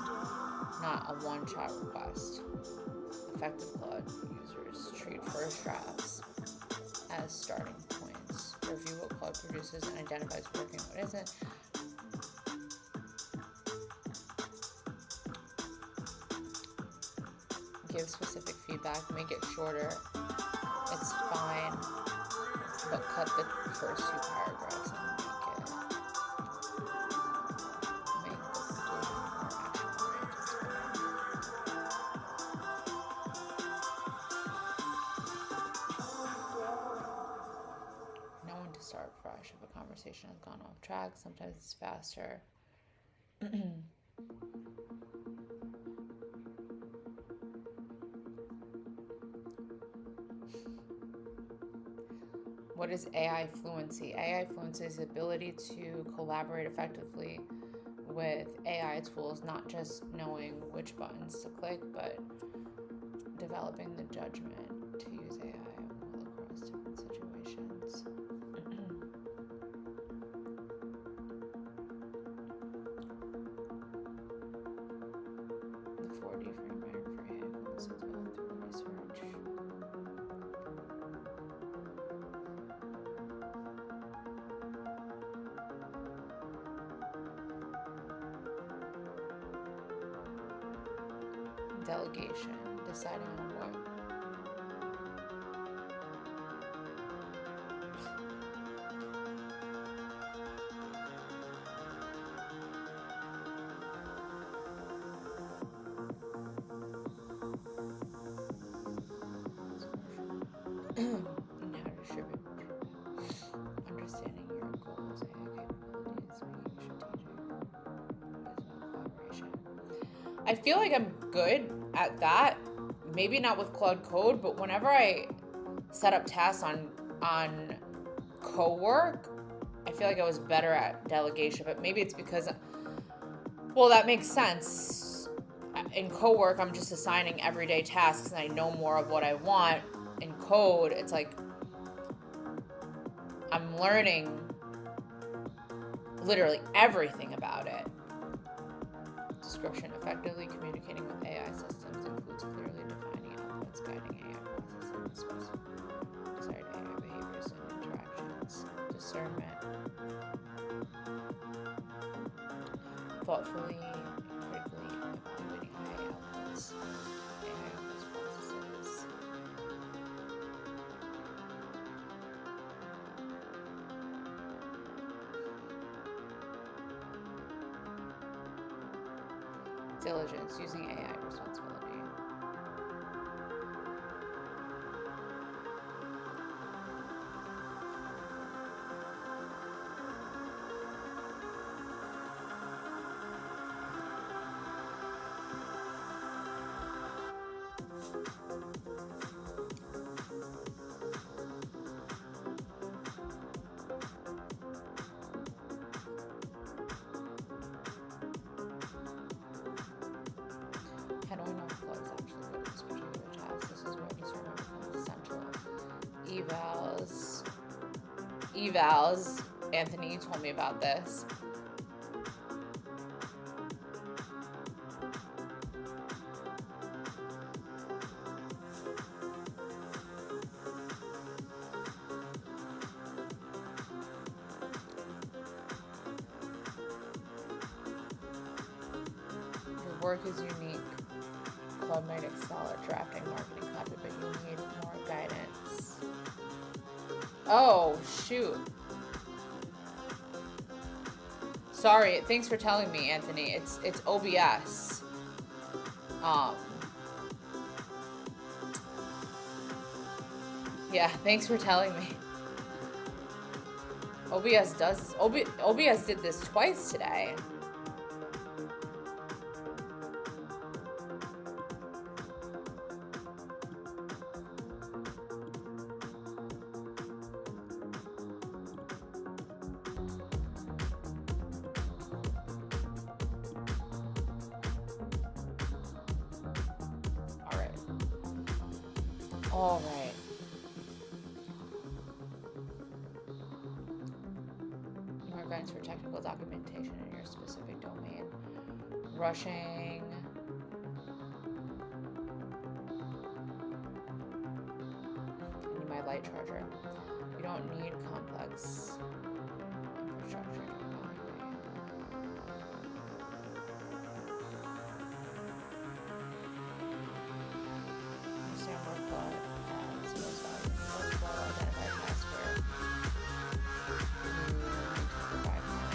not a one-shot request. Effective Claude users treat first drafts as starting points. Review what Claude produces and identifies working what isn't. Give specific feedback, make it shorter. It's fine, but cut the first 2 paragraphs and make the conclusion more action-oriented. Know when to start fresh if a conversation has gone off track. Sometimes it's faster. What is AI fluency? AI fluency is the ability to collaborate effectively with AI tools, not just knowing which buttons to click, but developing the judgment to use AI well across different situations. Delegation. Deciding on what. And how to distribute. Understanding your goals, AI capabilities, making strategic collaboration. I feel like I'm good at that. Maybe not with Claude Code, but whenever I set up tasks on co-work, I feel like I was better at delegation. But maybe it's because, well, that makes sense. In co-work, I'm just assigning everyday tasks, and I know more of what I want. In code, it's like I'm learning literally everything about it. Description: effectively communicating with AI systems includes clearly defining outputs, guiding AI processes, desired AI behaviors and interactions. Discernment: thoughtfully and critically evaluating AI outputs, processes. Diligence: using AI responsibility. How do I know if Claude is actually good at this particular task? This is where discernment becomes essential. Evals. Anthony, you told me about this. Your work is unique. Claude might excel at drafting marketing copy, but you need more guidance. Oh, shoot. Sorry, thanks for telling me, Anthony. It's OBS. Yeah, thanks for telling me. OBS did this twice today. All right. More guidance for technical documentation in your specific domain. Rushing. I need my light charger. You don't need complex infrastructure to evaluate. Understand workflow as most valuable. Workflow, identify tasks where you need to provide more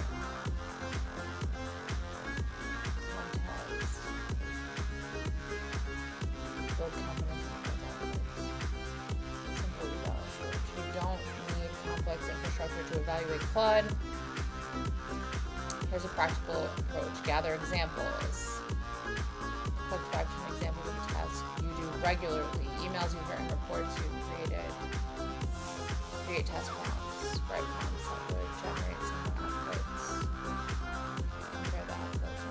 context. Build confidence in your methods. Simple evaluation. You don't need complex infrastructure to evaluate Claude. Here's a practical approach. Gather examples. Click back to an example of a task you do regularly. Emails you've written, reports you've created. Create task prompts. Write prompts that would generate similar outputs. Compare the outputs.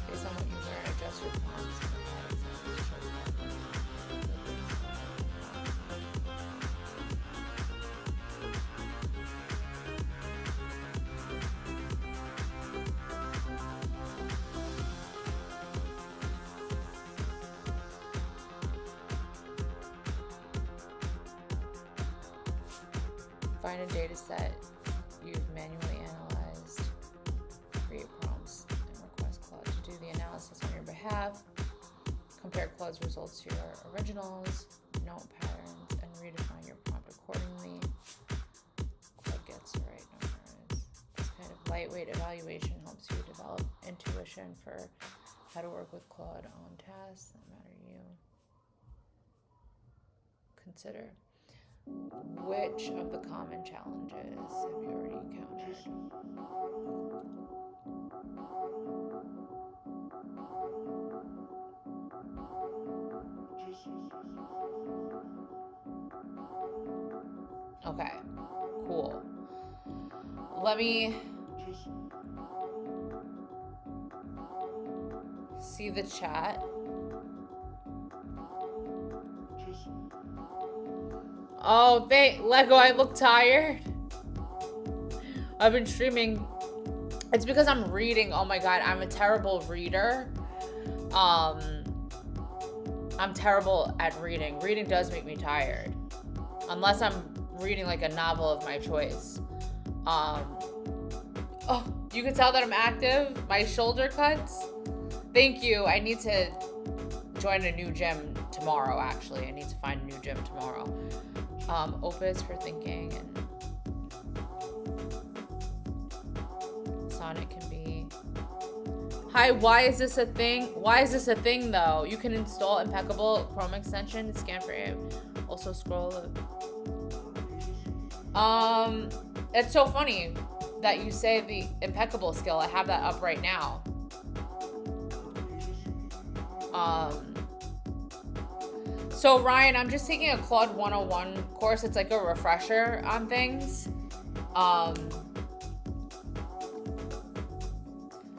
Based on what you learn, adjust your prompts and add examples to show the output. Find a data set you've manually analyzed. Create prompts and request Claude to do the analysis on your behalf. Compare Claude's results to your originals. Note patterns and redefine your prompt accordingly. Claude gets it right, no worries. This kind of lightweight evaluation helps you develop intuition for how to work with Claude on tasks that matter to you. Consider, which of the common challenges have you already encountered? Okay, cool. Let me see the chat. Oh, Lego, I look tired. I've been streaming. It's because I'm reading. Oh my god, I'm a terrible reader. I'm terrible at reading. Reading does make me tired. Unless I'm reading like a novel of my choice. Oh, you can tell that I'm active. My shoulder cuts. Thank you. I need to join a new gym tomorrow, actually. I need to find a new gym tomorrow. Opus for thinking, and Sonic can be. Hi, why is this a thing? Why is this a thing though? You can install impeccable Chrome extension, scan for it. Also scroll. It's so funny that you say the impeccable skill. I have that up right now. So Ryan, I'm just taking a Claude 101 course. It's like a refresher on things.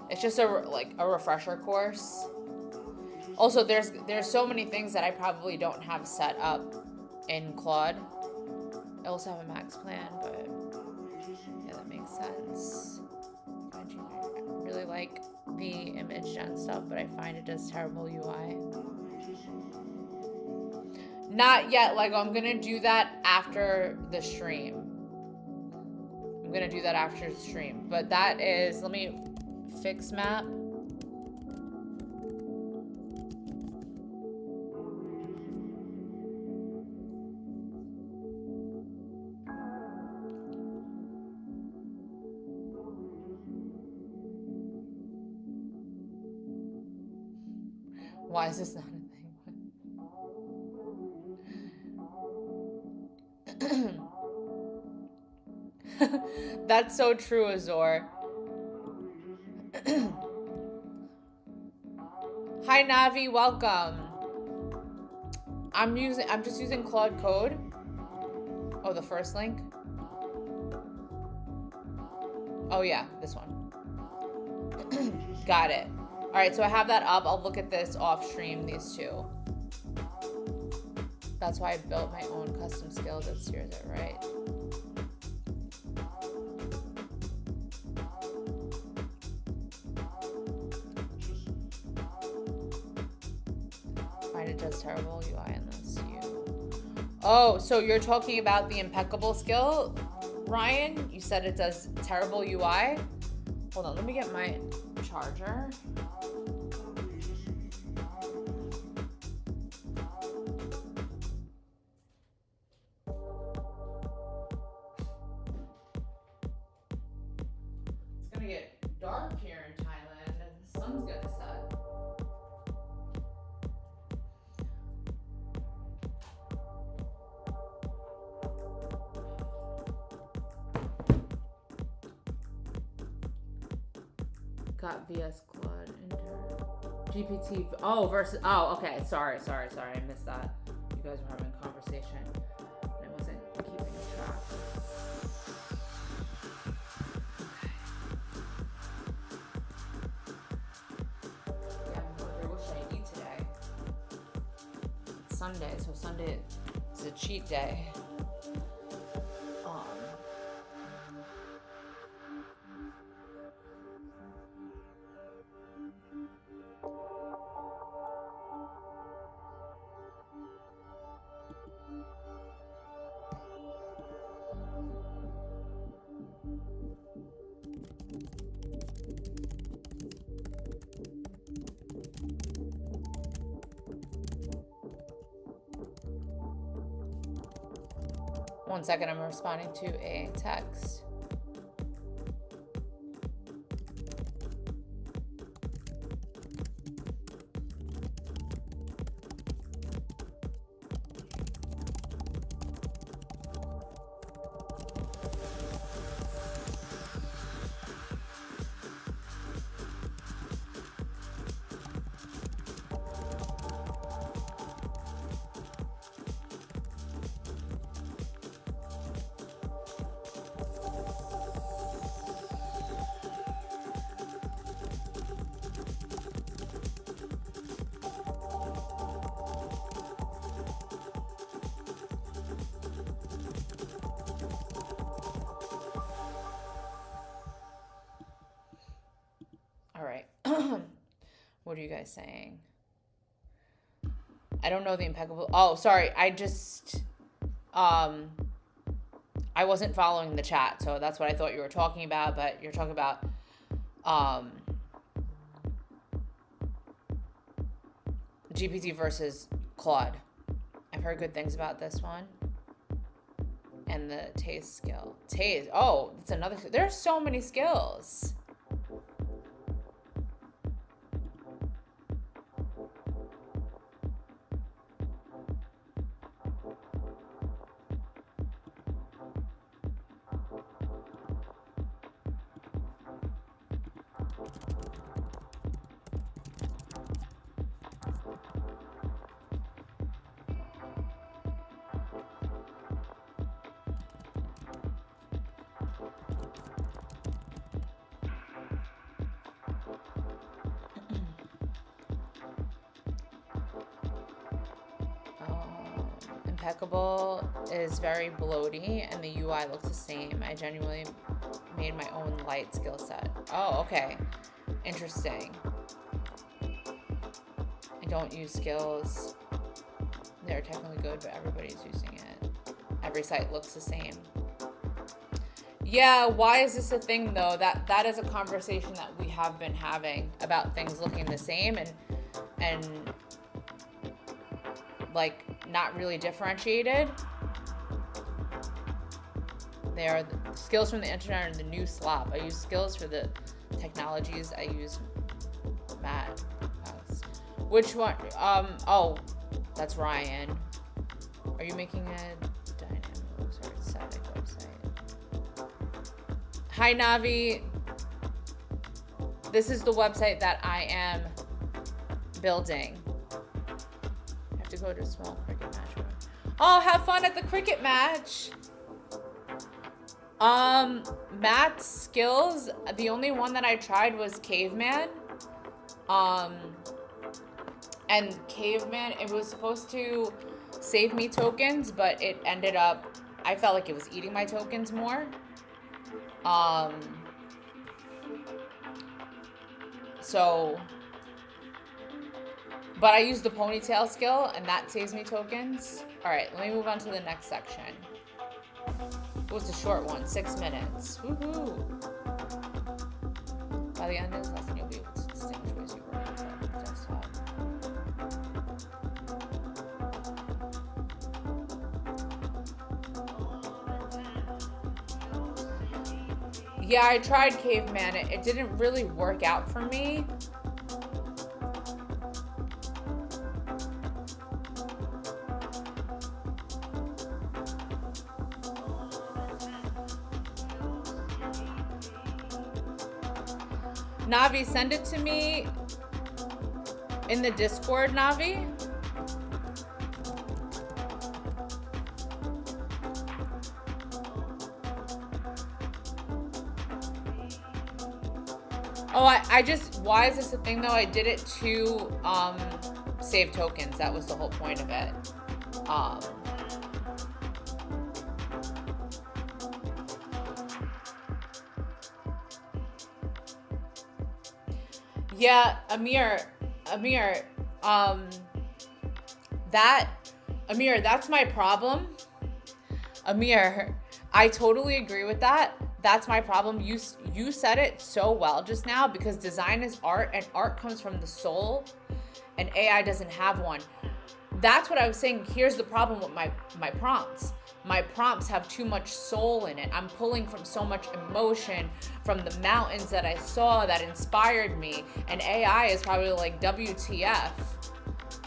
It's just a refresher course. Also, there's so many things that I probably don't have set up in Claude. I also have a max plan, but yeah, that makes sense. I really like the image gen stuff, but I find it does terrible UI. Not yet, Lego. I'm gonna do that after the stream. But that is, let me fix map. Why is this not a thing? That's so true, Azor. Hi Navi, welcome. I'm just using Claude Code. Oh, the first link. Oh yeah, this one. Got it. All right, so I have that up. I'll look at this off stream, these two. That's why I built my own custom skill that steers it right. Find it does terrible UI unless you. Oh, so you're talking about the impeccable skill, Ryan? You said it does terrible UI? Hold on, let me get my charger. It's gonna get dark here in Thailand and the sun's gonna set. Got VS Claude Inter GPT. Oh, versus. Oh, okay. Sorry. I missed that. You guys were having a conversation and I wasn't keeping track. Yeah, I'm hungry. What should I eat today? It's Sunday, so Sunday is a cheat day. 1 second, I'm responding to a text. All right. What are you guys saying? I don't know the impeccable. Oh, sorry. I wasn't following the chat, so that's what I thought you were talking about, but you're talking about GPT versus Claude. I've heard good things about this one. And the taste skill. Taste. Oh, that's another. There's so many skills. Impeccable is very bloaty and the UI looks the same. I genuinely made my own light skill set. Oh, okay. Interesting. I don't use skills. They're technically good, but everybody's using it. Every site looks the same. Yeah, why is this a thing though? That is a conversation that we have been having about things looking the same and like not really differentiated. They are the skills from the internet and the new slop. I use skills for the technologies. I use Matt. Which one? Oh, that's Ryan. Are you making a dynamic or static website? Hi, Navi. This is the website that I am building. To go to a small cricket match. Oh, have fun at the cricket match. Matt's skills, the only one that I tried was caveman. And caveman, it was supposed to save me tokens, but it ended up, I felt like it was eating my tokens more. But I used the ponytail skill, and that saves me tokens. All right, let me move on to the next section. It was a short one, 6 minutes. Woohoo! By the end of this lesson, you'll be able to distinguish ways you work with the desktop. Yeah, I tried caveman. It didn't really work out for me. Navi, send it to me in the Discord, Navi. Oh, I just, why is this a thing though? I did it to save tokens. That was the whole point of it. Yeah, Amir, that's my problem. Amir, I totally agree with that. That's my problem. You said it so well just now, because design is art and art comes from the soul and AI doesn't have one. That's what I was saying. Here's the problem with my prompts. my prompts have too much soul in it. I'm pulling from so much emotion from the mountains that I saw that inspired me. And AI is probably like, WTF,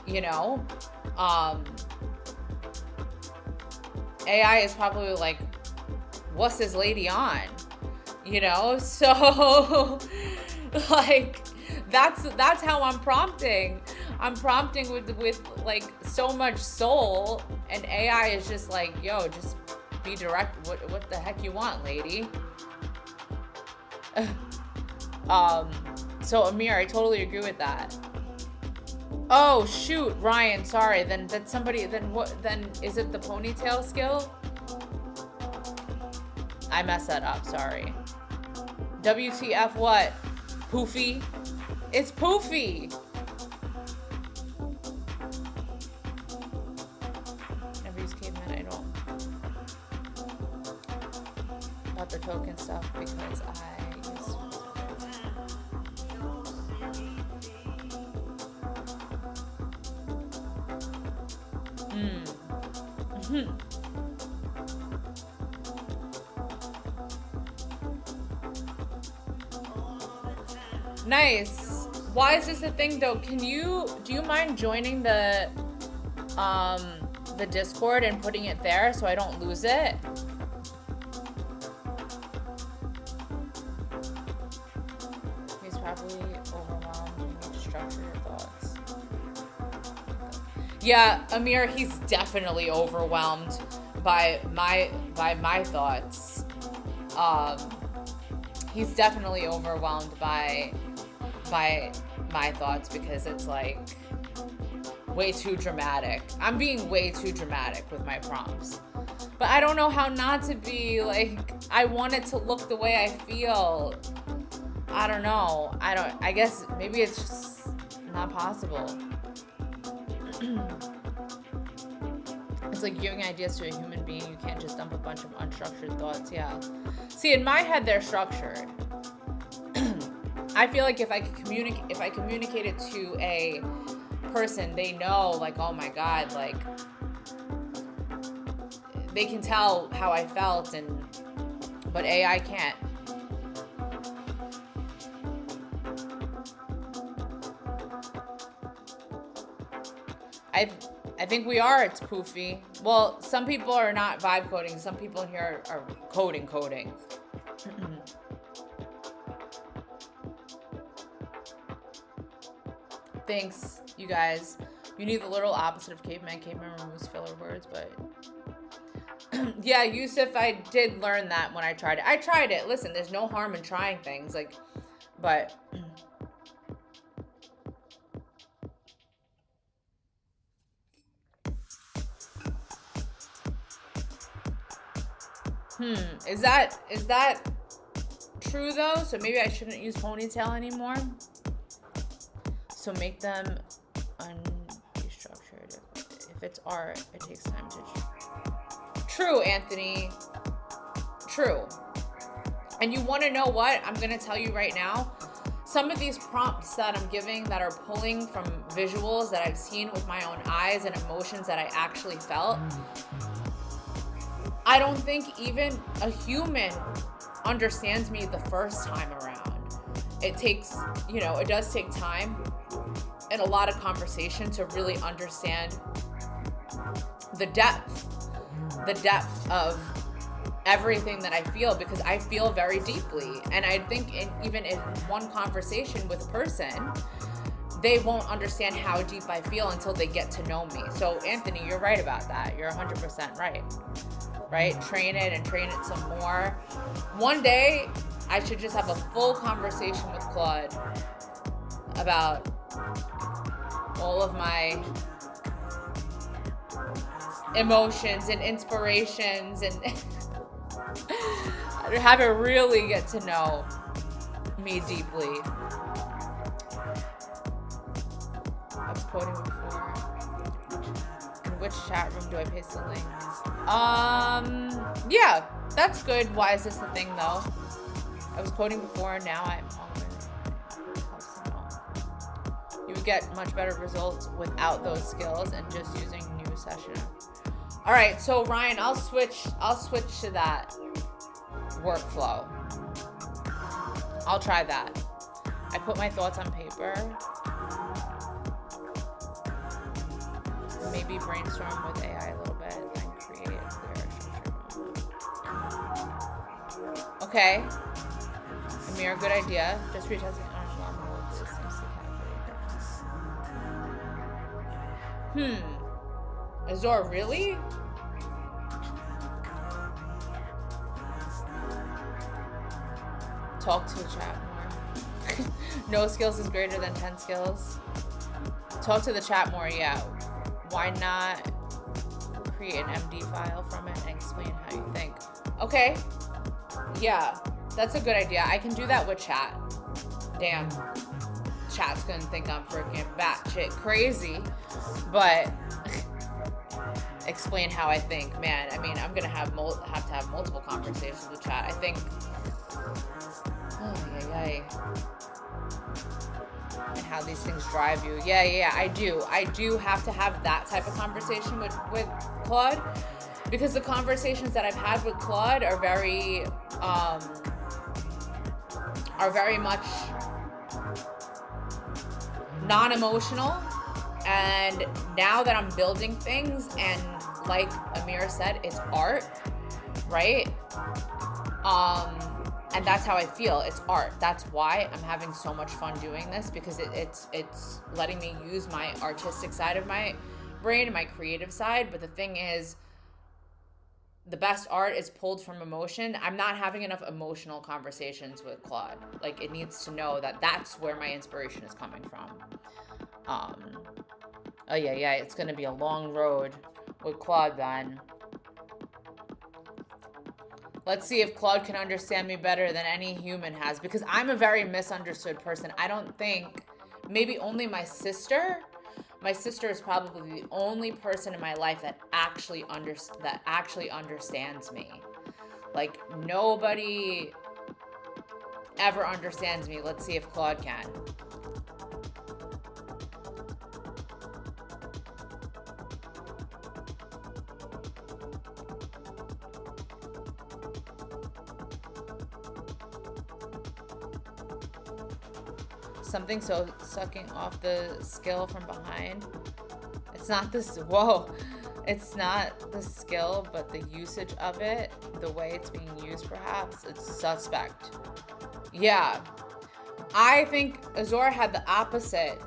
you know? AI is probably like, what's this lady on? You know? So like, that's how I'm prompting. I'm prompting with like so much soul, and AI is just like, yo, just be direct. What the heck you want, lady? So Amir, I totally agree with that. Oh shoot, Ryan, sorry. Then that somebody. Then what? Then is it the ponytail skill? I messed that up. Sorry. WTF? What? Poofy? It's Poofy. Never use caveman. I don't. About the token stuff because I use. Nice. Why is this a thing though? Do you mind joining the Discord and putting it there so I don't lose it? He's probably overwhelmed and you need to structure your thoughts. Yeah, Amir, he's definitely overwhelmed by my thoughts. He's definitely overwhelmed by my thoughts because it's like way too dramatic. I'm being way too dramatic with my prompts. But I don't know how not to be. Like, I want it to look the way I feel. I don't know. I guess maybe it's just not possible. It's like giving ideas to a human being. You can't just dump a bunch of unstructured thoughts. Yeah. See, in my head, they're structured. I feel like if I communicate it to a person, they know, like, oh my God, like, they can tell how I felt, but AI can't. I think we are. It's Poofy. Well, some people are not vibe coding. Some people in here are coding. Thanks, you guys. You need the literal opposite of caveman. Caveman removes filler words, but yeah, Yusuf, I did learn that when I tried it. I tried it. Listen, there's no harm in trying things, like, but is that true though? So maybe I shouldn't use ponytail anymore. So make them unstructured. If it's art, it takes time to. True, Anthony. True. And you want to know what? I'm gonna tell you right now. Some of these prompts that I'm giving that are pulling from visuals that I've seen with my own eyes and emotions that I actually felt. I don't think even a human understands me the first time around. It takes, it does take time and a lot of conversation to really understand the depth of everything that I feel, because I feel very deeply. And I think even in one conversation with a person, they won't understand how deep I feel until they get to know me. So Anthony, you're right about that. You're 100% right? Train it some more. One day, I should just have a full conversation with Claude about all of my emotions and inspirations and have it really get to know me deeply. I was quoting before. In which chat room do I paste the link? Yeah, that's good. Why is this a thing though? I was quoting before, now I'm you would get much better results without those skills and just using new session. All right, so Ryan, I'll switch to that workflow. I'll try that. I put my thoughts on paper. Maybe brainstorm with AI a little bit and create a clearer structure. Okay. Amir, good idea. Just retesting on systems to calculate. Azor, really? Talk to the chat more. No skills is greater than 10 skills. Talk to the chat more, yeah. Why not create an MD file from it and explain how you think? Okay. Yeah, that's a good idea. I can do that with chat. Damn. Chat's gonna think I'm freaking batshit crazy. But explain how I think. Man, I mean, I'm gonna have to have multiple conversations with chat. I think. And how these things drive you. Yeah, I do have to have that type of conversation with Claude, because the conversations that I've had with Claude are very much non-emotional. And now that I'm building things, and like Amir said, it's art, right? And that's how I feel. It's art. That's why I'm having so much fun doing this, because it's letting me use my artistic side of my brain and my creative side. But the thing is, the best art is pulled from emotion. I'm not having enough emotional conversations with Claude. Like, it needs to know that that's where my inspiration is coming from. Oh yeah, it's gonna be a long road with Claude then. Let's see if Claude can understand me better than any human has, because I'm a very misunderstood person. I don't think, maybe only my sister. My sister is probably the only person in my life that actually understands me. Like, nobody ever understands me. Let's see if Claude can. Something so sucking off the skill from behind. It's not this, whoa. It's not the skill, but the usage of it, the way it's being used perhaps, it's suspect. Yeah. I think Azor had the opposite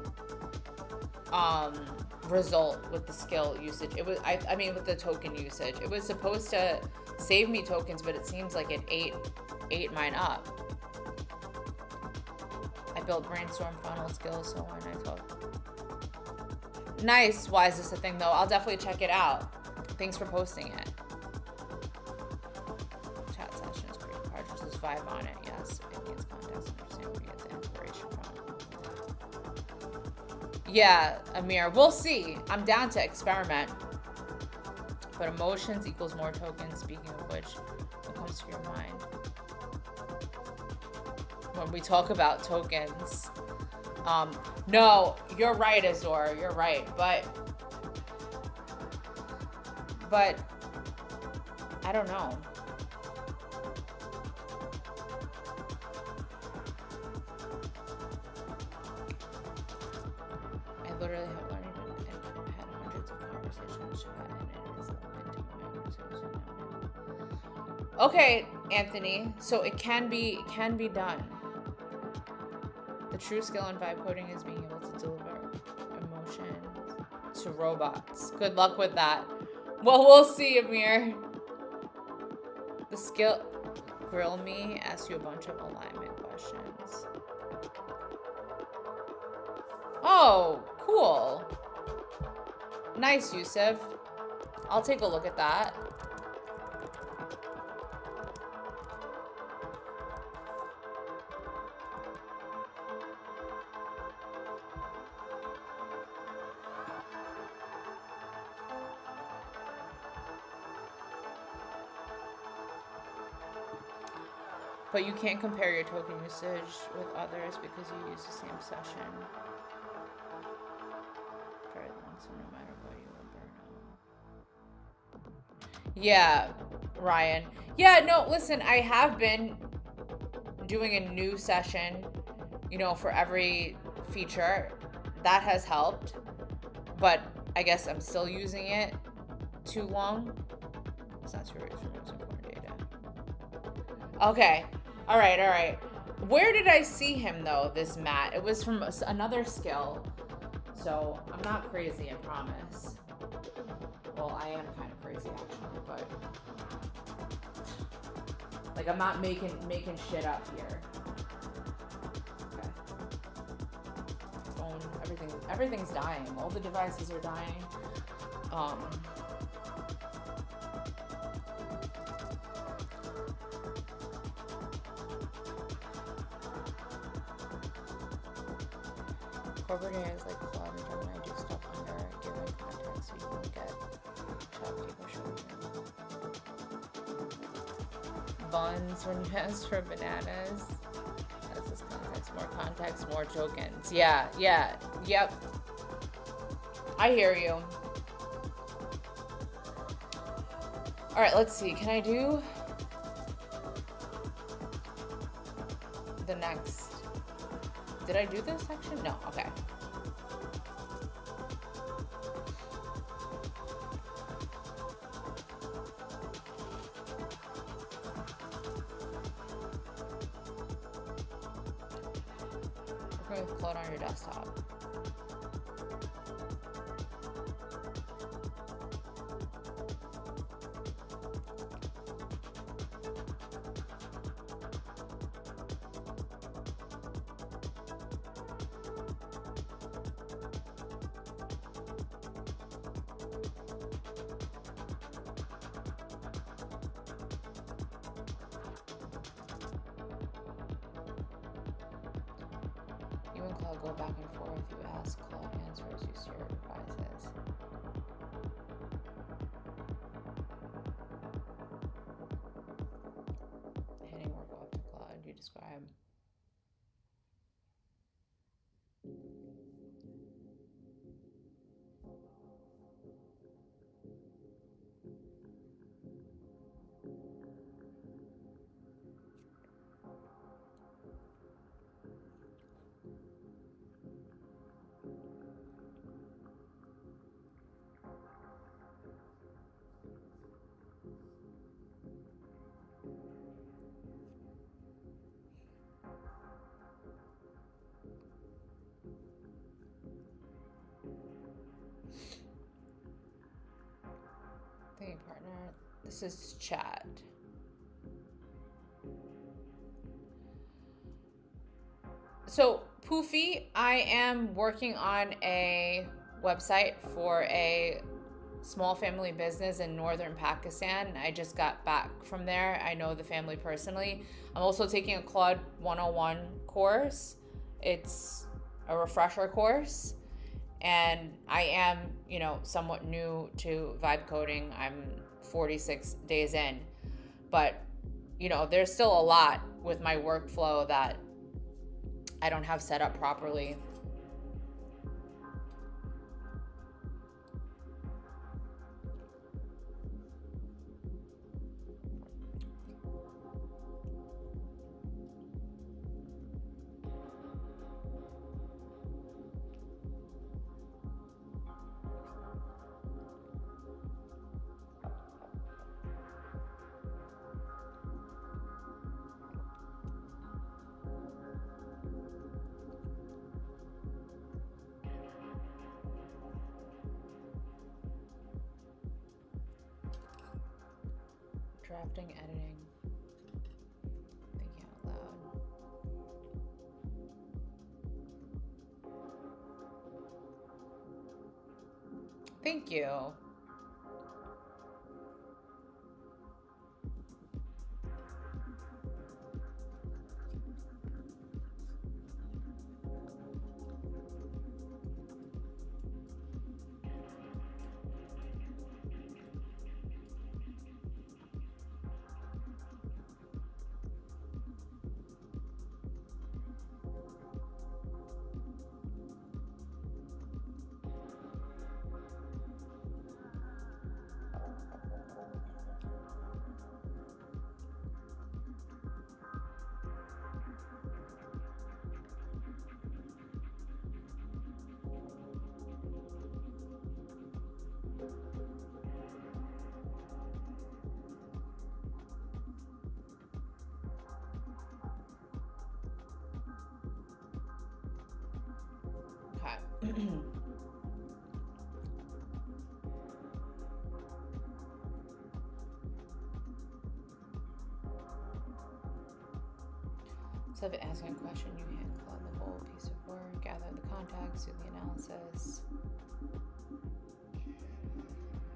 result with the skill usage. It was, I mean, with the token usage. It was supposed to save me tokens, but it seems like it ate mine up. I built brainstorm funnel skills, so when I talk. Nice. Why is this a thing though? I'll definitely check it out. Thanks for posting it. Chat session is great. Partridge, there's 5 on it. Yes, it needs context and understand where you get the inspiration from. Yeah, Amir, we'll see. I'm down to experiment. But emotions equals more tokens. Speaking of which, what comes to your mind when we talk about tokens? No, you're right, Azor. You're right, but I don't know. I literally have learned and had hundreds of conversations, and it is into my conversation. Okay, Anthony. So it can be done. The true skill in vibe coding is being able to deliver emotions to robots. Good luck with that. Well, we'll see, Amir. The skill... Grill me, ask you a bunch of alignment questions. Oh, cool. Nice, Yusuf. I'll take a look at that. But you can't compare your token usage with others because you use the same session very long, so no matter what, you will burn out. Yeah, Ryan. Yeah, no, listen, I have been doing a new session, you know, for every feature. That has helped, but I guess I'm still using it too long. It's not too removes important data. Okay. All right, all right. Where did I see him, though, this Matt? It was from another skill. So I'm not crazy, I promise. Well, I am kind of crazy, actually, but... like, I'm not making shit up here. Okay. Phone, everything's dying. All the devices are dying. Corporate areas like Claude and Gemini do stuff under given context, so you can get chat people showing. Buns when you ask for bananas. That's this context. More context, more tokens. Yeah, yeah, yep. I hear you. All right, let's see. Can I do the next? Did I do this section? No, okay. Working with Claude on your desktop. You and Claude go back and forth. You ask, Claude answers, you steer advices. Handing work off to Claude, you describe. Thank you, partner. This is chat. So, Poofy, I am working on a website for a small family business in northern Pakistan. I just got back from there. I know the family personally. I'm also taking a Claude 101 course. It's a refresher course. And I am, you know, somewhat new to vibe coding. I'm 46 days in. But, you know, there's still a lot with my workflow that I don't have set up properly. Drafting, editing, thinking out loud. Thank you. So if asking a question, you hand Claude the whole piece of work, gather the context, do the analysis.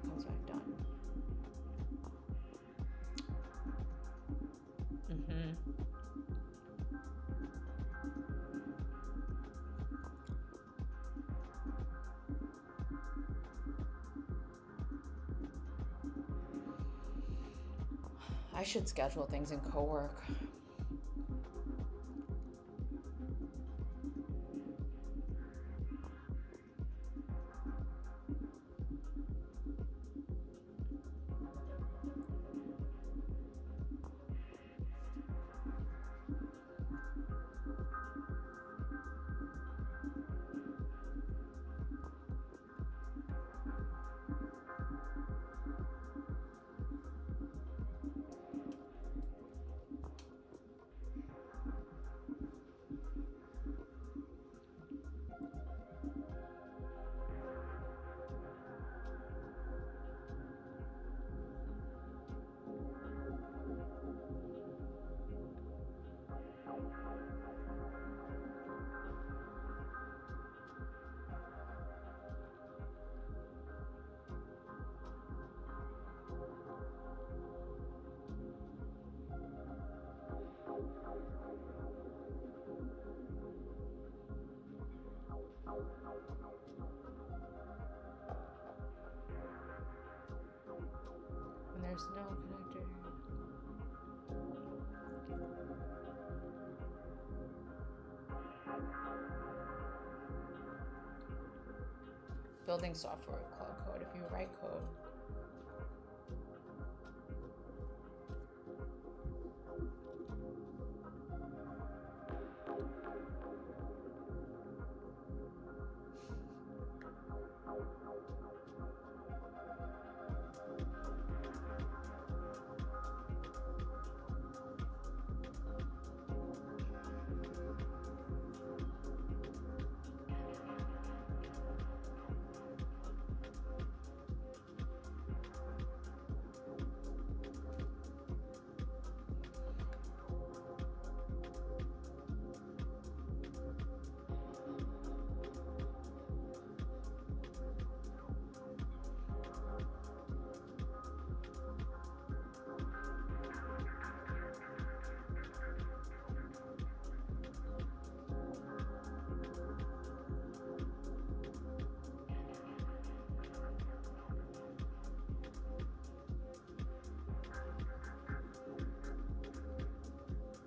Comes back done. I should schedule things in co-work. There's no connector. Building software with Claude Code. If you write code.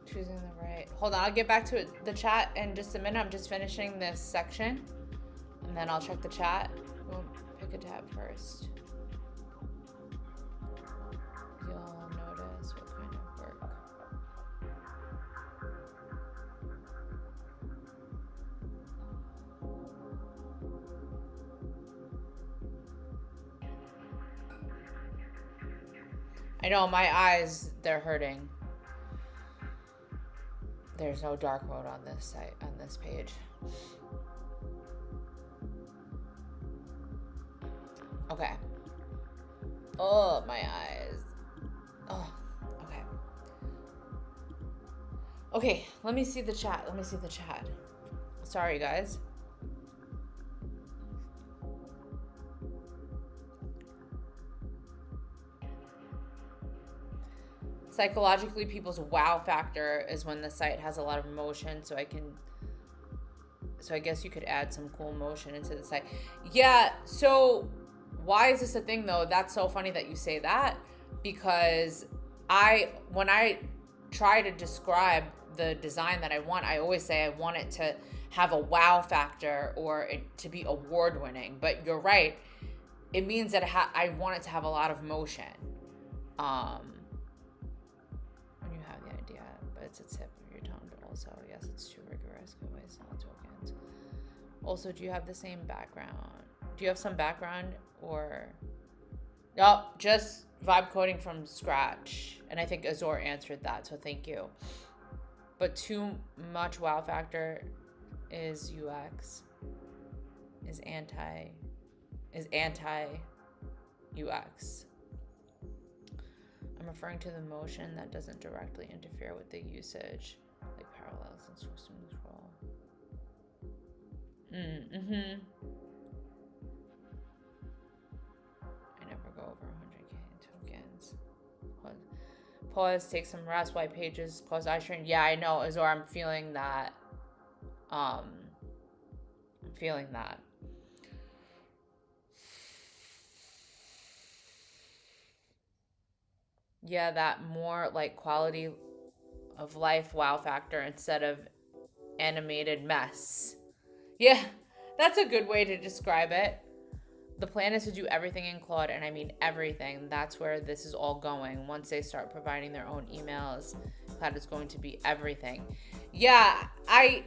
Choosing the right. Hold on, I'll get back to the chat in just a minute. I'm just finishing this section, and then I'll check the chat. We'll pick a tab first. You'll notice what kind of work. I know my eyes, they're hurting. There's no dark mode on this site, on this page. Okay. Oh, my eyes. Oh, okay. Okay, let me see the chat. Let me see the chat. Sorry, guys. Psychologically, people's wow factor is when the site has a lot of motion, so I guess you could add some cool motion into the site. Yeah, so why is this a thing though? That's so funny that you say that, because when I try to describe the design that I want, I always say I want it to have a wow factor or it to be award winning. But you're right, it means that I want it to have a lot of motion. It's a tip of your tongue, but also, yes, it's too rigorous. Good ways not tokens. Also, do you have the same background? Do you have some background or no? Just vibe coding from scratch. And I think Azor answered that, so thank you. But too much wow factor is UX. is anti UX. I'm referring to the motion that doesn't directly interfere with the usage, like parallels and system control. I never go over 100K in tokens. Pause, take some rest, white pages, close eye strain. Yeah, I know, Azor, I'm feeling that. I'm feeling that. Yeah, that more like quality of life wow factor instead of animated mess. Yeah, that's a good way to describe it. The plan is to do everything in Claude, and I mean everything. That's where this is all going. Once they start providing their own emails, Claude is going to be everything. Yeah, I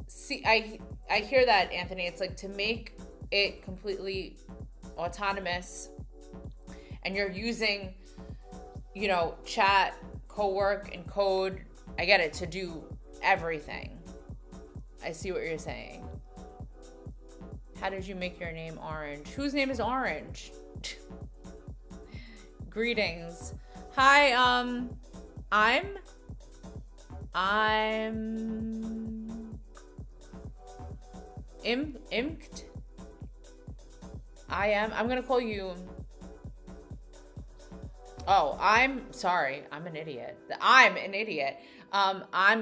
see. I hear that, Anthony. It's like to make it completely autonomous, and you're using, you know, chat, co-work, and code. I get it, to do everything. I see what you're saying. How did you make your name Orange? Whose name is Orange? Greetings. Hi, I'm Impt. I'm gonna call you. Oh, I'm sorry. I'm an idiot. I'm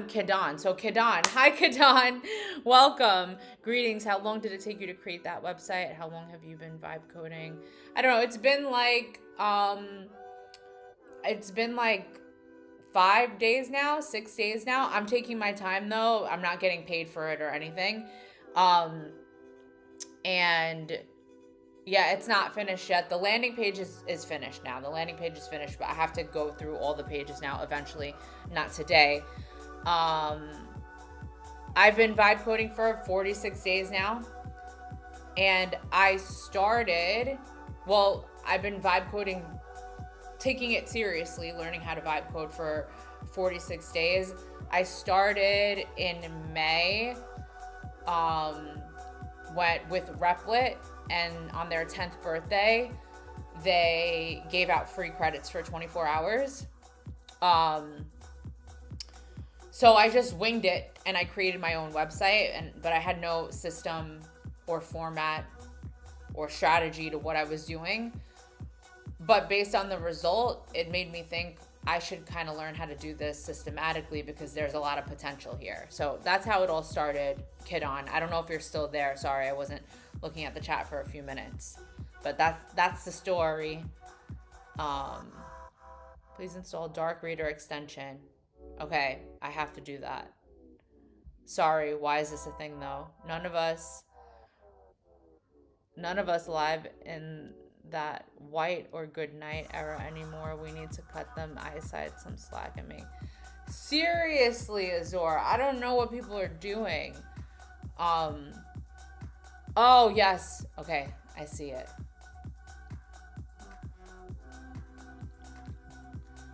Kedan. So Kedan. Hi, Kedan. Welcome. Greetings. How long did it take you to create that website? How long have you been vibe coding? I don't know. It's been like 5 days now, 6 days now. I'm taking my time though. I'm not getting paid for it or anything. And yeah, it's not finished yet. The landing page is finished now. The landing page is finished, but I have to go through all the pages now eventually, not today. I've been vibe coding for 46 days now. And I've been vibe coding, taking it seriously, learning how to vibe code for 46 days. I started in May, went with Replit. And on their 10th birthday, they gave out free credits for 24 hours. So I just winged it and I created my own website, but I had no system or format or strategy to what I was doing. But based on the result, it made me think I should kind of learn how to do this systematically because there's a lot of potential here. So that's how it all started, Kidon. I don't know if you're still there. Sorry, I wasn't looking at the chat for a few minutes. But that's the story. Please install Dark Reader extension. Okay, I have to do that. Sorry, why is this a thing though? None of us live in that white or good night era anymore. We need to cut them eyesight some slack and make. Seriously, Azor, I don't know what people are doing. Oh yes, okay, I see it.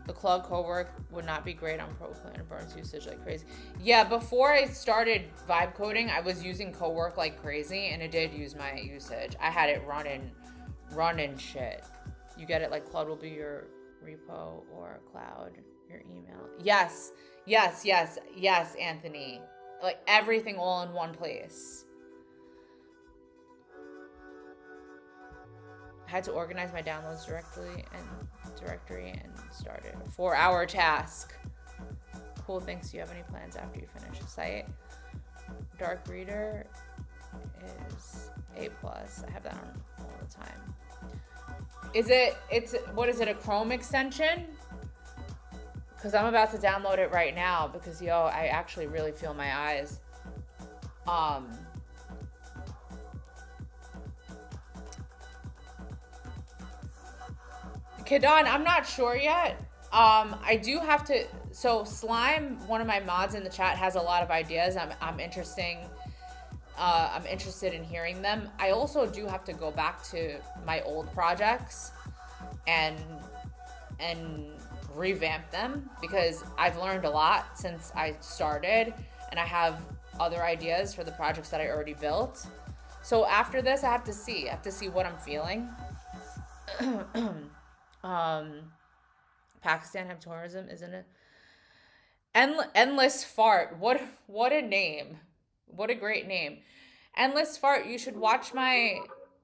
The Claude co-work would not be great on ProPlan and burns usage like crazy. Yeah, before I started vibe coding, I was using co-work like crazy, and it did use my usage. I had it running shit. You get it? Like Claude will be your repo or cloud, your email. Yes, Anthony. Like everything all in one place. I had to organize my downloads directory and started a 4-hour task. Cool, thanks. Do you have any plans after you finish the site? Dark Reader is A+. I have that on all the time. What is it, a Chrome extension? Because I'm about to download it right now because, I actually really feel my eyes. Kedan, I'm not sure yet. I do have to. So Slime, one of my mods in the chat, has a lot of ideas. I'm interested in hearing them. I also do have to go back to my old projects and revamp them because I've learned a lot since I started, and I have other ideas for the projects that I already built. So after this, I have to see what I'm feeling. Pakistan have tourism, isn't it? Endless fart. What a name. What a great name. Endless fart. You should watch my.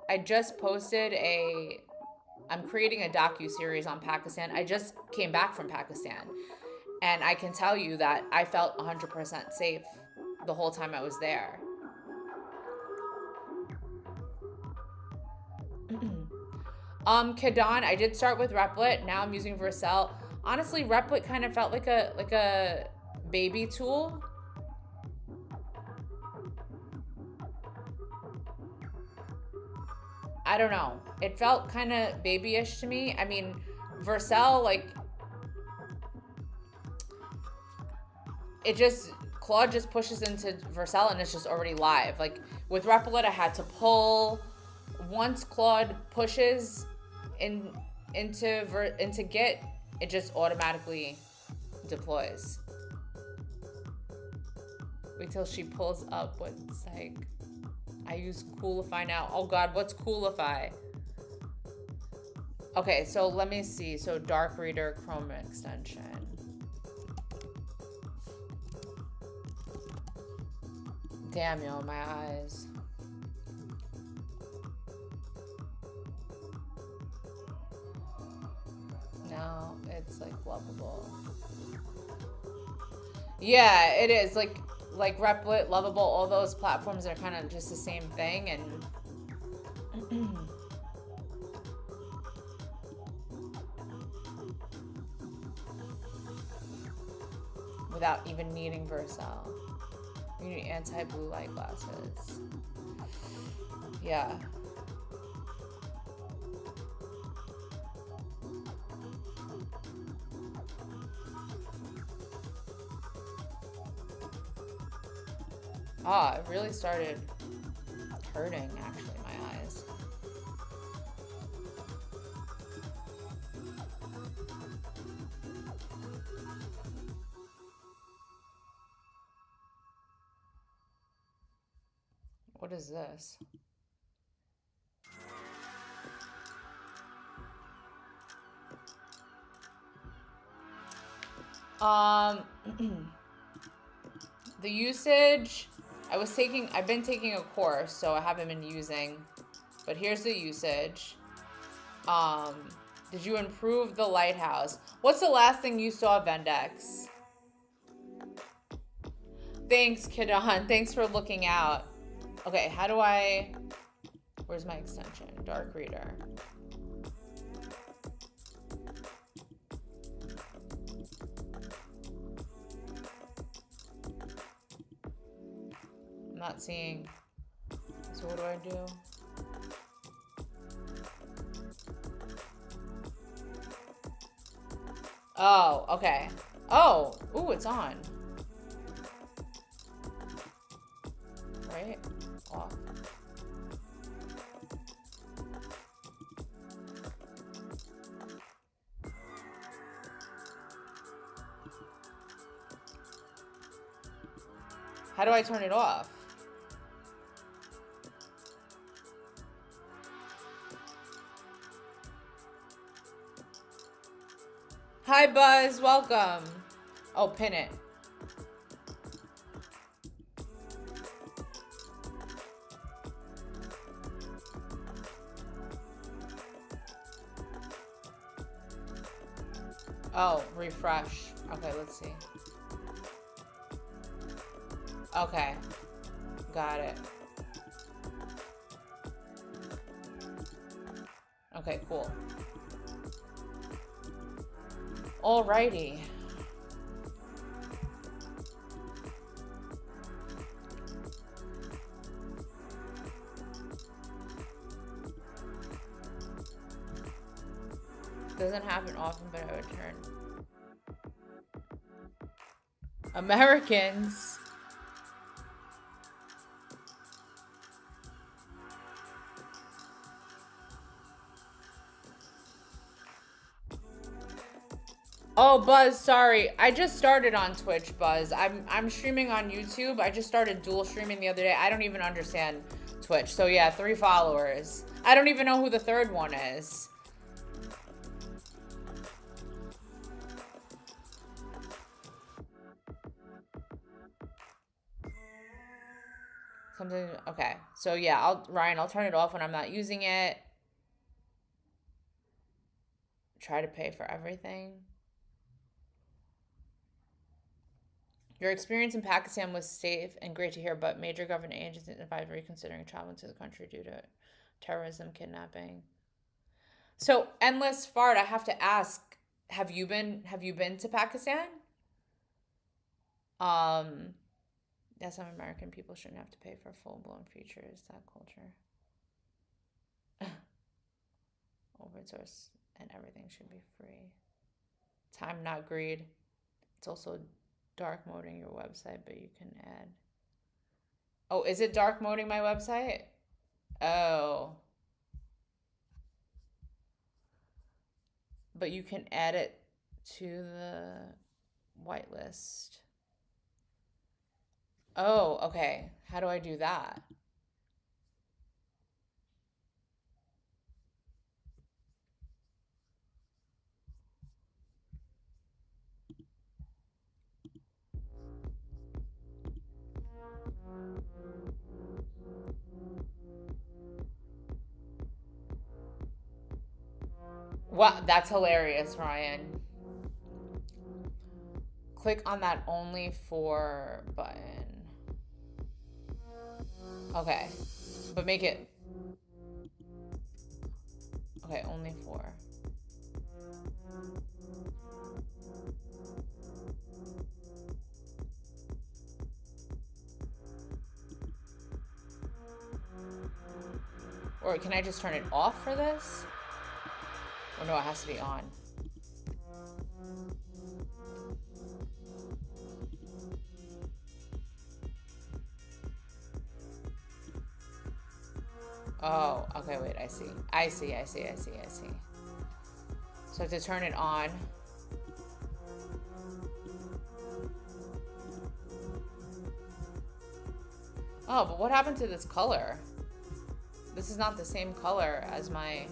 I just posted a. I'm creating a docu-series on Pakistan. I just came back from Pakistan, and I can tell you that I felt 100% safe the whole time I was there. Kadan, I did start with Replit. Now I'm using Vercel. Honestly, Replit kind of felt like a baby tool. I don't know. It felt kind of babyish to me. I mean, Vercel, like, Claude just pushes into Vercel and it's just already live. Like, with Replit, I had to pull. Once Claude pushes into Git, it just automatically deploys. Wait till she pulls up what's like. I use Coolify now. Oh God, what's Coolify? Okay, so let me see. So Dark Reader Chrome extension. Damn, yo, my eyes. No, it's like lovable. Yeah, it is. Like Replit, Lovable, all those platforms are kind of just the same thing, and without even needing Vercel. You need anti-blue light glasses. Yeah. Ah, it really started hurting, actually, my eyes. What is this? The usage, I've been taking a course, so I haven't been using, but here's the usage. Did you improve the lighthouse? What's the last thing you saw, Vendex? Thanks, Kidan. Thanks for looking out. Okay, how do I... Where's my extension? Dark Reader. I'm not seeing. So what do I do? Oh, okay. Oh, ooh, it's on. Right? Off. How do I turn it off? Hi, Buzz. Welcome. Oh, pin it. Oh, refresh. Okay, let's see. Okay. Got it. Okay, cool. Alrighty. Doesn't happen often, but I would turn. Americans. Oh, Buzz, sorry. I just started on Twitch, Buzz. I'm streaming on YouTube. I just started dual streaming the other day. I don't even understand Twitch. So yeah, 3 followers. I don't even know who the third one is. Something, okay. So yeah, Ryan, I'll turn it off when I'm not using it. Try to pay for everything. Your experience in Pakistan was safe and great to hear, but major government agencies advise reconsidering traveling to the country due to terrorism, kidnapping. So, Endless Fart, I have to ask, have you been to Pakistan? Yeah, some American people shouldn't have to pay for full-blown features, that culture. Open source and everything should be free. Time, not greed. It's also dark moding your website, but you can add. Oh, is it dark moding my website? Oh. But you can add it to the whitelist. Oh, okay. How do I do that? Wow, that's hilarious, Ryan. Click on that only for button. Okay, but make it. Okay, only for. Or can I just turn it off for this? Or no, it has to be on. Oh, okay, wait, I see. I see. So I have to turn it on. Oh, but what happened to this color? This is not the same color as my...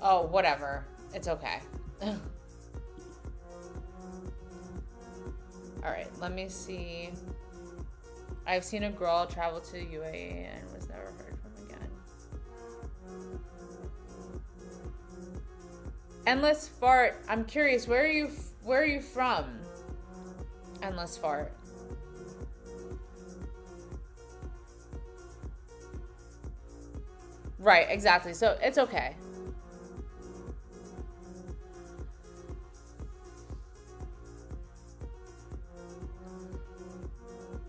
Oh, whatever. It's okay. Alright, let me see. I've seen a girl travel to UAE and was never heard from again. Endless Fart. I'm curious, where are you from? Endless Fart. Right, exactly. So it's okay.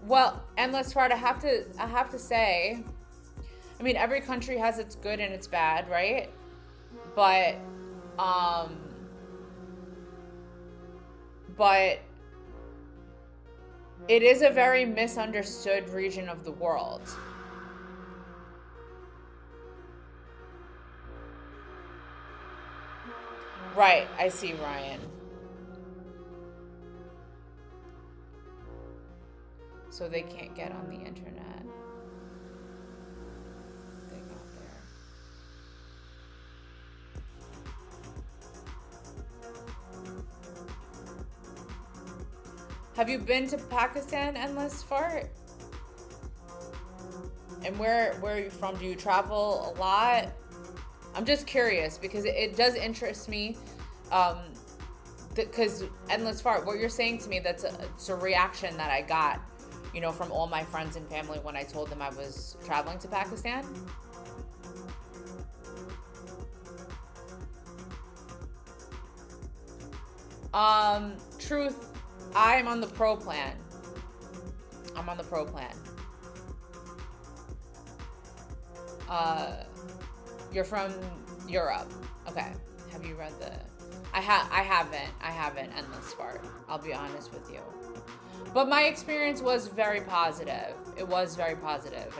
Well, Endless Fart, I have to say, I mean, every country has its good and its bad, right? But it is a very misunderstood region of the world. Right, I see, Ryan. So they can't get on the internet. They got there. Have you been to Pakistan, Endless Fart? And where are you from? Do you travel a lot? I'm just curious because it does interest me. Because Endless Fart, what you're saying to me, it's a reaction that I got, you know, from all my friends and family when I told them I was traveling to Pakistan. Truth, I'm on the pro plan. I'm on the pro plan. You're from Europe. Okay. Have you read the... I haven't Endless Fart. I'll be honest with you. But my experience was very positive. It was very positive.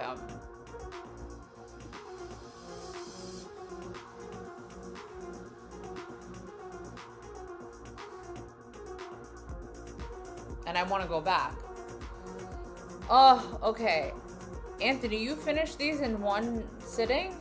And I want to go back. Oh, okay. Anthony, you finished these in one sitting?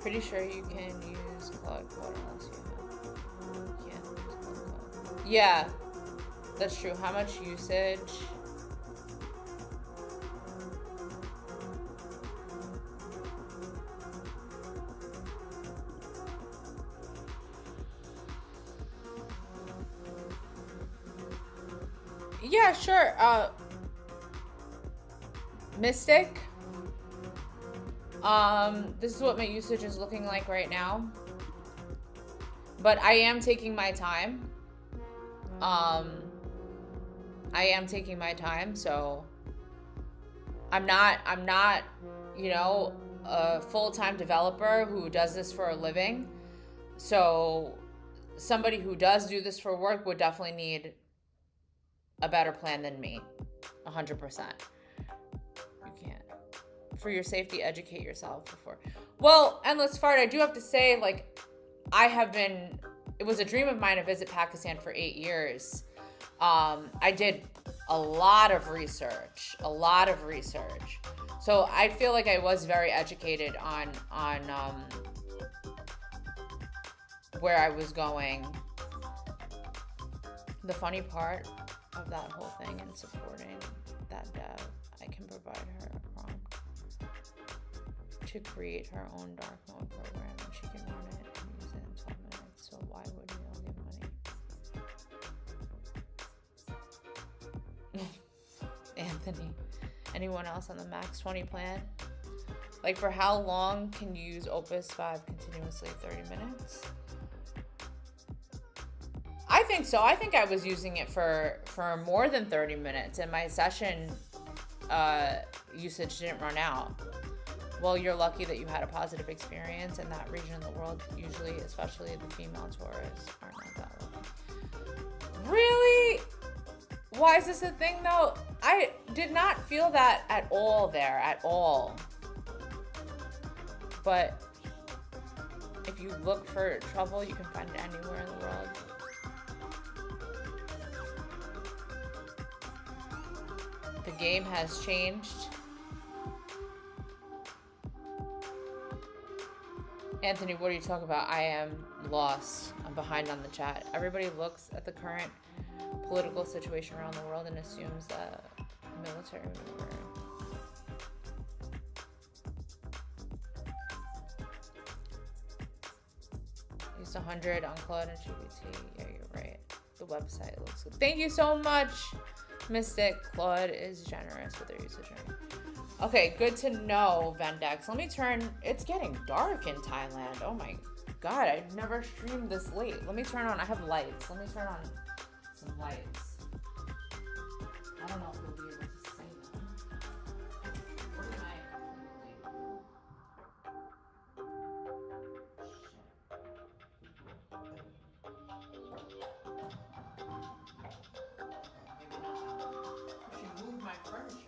Pretty sure you can use Claude Code unless you can't use Claude Code. Yeah, that's true. How much usage? Yeah, sure. Mystic. This is what my usage is looking like right now. But I am taking my time. I am taking my time, so I'm not, you know, a full-time developer who does this for a living. So somebody who does do this for work would definitely need a better plan than me. 100%. You can't. For your safety, educate yourself before. Well, Endless Fart, I do have to say, like, it was a dream of mine to visit Pakistan for 8 years. I did a lot of research. So I feel like I was very educated on where I was going. The funny part of that whole thing and supporting that dev, I can provide her a prompt to create her own dark mode program, and she can run it and use it in 12 minutes. So why would we all give money? Anthony, anyone else on the max 20 plan? Like, for how long can you use Opus 5 continuously? 30 minutes? I think so. I think I was using it for more than 30 minutes, and my session usage didn't run out. Well, you're lucky that you had a positive experience in that region of the world. Usually, especially the female tourists, are not that lucky. Really? Why is this a thing, though? I did not feel that at all there, at all. But if you look for trouble, you can find it anywhere in the world. The game has changed. Anthony, what are you talking about? I am lost. I'm behind on the chat. Everybody looks at the current political situation around the world and assumes that military maneuver. Used 100 on Claude and GPT. Yeah, you're right. The website looks good. Thank you so much, Mystic. Claude is generous with their usage. Okay, good to know, Vendex. Let me turn... It's getting dark in Thailand. Oh my god, I've never streamed this late. Let me turn on... I have lights. Let me turn on some lights. I don't know if you'll be able to see them. What am I... She moved my furniture.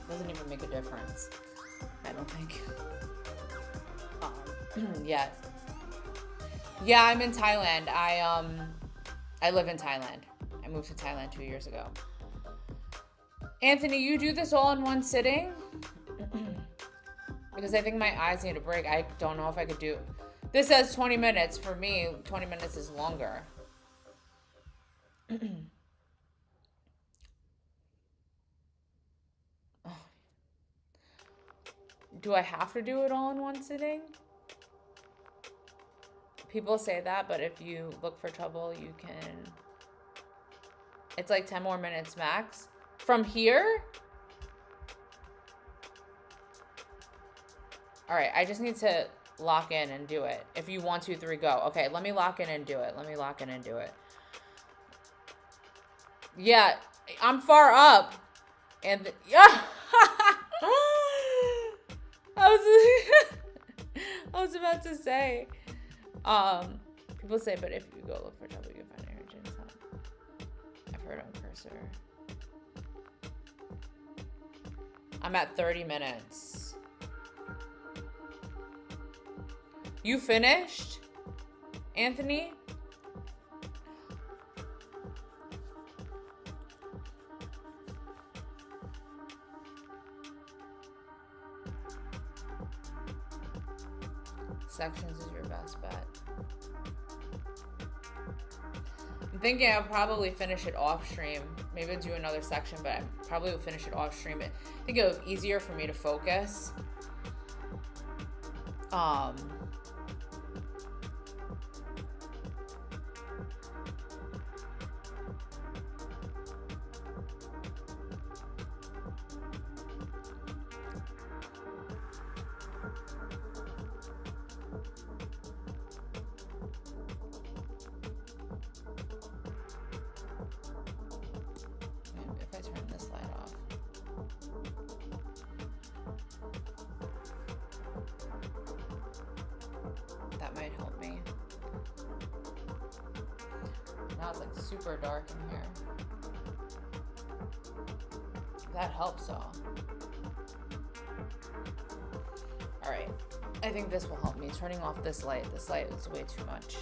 Doesn't even make a difference, I don't think. Yeah, I'm in Thailand. I live in Thailand. I moved to Thailand 2 years ago. Anthony, you do this all in one sitting? Because I think my eyes need a break. I don't know if I could do This says 20 minutes. For me, 20 minutes is longer. Do I have to do it all in one sitting? People say that, but if you look for trouble, you can... It's like 10 more minutes max. From here? All right, I just need to lock in and do it. If you 1, 2, 3, go. Okay, let me lock in and do it. Let me lock in and do it. Yeah, I'm far up. And yeah. I was about to say. People say, but if you go look for trouble, you find energy inside. I've heard on cursor. I'm at 30 minutes. You finished, Anthony? Sections is your best bet. I'm thinking I'll probably finish it off stream. Maybe I'll do another section, but I probably will finish it off stream. I think it was easier for me to focus. If I turn this light off. That might help me. Now it's like super dark in here. That helps all. Alright. I think this will help me. Turning off this light. This light is way too much.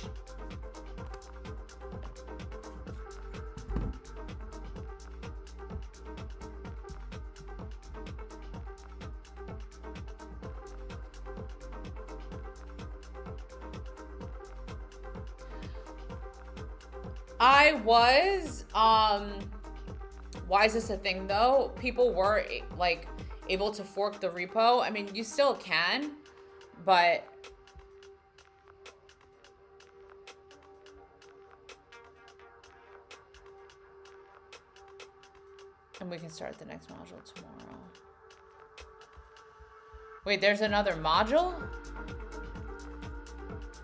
I was, why is this a thing though? People were like able to fork the repo. I mean, you still can, but and we can start the next module tomorrow. Wait, there's another module?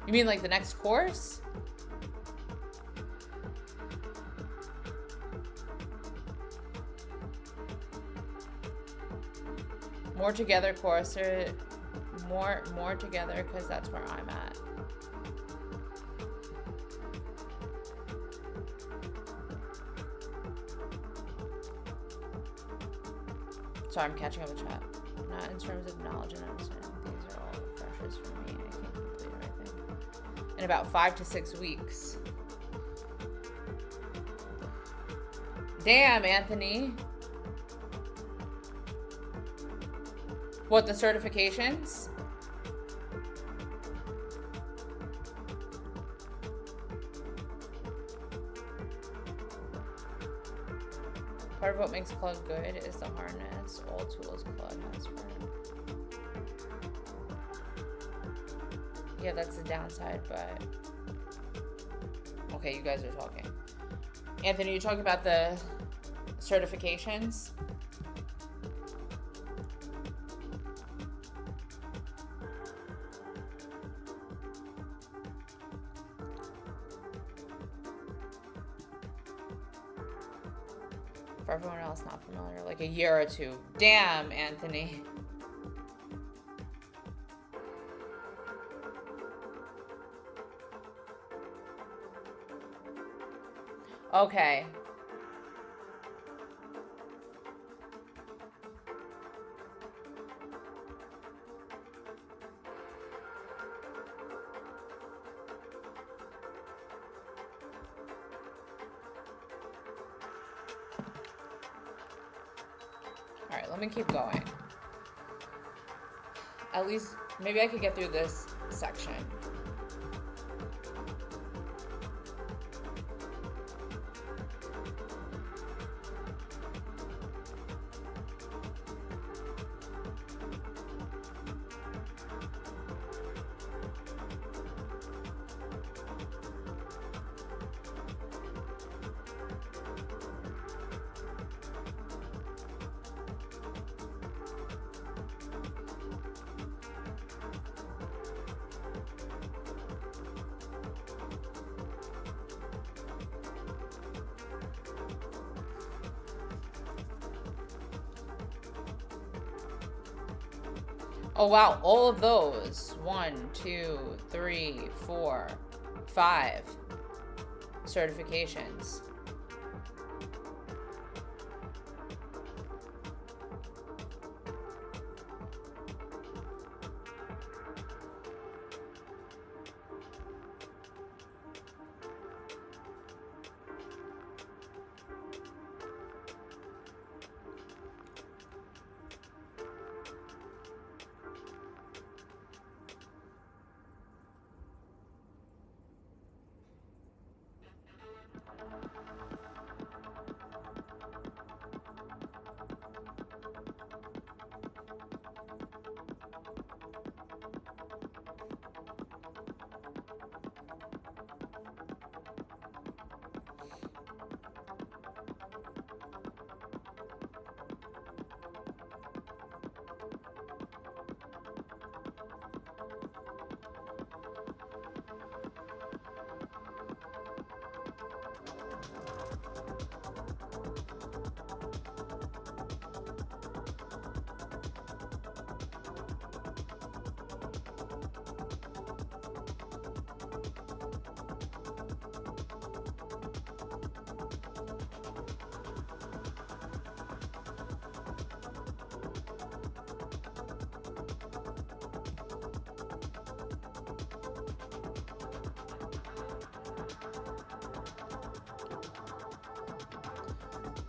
You mean like the next course? More together course, or more together, because that's where I'm at. Sorry, I'm catching up with chat. Not in terms of knowledge and understanding. These are all freshers for me. I can't complete everything in about 5 to 6 weeks. Damn, Anthony. What, the certifications? Part of what makes Claude good is the harness. All tools Claude has for it. Yeah, that's the downside, but... Okay, you guys are talking. Anthony, you talking about the certifications? For everyone else not familiar, like a year or two. Damn, Anthony. Okay. Alright, let me keep going. At least, maybe I could get through this section. Oh wow, all of those. 1, 2, 3, 4, 5 certifications.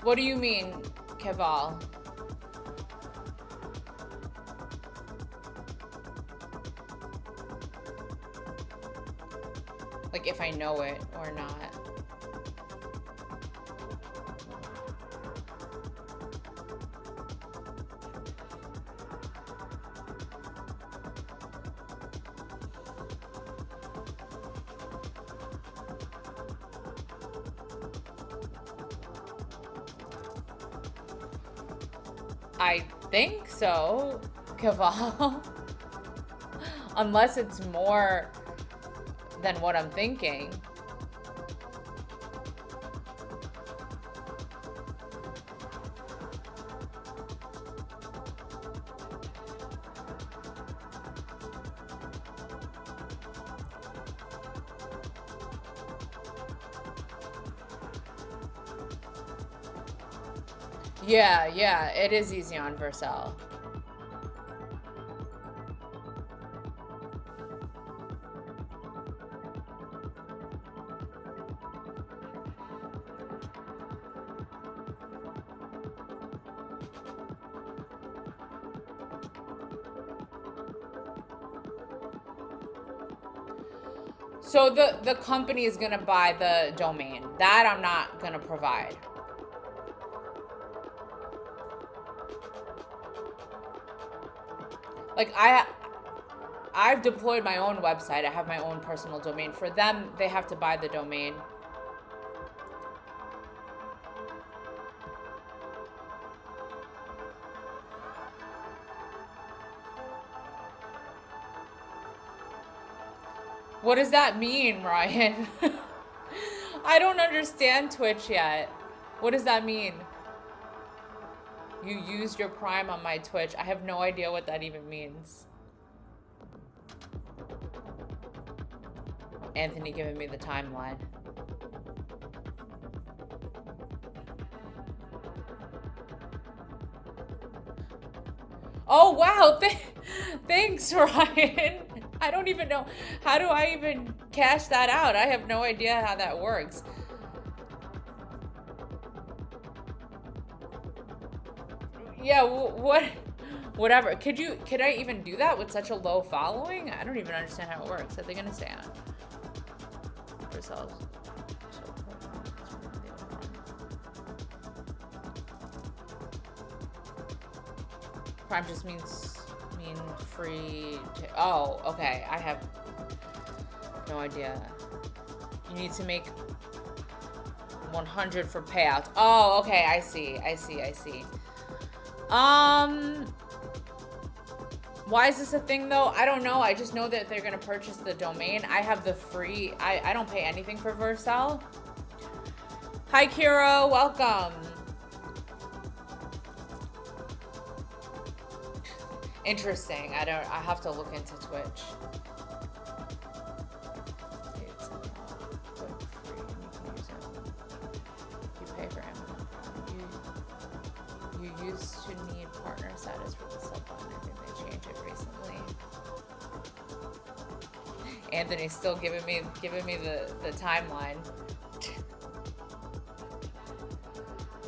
What do you mean, Keval? Like if I know it or not. I think so, Keval. Unless it's more than what I'm thinking. Yeah, it is easy on Vercel. So the company is gonna buy the domain. That I'm not gonna provide. Like I've deployed my own website. I have my own personal domain. For them, they have to buy the domain. What does that mean, Ryan? I don't understand Twitch yet. What does that mean? You used your Prime on my Twitch. I have no idea what that even means. Anthony giving me the timeline. Oh, wow. Thanks, Ryan. I don't even know. How do I even cash that out? I have no idea how that works. Yeah, whatever. Could I even do that with such a low following? I don't even understand how it works. Are they gonna stay on? For sales. Prime just mean free to, oh, okay. I have no idea. You need to make 100 for payouts. Oh, okay. I see. Why is this a thing though? I don't know. I just know that they're gonna purchase the domain. I have the free, I don't pay anything for Vercel. Hi Kira, welcome. Interesting. I have to look into Twitch. It's free and you can use it. You pay for Amazon. You used to need partner status for the sub button. I think they changed it recently. Anthony's still giving me the timeline.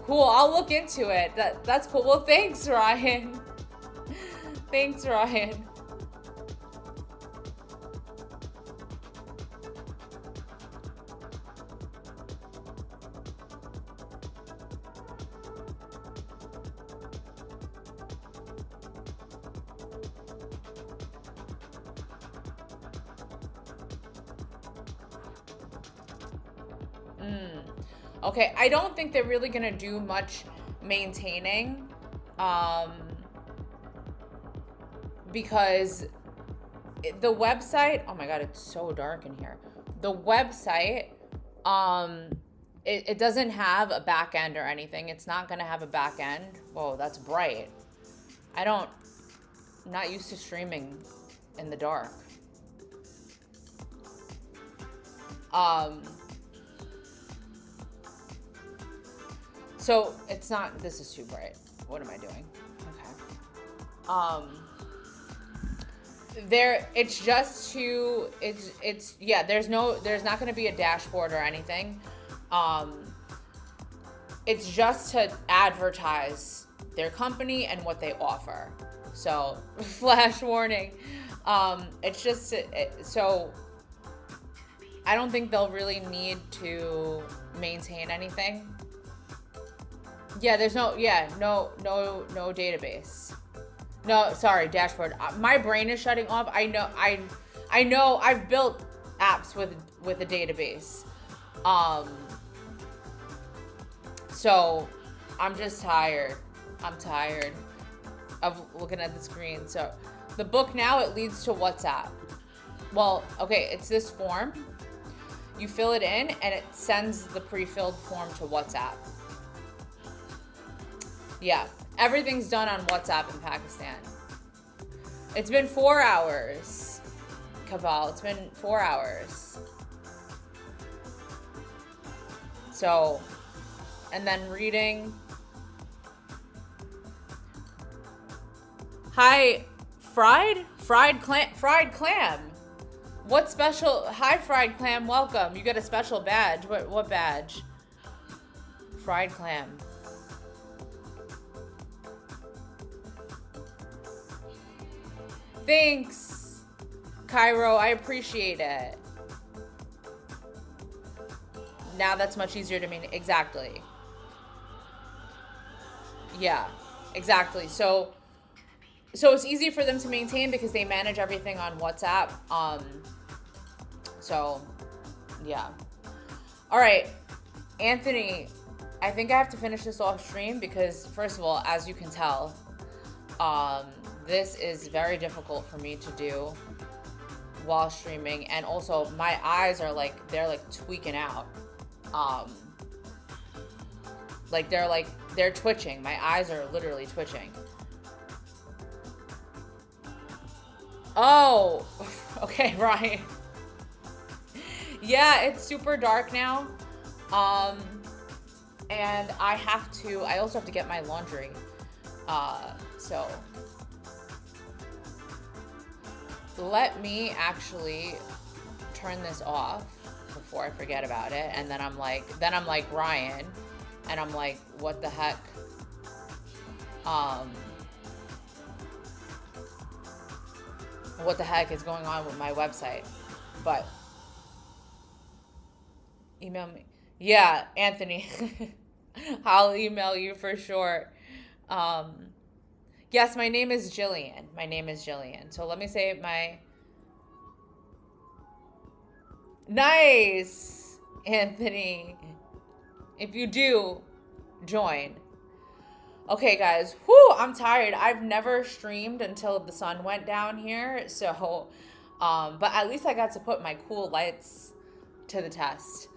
Cool, I'll look into it. That's cool. Well, thanks, Ryan. Thanks, Ryan. Okay, I don't think they're really gonna do much maintaining, because the website, oh my god, it's so dark in here. The website, it doesn't have a back end or anything. It's not gonna have a back end. Whoa, that's bright. I'm not used to streaming in the dark. So it's not, this is too bright. What am I doing? Okay. It's just to, yeah, there's not going to be a dashboard or anything. It's just to advertise their company and what they offer. So, flash warning. It's just, so I don't think they'll really need to maintain anything. Yeah, there's no database. No, sorry, dashboard. My brain is shutting off. I know I've built apps with a database. So I'm just tired. I'm tired of looking at the screen. So the book now, it leads to WhatsApp. Well, okay, it's this form. You fill it in and it sends the pre-filled form to WhatsApp. Yeah, everything's done on WhatsApp in Pakistan. It's been 4 hours, Kaval. It's been 4 hours. So, and then reading. Hi, fried clam. What special? Hi, fried clam. Welcome. You get a special badge. What badge? Fried clam. Thanks, Cairo. I appreciate it. Now that's much easier to mean. Exactly. Yeah, exactly. So it's easy for them to maintain because they manage everything on WhatsApp. So yeah. All right, Anthony, I think I have to finish this off stream because first of all, as you can tell, this is very difficult for me to do while streaming, and also my eyes are they're tweaking out. They're twitching. My eyes are literally twitching. Oh, okay, Ryan. Yeah, it's super dark now. And I also have to get my laundry. So let me actually turn this off before I forget about it. And then I'm like Ryan, and I'm like, what the heck? What the heck is going on with my website? But email me. Yeah, Anthony. I'll email you for sure. Yes, my name is Gillian. My name is Gillian. So let me say my... Nice, Anthony. If you do, join. Okay, guys. Whew, I'm tired. I've never streamed until the sun went down here. So, but at least I got to put my cool lights to the test.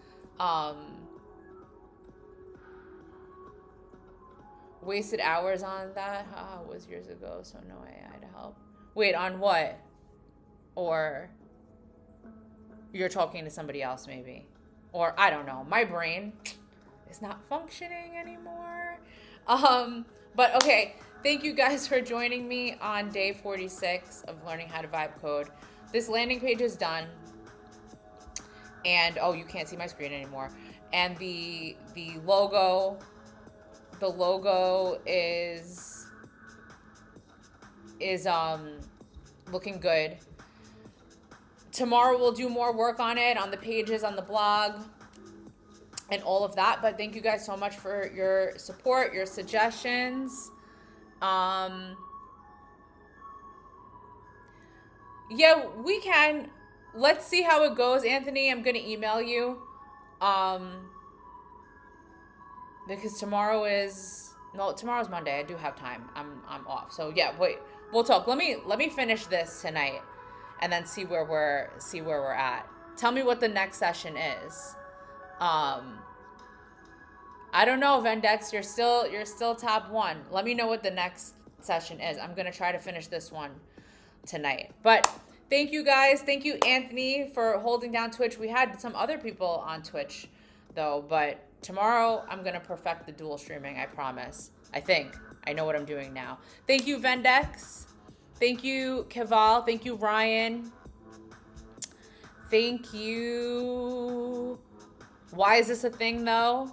Wasted hours on that. It was years ago, so no AI to help. Wait, on what? Or you're talking to somebody else maybe. Or I don't know. My brain is not functioning anymore. But okay. Thank you guys for joining me on day 46 of learning how to vibe code. This landing page is done. And oh, you can't see my screen anymore. And the logo is looking good. Tomorrow we'll do more work on it, on the pages, on the blog, and all of that. But thank you guys so much for your support, your suggestions. Yeah, we can. Let's see how it goes, Anthony. I'm gonna email you. Because tomorrow's Monday. I do have time. I'm off. So yeah, wait. We'll talk. Let me finish this tonight, and then see where we're at. Tell me what the next session is. I don't know, Vendex. You're still top 1. Let me know what the next session is. I'm gonna try to finish this one tonight. But thank you guys. Thank you, Anthony, for holding down Twitch. We had some other people on Twitch though, but tomorrow I'm gonna perfect the dual streaming. I promise. I think I know what I'm doing now. Thank you, Vendex. Thank you, Keval. Thank you, Ryan. Thank you. Why is this a thing though?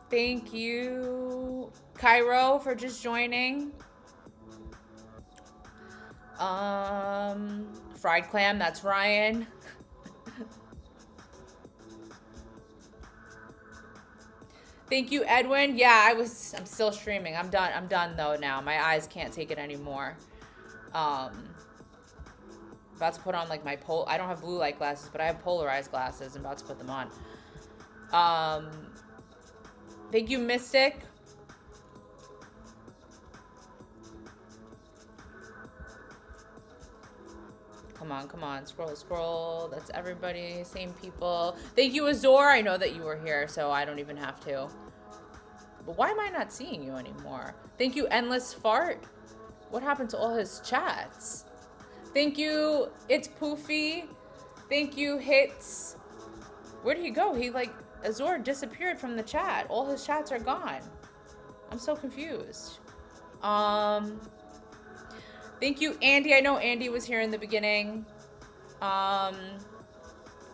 Thank you, Cairo, for just joining. Fried clam, that's Ryan. Thank you, Edwin. Yeah, I'm still streaming. I'm done though now. My eyes can't take it anymore. About to put on like my I don't have blue light glasses, but I have polarized glasses. I'm about to put them on. Thank you, Mystic. Come on. Scroll. That's everybody. Same people. Thank you, Azor. I know that you were here, so I don't even have to. But why am I not seeing you anymore? Thank you, Endless Fart. What happened to all his chats? Thank you, It's Poofy. Thank you, Hits. Where did he go? Azor disappeared from the chat. All his chats are gone. I'm so confused. Thank you, Andy. I know Andy was here in the beginning.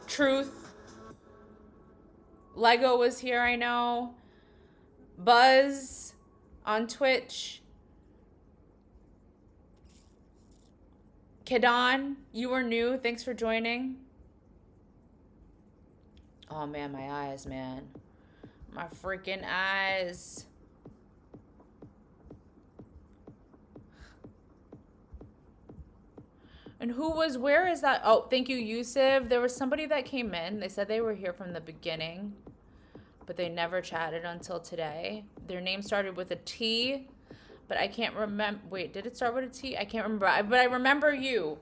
Truth. Lego was here, I know. Buzz on Twitch. Kedan, you were new. Thanks for joining. Oh, man, my eyes, man. My freaking eyes. And where is that? Oh, thank you, Yusuf. There was somebody that came in. They said they were here from the beginning, but they never chatted until today. Their name started with a T, but I can't remember. Wait, did it start with a T? I can't remember, but I remember you.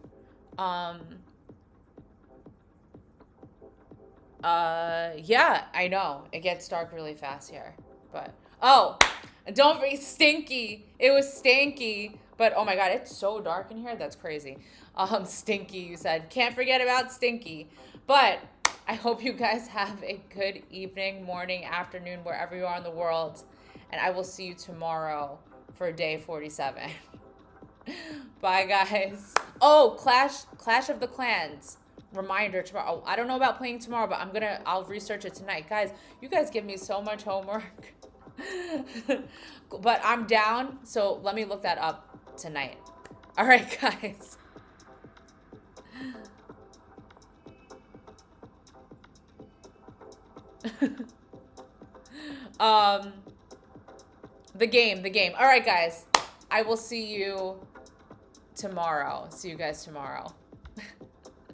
Yeah, I know. It gets dark really fast here, but, oh, don't be Stinky. It was Stanky, but oh my God, it's so dark in here. That's crazy. Stinky, you said. Can't forget about Stinky. But I hope you guys have a good evening, morning, afternoon, wherever you are in the world. And I will see you tomorrow for day 47. Bye, guys. Oh, Clash of the Clans. Reminder tomorrow. I don't know about playing tomorrow, but I'll research it tonight. Guys, you guys give me so much homework. But I'm down, so let me look that up tonight. All right, guys. The game. All right, guys. I will see you tomorrow. See you guys tomorrow.